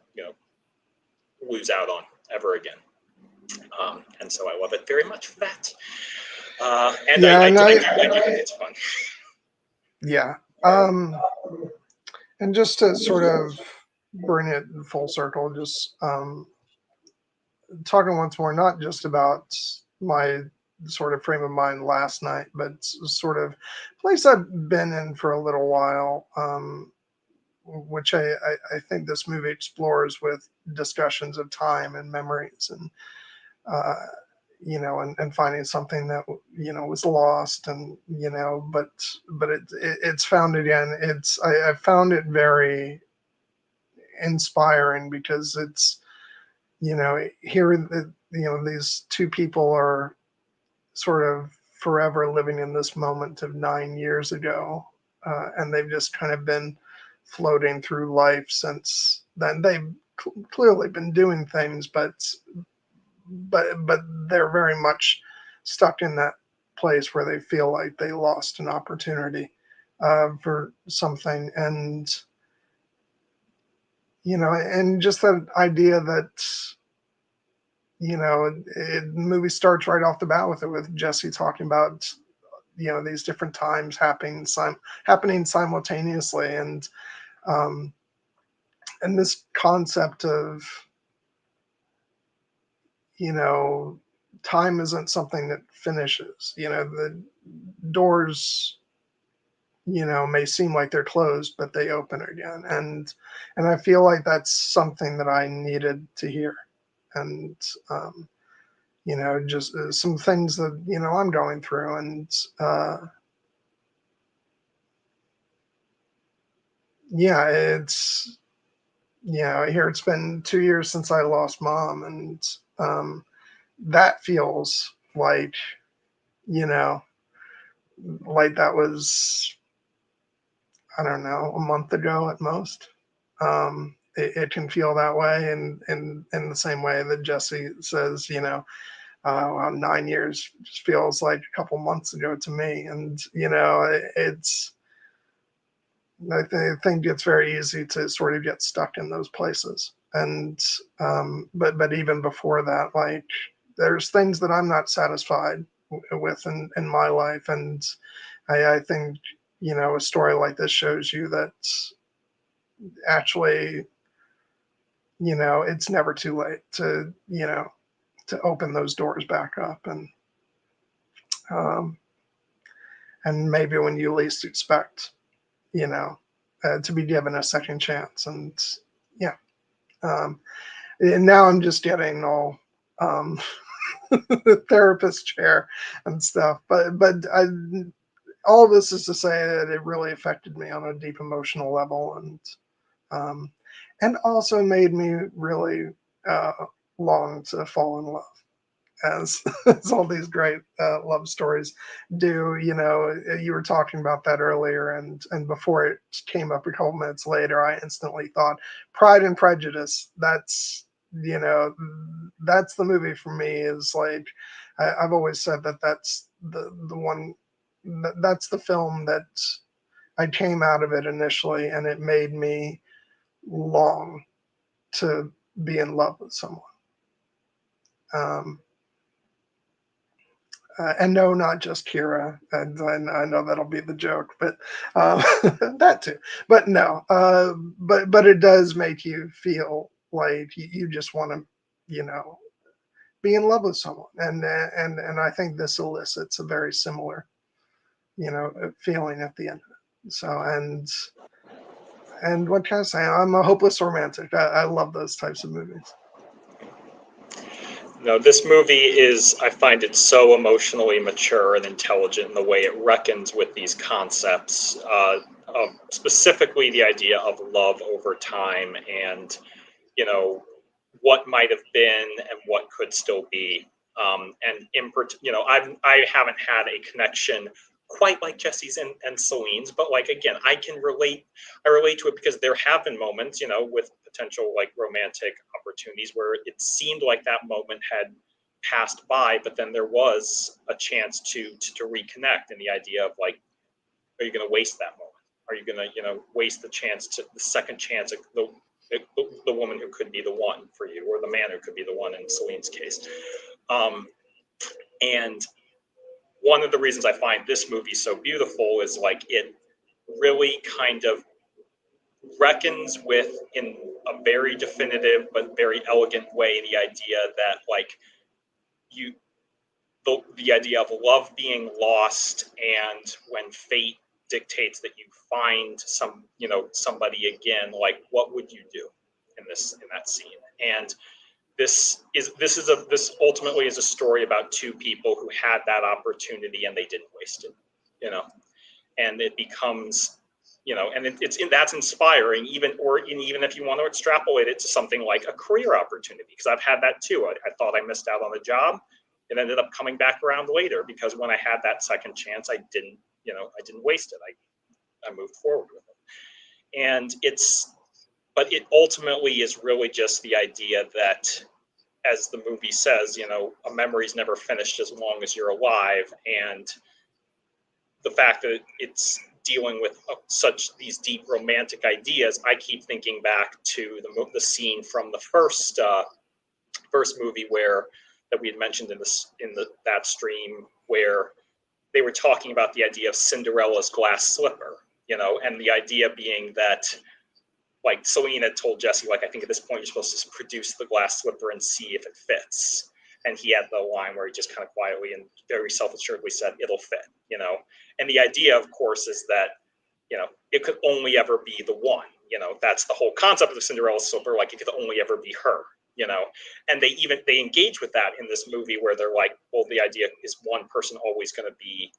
lose out on ever again. And so I love it very much for that. And Yeah, I and do like it. It's fun. Yeah. And just to sort of bring it full circle, just talking once more, not just about my sort of frame of mind last night, but sort of place I've been in for a little while, which I think this movie explores with discussions of time and memories, and and finding something that was lost, and but it's found again. I found it very inspiring, because it's here these two people are sort of forever living in this moment of 9 years ago, and they've just kind of been floating through life since then. They've clearly been doing things, but they're very much stuck in that place where they feel like they lost an opportunity for something. And and just that idea that the movie starts right off the bat with it, with Jesse talking about these different times happening simultaneously, um, and this concept of time isn't something that finishes. The doors may seem like they're closed, but they open again, and I feel like that's something that I needed to hear. And just some things that I'm going through, and yeah, it's here it's been 2 years since I lost mom, and that feels like you know like that was, I don't know, a month ago at most. It can feel that way, and in the same way that Jesse says, 9 years just feels like a couple months ago to me. And it's I think it's very easy to sort of get stuck in those places. And but even before that, like, there's things that I'm not satisfied with in my life, and I think a story like this shows you that actually it's never too late to to open those doors back up, um, and maybe when you least expect, you know to be given a second chance. And yeah, and now I'm just getting all therapist chair and stuff. But all of this is to say that it really affected me on a deep emotional level, and also made me really long to fall in love, as all these great love stories do. You know, you were talking about that earlier, and before it came up a couple minutes later, I instantly thought Pride and Prejudice. That's, you know, that's the movie for me. Is like, I've always said that that's the one, that's the film that I came out of it initially, and it made me long to be in love with someone. And no, not just Kira. And I know that'll be the joke, but that too. But no, but it does make you feel like you just want to, you know, be in love with someone, and I think this elicits a very similar, you know, feeling at the end of it. So and what can I say? I'm a hopeless romantic. I love those types of movies. No, this movie is, I find it so emotionally mature and intelligent in the way it reckons with these concepts, of specifically the idea of love over time and, you know, what might have been and what could still be. And you know, I haven't had a connection quite like Jesse's and Celine's, but like, again, I relate to it because there have been moments, you know, with potential like romantic opportunities where it seemed like that moment had passed by, but then there was a chance to reconnect. And the idea of like, are you going to waste that moment? Are you going to, you know, waste the second chance, the woman who could be the one for you, or the man who could be the one in Celine's case? And one of the reasons I find this movie so beautiful is like it really kind of reckons with, in a very definitive but very elegant way, the idea that like the idea of love being lost, and when fate dictates that you find somebody again, like what would you do in that scene? And this ultimately is a story about two people who had that opportunity and they didn't waste it, and it becomes, and that's inspiring, even if you want to extrapolate it to something like a career opportunity, because I've had that too. I thought I missed out on a job. It ended up coming back around later, because when I had that second chance, I didn't waste it. I moved forward with it. But it ultimately is really just the idea that, as the movie says, a memory's never finished as long as you're alive. And the fact that it's dealing with these deep romantic ideas, I keep thinking back to the scene from the first movie that we had mentioned in that stream, where they were talking about the idea of Cinderella's glass slipper, and the idea being that, like, Céline had told Jesse, like, I think at this point you're supposed to produce the glass slipper and see if it fits. And he had the line where he just kind of quietly and very self-assuredly said, it'll fit, And the idea, of course, is that, it could only ever be the one, that's the whole concept of the Cinderella slipper. Like, it could only ever be her, and they engage with that in this movie, where they're like, well, the idea is one person always going to be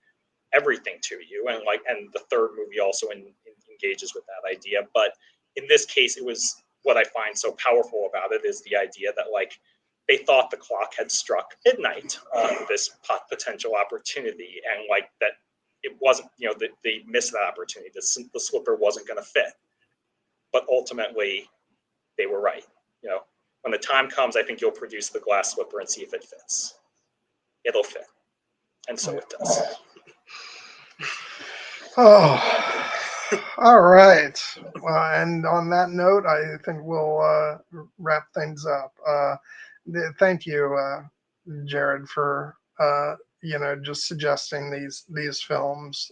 everything to you. And the third movie also engages with that idea. But in this case, it was, what I find so powerful about it is the idea that, like, they thought the clock had struck midnight on this potential opportunity, and like that it wasn't, they missed that opportunity. The slipper wasn't going to fit, but ultimately they were right. When the time comes, I think you'll produce the glass slipper and see if it fits. It'll fit, and so it does. Oh, all right. And on that note, I think we'll wrap things up. Thank you, Jared, for just suggesting these films.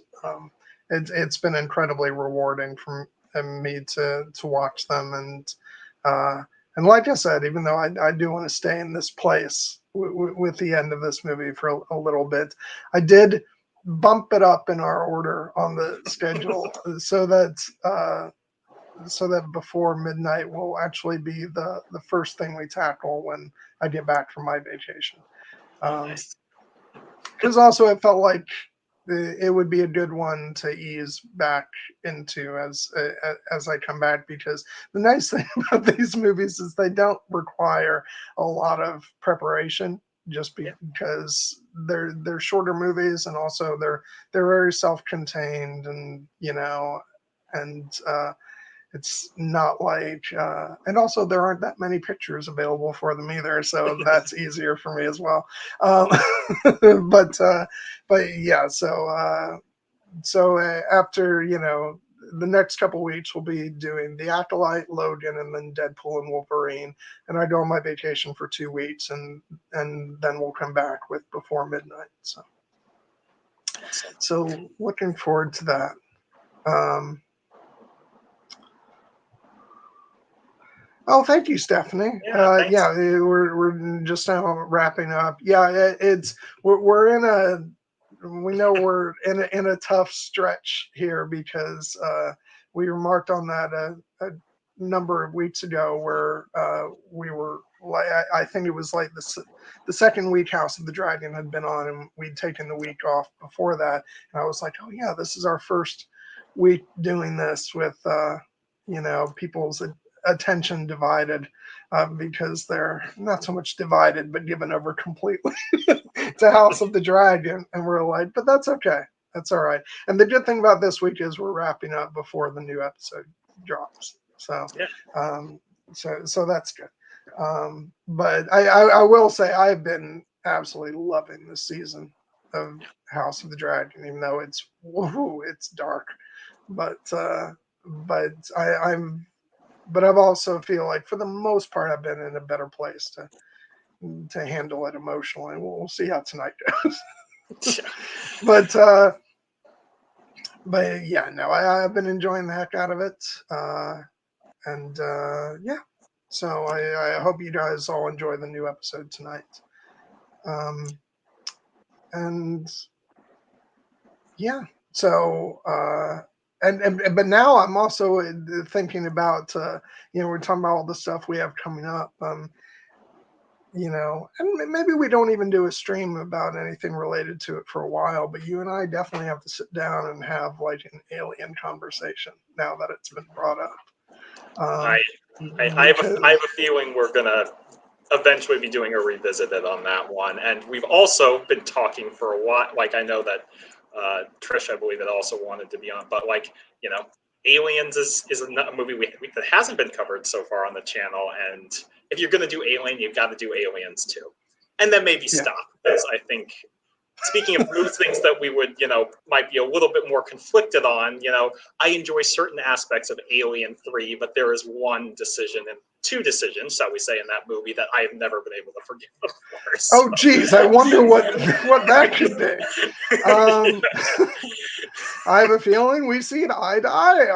It's been incredibly rewarding for me to watch them, and like I said, even though I do want to stay in this place with the end of this movie for a little bit, I did bump it up in our order on the schedule so that so that Before Midnight will actually be the first thing we tackle when I get back from my vacation. Nice. Because also it felt like it would be a good one to ease back into as I come back, because the nice thing about these movies is they don't require a lot of preparation, just because they're shorter movies, and also they're very self-contained, and and it's not like and also there aren't that many pictures available for them either, so that's easier for me as well. um, but yeah, so after the next couple weeks we'll be doing the Acolyte, Logan, and then Deadpool and Wolverine, and I go on my vacation for 2 weeks, and then we'll come back with Before Midnight. So looking forward to that. Oh, thank you, Stephanie. Yeah, We're just now wrapping up. Yeah, we're in a we know we're in a tough stretch here, because we remarked on that a number of weeks ago, where we were like, I think it was like the second week House of the Dragon had been on, and we'd taken the week off before that, and I was like, oh yeah, this is our first week doing this with people's attention divided, because they're not so much divided but given over completely to House of the Dragon, and we're like, but that's okay, that's all right. And the good thing about this week is we're wrapping up before the new episode drops, so so that's good. But I will say I've been absolutely loving this season of House of the Dragon, even though it's dark, but I've also feel like for the most part I've been in a better place to handle it emotionally. We'll see how tonight goes. but yeah, no, I've been enjoying the heck out of it, and yeah. So I hope you guys all enjoy the new episode tonight. And yeah, so but now I'm also thinking about we're talking about all the stuff we have coming up, and maybe we don't even do a stream about anything related to it for a while, but you and I definitely have to sit down and have like an alien conversation now that it's been brought up. I have a feeling we're gonna eventually be doing a revisited on that one, and we've also been talking for a while. Like, I know that Trish, I believe, that also wanted to be on, but Aliens is a movie that hasn't been covered so far on the channel, and if you're going to do Alien, you've got to do Aliens too, and then maybe stop, because I think, speaking of things that we would, might be a little bit more conflicted on, I enjoy certain aspects of Alien 3, but there is one decision and two decisions, shall we say, in that movie that I have never been able to forgive, of course. Oh, geez, I wonder what that could be. I have a feeling we see eye to eye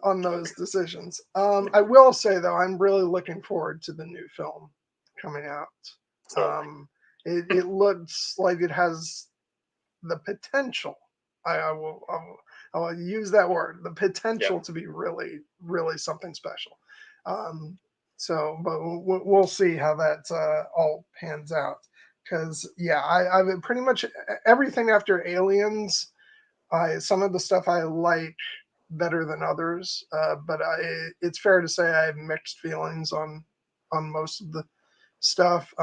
on those decisions. I will say, though, I'm really looking forward to the new film coming out. It looks like it has the potential. I will use that word, the potential to be really, really something special. So, but we'll see how that all pans out. Because I've pretty much everything after Aliens. Some of the stuff I like better than others, but it's fair to say I have mixed feelings on most of the stuff.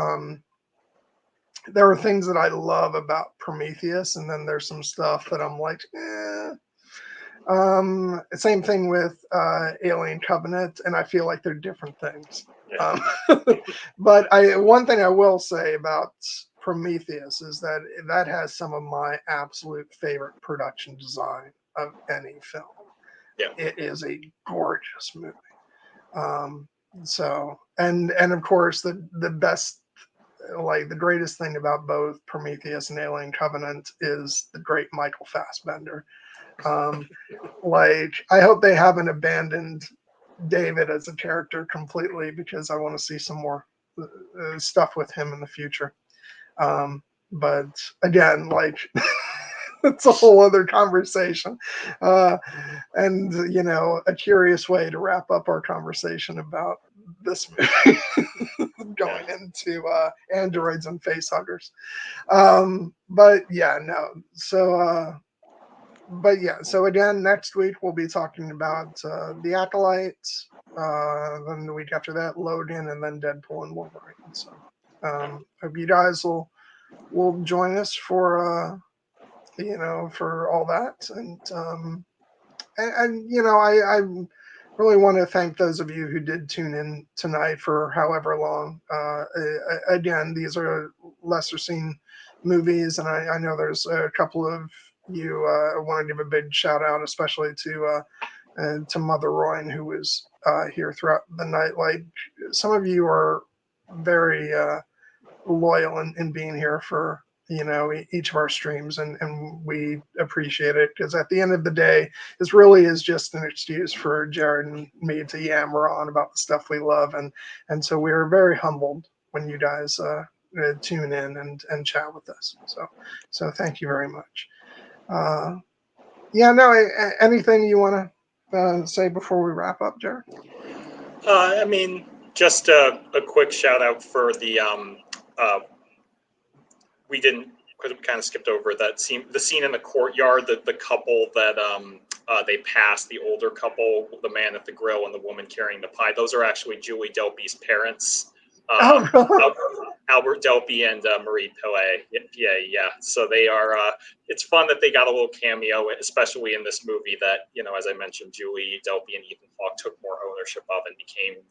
There are things that I love about Prometheus, and then there's some stuff that I'm like, same thing with Alien Covenant, and I feel like they're different things. But one thing I will say about Prometheus is that has some of my absolute favorite production design of any film. It is a gorgeous movie. So and of course the best, like the greatest thing about both Prometheus and Alien Covenant is the great Michael Fassbender. Like, I hope they haven't abandoned David as a character completely, because I want to see some more stuff with him in the future. But again, like It's a whole other conversation. And, a curious way to wrap up our conversation about this movie going into androids and face huggers. But yeah, no. So again, next week we'll be talking about the Acolyte. Then the week after that, Logan, and then Deadpool and Wolverine. So hope you guys will join us for for all that. And I really want to thank those of you who did tune in tonight for however long. Again, these are lesser seen movies, and I know there's a couple of you. I want to give a big shout out, especially to Mother Royan, who was here throughout the night. Like, some of you are very loyal in being here for each of our streams, and we appreciate it, because at the end of the day, this really is just an excuse for Jared and me to yammer on about the stuff we love, and so we're very humbled when you guys tune in and chat with us. So thank you very much. Anything you want to say before we wrap up, Jared? I mean, just a quick shout out for the we didn't, because we kind of skipped over that scene, the scene in the courtyard, the couple that they passed, the older couple, the man at the grill and the woman carrying the pie. Those are actually Julie Delpy's parents. Albert Delpy and Marie Pillay. Yeah. So they are. It's fun that they got a little cameo, especially in this movie that, as I mentioned, Julie Delpy and Ethan Hawke took more ownership of and became,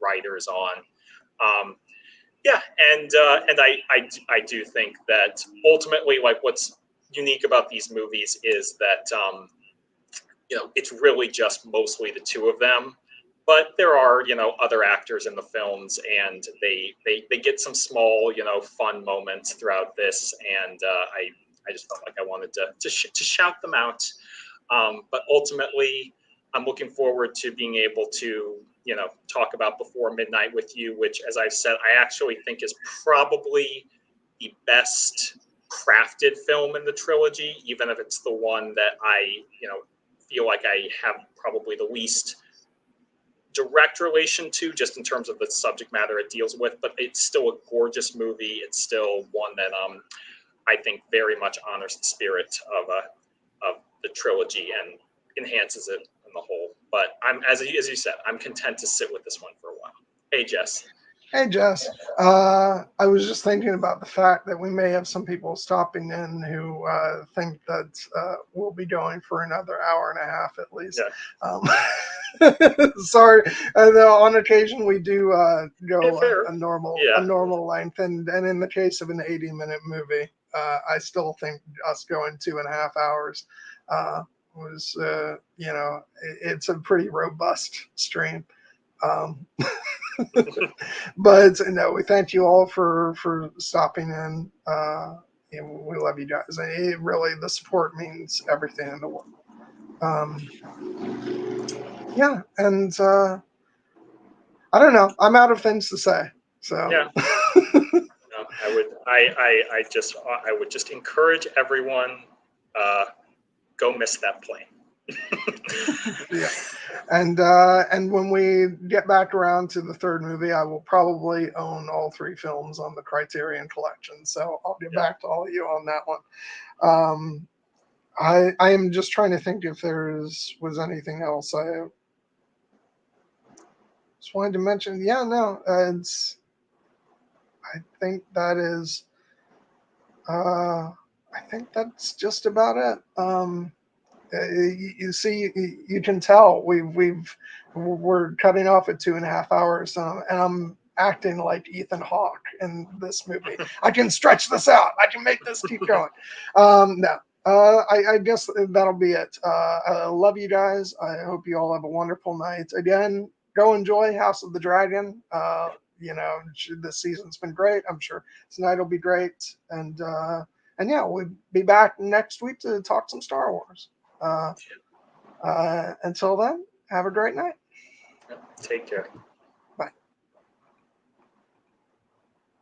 writers on. And I do think that ultimately, like, what's unique about these movies is that it's really just mostly the two of them. But there are, other actors in the films, and they get some small, fun moments throughout this, and I just felt like I wanted to shout them out. But ultimately, I'm looking forward to being able to, talk about Before Midnight with you, which, as I've said, I actually think is probably the best crafted film in the trilogy, even if it's the one that I, feel like I have probably the least direct relation to, just in terms of the subject matter it deals with. But it's still a gorgeous movie. It's still one that I think very much honors the spirit of the trilogy and enhances it in the whole. But I'm, as you said, I'm content to sit with this one for a while. Hey, Jess. Hey, Jess. I was just thinking about the fact that we may have some people stopping in who think that we'll be going for another hour and a half at least. Yeah. Sorry. On occasion, we do go a normal length, and in the case of an 80-minute movie, I still think us going 2.5 hours was, it's a pretty robust stream. But no, we thank you all for stopping in. We love you guys. Really, the support means everything in the world. And I don't know. I'm out of things to say. So yeah. I would just encourage everyone, go miss that plane. Yeah, and when we get back around to the third movie, I will probably own all 3 films on the Criterion Collection. So I'll get back to all of you on that one. I am just trying to think if was anything else I just wanted to mention. Yeah, no, I think that is. I think that's just about it. You see, you can tell we're cutting off at 2.5 hours, and I'm acting like Ethan Hawke in this movie. I can stretch this out. I can make this keep going. No, I guess that'll be it. I love you guys. I hope you all have a wonderful night. Again, go enjoy House of the Dragon. This season's been great. I'm sure tonight will be great. And yeah, we'll be back next week to talk some Star Wars. Until then, have a great night. Take care.